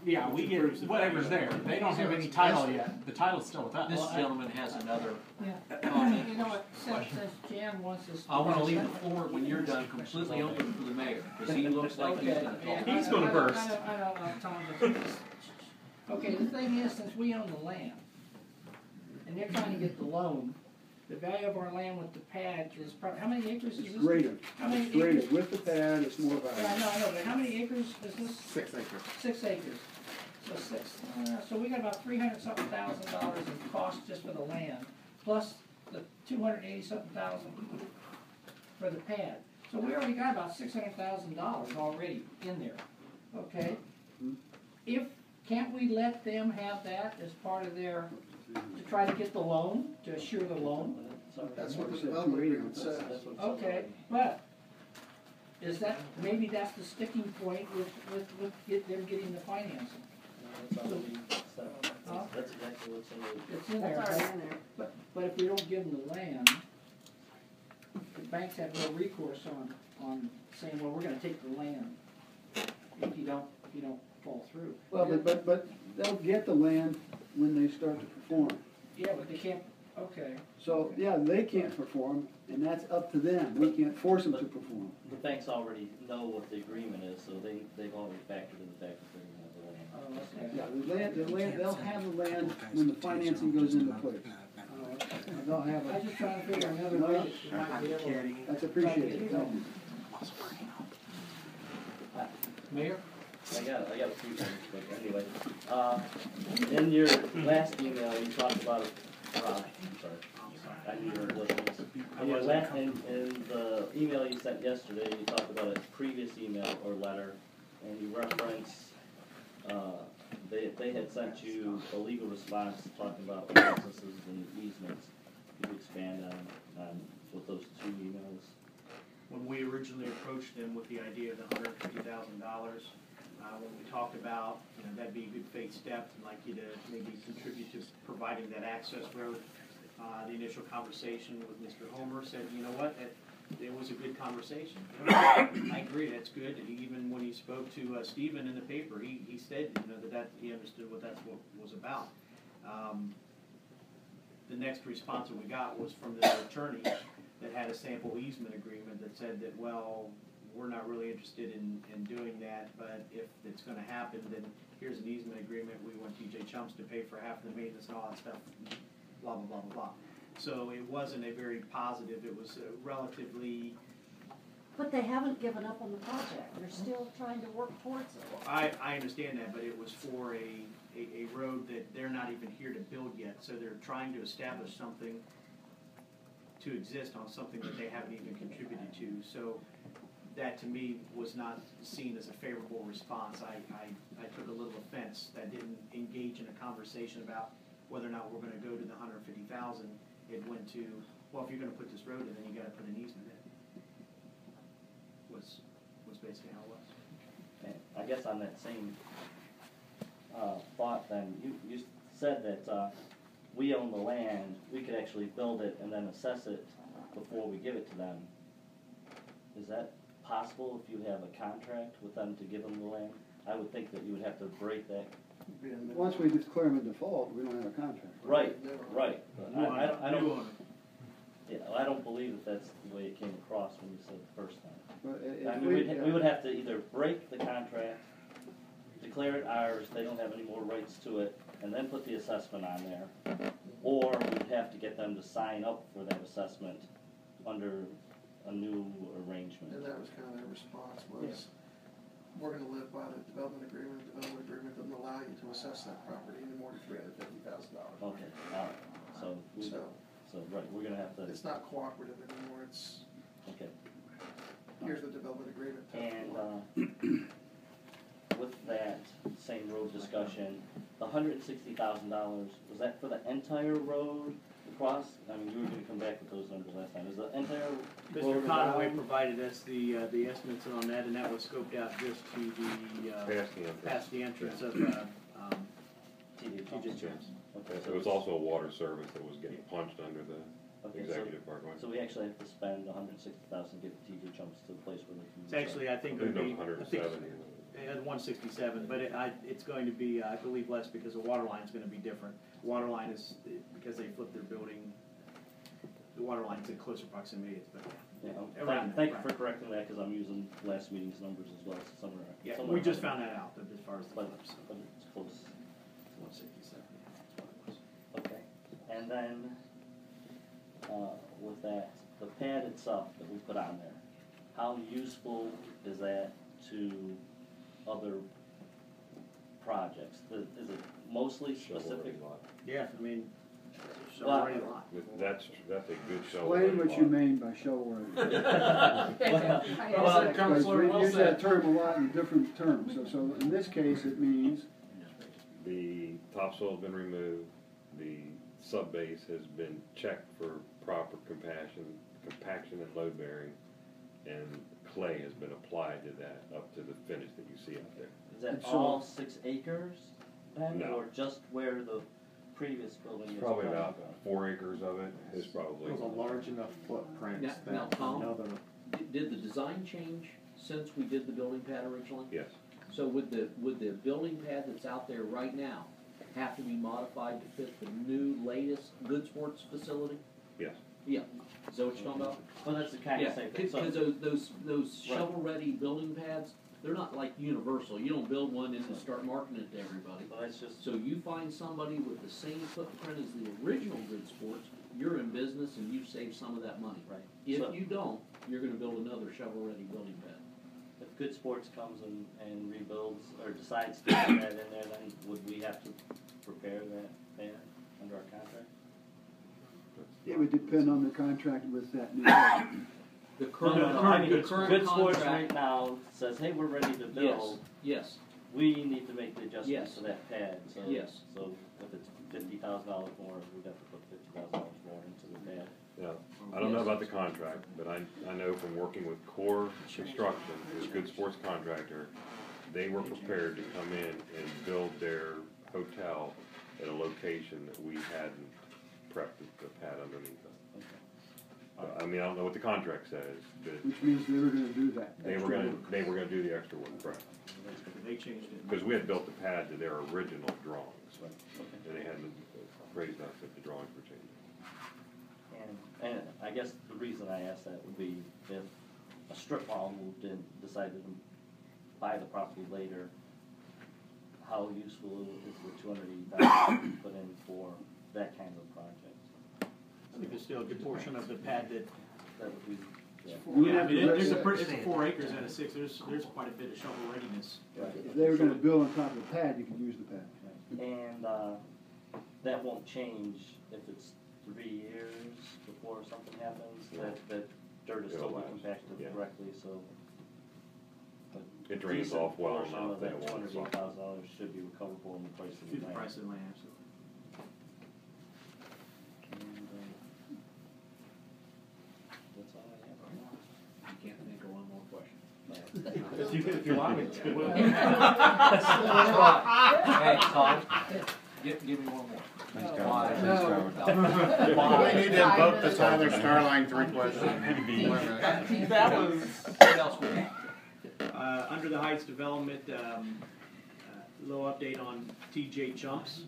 Yeah, we get whatever's there. They don't have any title yet. The title's still with us. This gentleman has another Yeah. comment. You know what, since Jan wants us. I wanna leave the floor, when you're done, completely open for the mayor, because he looks like he's gonna talk. He's gonna burst. I don't, Tom, okay, the thing is, since we own the land, and they're trying to get the loan, the value of our land with the pad is probably, how many acres is this? It's greater. How many It's greater. acres? With the pad, it's more Yeah, I valuable. know, but how many acres is this? 6 acres. 6 acres. So we got about $300-something thousand in cost just for the land, plus the $280-something thousand for the pad. So we already got about $600,000 already in there, okay? Can't we let them have that as part of their, to try to get the loan, to assure the loan? That's what the development agreement says. Okay, but is that, maybe that's the sticking point with them getting the financing? That's exactly what's in the. It's in there, That's already in there. but if we don't give them the land, the banks have no recourse on saying, well, we're gonna take the land if you don't fall through. Well, but they'll get the land when they start to perform. Yeah, but they can't, okay. So, yeah, they can't perform, and that's up to them. We can't force them to perform. The banks already know what the agreement is, so they've already factored in the fact that they're gonna have the land. Oh, okay. Yeah, the land, they'll have the land when the financing goes into place. Oh, okay. They'll have I was it. just trying to figure out another way that you might be able to. That's appreciated. Thank you. Mayor? I got a few things, but anyway, in your last email, you talked about, I'm sorry, I knew you were listening. In the email you sent yesterday, you talked about a previous email or letter, and you referenced, they had sent you a legal response talking about licenses and easements. Could you expand on what those 2 emails? When we originally approached them with the idea of the $150,000, when we talked about, that'd be a good faith step, and like you to maybe contribute to providing that access road. The initial conversation with Mr. Homer said, you know what, it was a good conversation. I agree, that's good, and even when he spoke to Stephen in the paper, he said, that he understood what that's what was about. The next response that we got was from the attorney, that had a sample easement agreement that said that, well, we're not really interested in doing that, but if it's gonna happen, then here's an easement agreement, we want TJ Chumps to pay for half the maintenance and all that stuff, blah, blah, blah, blah, blah. So it wasn't a very positive, it was relatively, But they haven't given up on the project, they're still trying to work towards it. I understand that, but it was for a road that they're not even here to build yet, so they're trying to establish something to exist on something that they haven't even contributed to, so that to me was not seen as a favorable response. I took a little offense, that didn't engage in a conversation about whether or not we're gonna go to the 150,000. It went to, well, if you're gonna put this road in, then you gotta put an easement in. Was basically how it was. And I guess on that same thought then, you said that we own the land, we could actually build it and then assess it before we give it to them. Is that possible if you have a contract with them to give them the land? I would think that you would have to break that. Once we declare them a default, we don't have a contract. Right, right. But I New don't, owner. yeah, I don't believe that that's the way it came across when you said it the first time. But I if mean, we would have to either break the contract, declare it ours, they don't have any more rights to it, and then put the assessment on there. Or we'd have to get them to sign up for that assessment under a new arrangement. And that was kind of their response was, we're gonna live by the development agreement. The development agreement doesn't allow you to assess that property any more than $350,000. Okay, all right, so, right, we're gonna have to, It's not cooperative anymore, it's, okay. here's the development agreement. And, with that same road discussion, the $160,000, was that for the entire road across? I mean, you were gonna come back with those numbers last time, is the entire road Mr. Conway around? provided us the estimates on that, and that was scoped out just to the, past the entrance of, TJ Chumps. Okay, so It was it's- also a water service that was getting punched under the Okay, executive parkway. So we actually have to spend $160,000 to get the TJ Chumps to the place where they can. It's actually, I think, I it think would it be, was I think, 170. at 167, but it's going to be, I believe, less because the water line's gonna be different. Water line is, because they flipped their building, the water line's in closer proximity, but Yeah, around thank you that, for right. correcting that, because I'm using last meeting's numbers as well, so somewhere. Yeah, somewhere we just around found that out, that as far as the But, flips, but it's close. 167, yeah, that's what it was. Okay, and then, with that, the pad itself that we put on there, how useful is that to other projects? Is it mostly specific? Yeah, I mean, Well, shovel-ready lot. That's a good show. Explain what you mean by shovel ready. Counselor We well use said. that term a lot in different terms, so in this case, it means, The topsoil's been removed, the sub-base has been checked for proper compaction and load bearing, and clay has been applied to that up to the finish that you see out there. Is that And so- all 6 acres then, No. or just where the previous building is? Probably about 4 acres of it is probably. It was a large enough footprint Now, that Tom, another, did the design change since we did the building pad originally? Yes. So would the building pad that's out there right now have to be modified to fit the new latest Good Sports facility? Yes. Yeah, is that what you're talking about? Well, that's the kind of same thing. So- Because those Right. shovel-ready building pads, they're not like universal. You don't build one and then start marketing it to everybody. Well, that's just, So you find somebody with the same footprint as the original Good Sports, you're in business and you've saved some of that money. right. If So- you don't, you're gonna build another shovel-ready building pad. If Good Sports comes and rebuilds, or decides to put that in there, then would we have to prepare that pad under our contract? it would depend on the contract with that new. The No, current, no, no, I mean, the current Good Sports contract, right now says, hey, we're ready to yes, build, yes, we need to make the adjustments Yes. to that pad, so. Yes. So if it's $50,000 more, we'd have to put $50,000 more into the pad. Yeah, I don't know about the contract, but I know from working with Core Construction, who's a Good Sports contractor, they were prepared to come in and build their hotel at a location that we hadn't prepped the pad underneath of. I mean, I don't know what the contract says, but Which means they were gonna do that. they were gonna do the extra work, right? They changed it. Because we had built the pad to their original drawings, Okay. and they hadn't appraised us that the drawings were changing. And I guess the reason I asked that would be if a strip mall moved in, decided to buy the property later, how useful is the $280,000 put in for that kind of project? I think there's still a good portion of the pad that, That would be, yeah. yeah, I mean, there's a 4 acres out of 6, there's quite a bit of shovel readiness. If they were gonna build on top of the pad, you could use the pad. And that won't change if it's 3 years before something happens, that dirt is It'll still last, compacted yeah. correctly, so. a It drains decent off well portion enough of that that it won't suck. $280,000 should be recoverable in the price of Through the the land. price of the land, absolutely. And, that's all I have right now. You can't think of one more question. If you want me to, will. Hey, Tom, give me one more. Thanks, Why? Thanks, Why? We need to invoke the Tyler Starline 3 question. That was, What else we got? under the Heights Development, little update on TJ Chumps.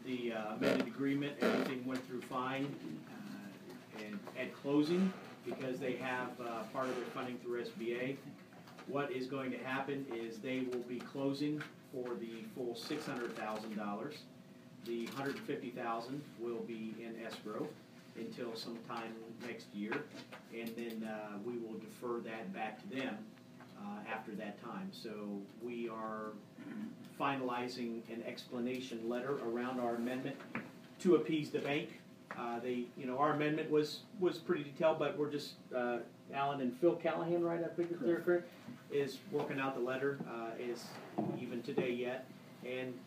The amended agreement, everything went through fine, and at closing, because they have part of their funding through SBA. What is going to happen is they will be closing for the full $600,000. The $150,000 will be in escrow until sometime next year, and then we will defer that back to them after that time. So we are finalizing an explanation letter around our amendment to appease the bank. Our amendment was pretty detailed, but we're just, Alan and Phil Callahan, right, I think they're correct, is working out the letter, is even today yet, and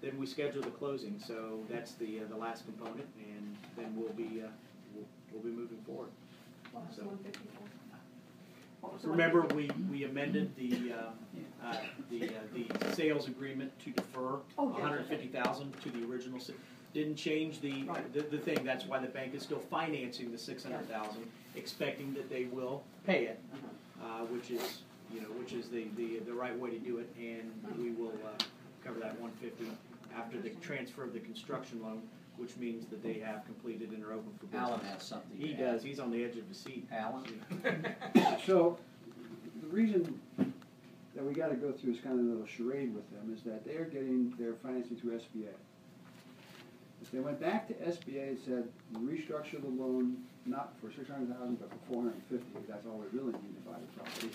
then we schedule the closing, so that's the last component, and then we'll be moving forward. So, remember, we amended the sales agreement to defer $150,000 to the original. Didn't change the thing. That's why the bank is still financing the $600,000, expecting that they will pay it, which is the right way to do it, and we will cover that $150 after the transfer of the construction loan, which means that they have completed and are open for business. Alan has something to He add. does. He's on the edge of his seat. Alan? So, the reason that we gotta go through this kind of little charade with them is that they're getting their financing through SBA. If they went back to SBA and said, restructure the loan, not for $600,000, but for $450,000, that's all we really need to buy the property,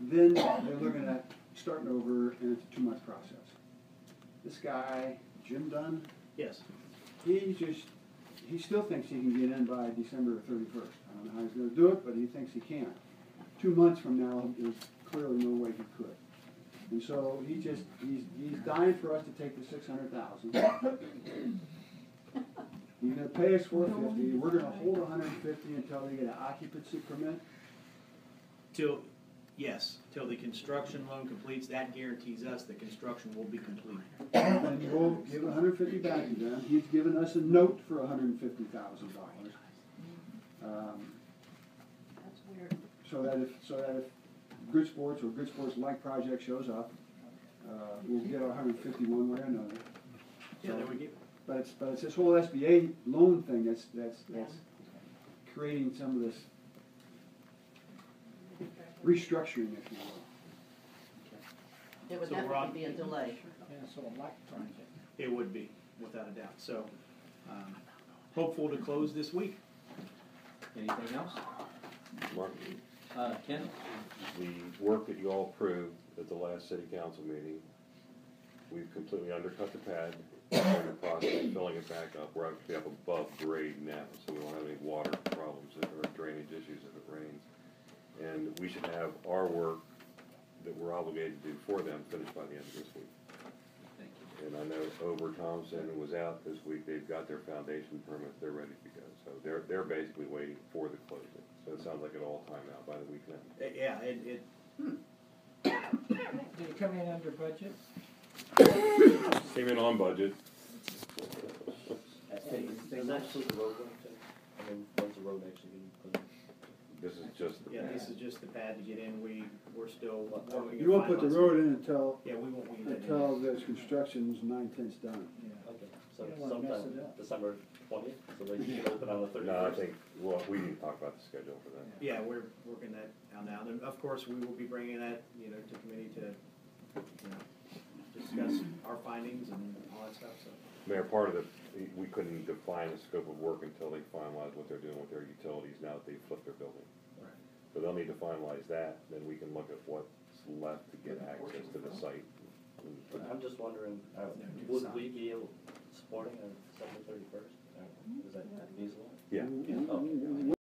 then they're looking at starting over, and it's a 2-month process. This guy, Jim Dunn, Yes. he still thinks he can get in by December 31st. I don't know how he's gonna do it, but he thinks he can. 2 months from now, there's clearly no way he could. And so he's dying for us to take the $600,000. He's gonna pay us $450. We're gonna hold $150 until they get an occupancy permit. Till the construction loan completes, that guarantees us the construction will be complete. And we'll give $150 back to them. He's given us a note for $150,000. That's weird. So that if Good Sports or Good Sports like project shows up, we'll get our 150 one way or another. Yeah, there we go. But it's this whole SBA loan thing that's creating some of this restructuring, if you will. It would So we're on- definitely be a delay. Yeah, so a light project. It would be, without a doubt. So, hopeful to close this week. Anything else? Mark, Ken? the work that you all approved at the last city council meeting, we've completely undercut the pad. We're in the process of filling it back up. We're actually up above grade now, so we won't have any water problems or drainage issues if it rains. And we should have our work that we're obligated to do for them finished by the end of this week. Thank you. And I know Ober Thompson was out this week. They've got their foundation permit. They're ready to go. So they're basically waiting for the closing. So it sounds like it all timed out by the weekend. Yeah, it Did it come in under budget? Came in on budget. Is actually the road going to, when's the road actually being put in? This is just the yeah, pad. this is just the pad to get in. We're still working. You won't put the road in until Yeah, we won't. this construction's 9/10 done. Okay, so So You don't wanna mess sometime it up. December 20th, so they can open on the 31st. No, I think, well, we need to talk about the schedule for that. Yeah, we're working that out now, and of course, we will be bringing that, to committee to, discuss our findings and all that stuff, so. Mayor, part of we couldn't define the scope of work until they finalize what they're doing with their utilities now that they've flipped their building. Right. So they'll need to finalize that, then we can look at what's left to get access to the site. I'm just wondering, would we be able, supporting a December 31st? Is that feasible? Yeah. Oh,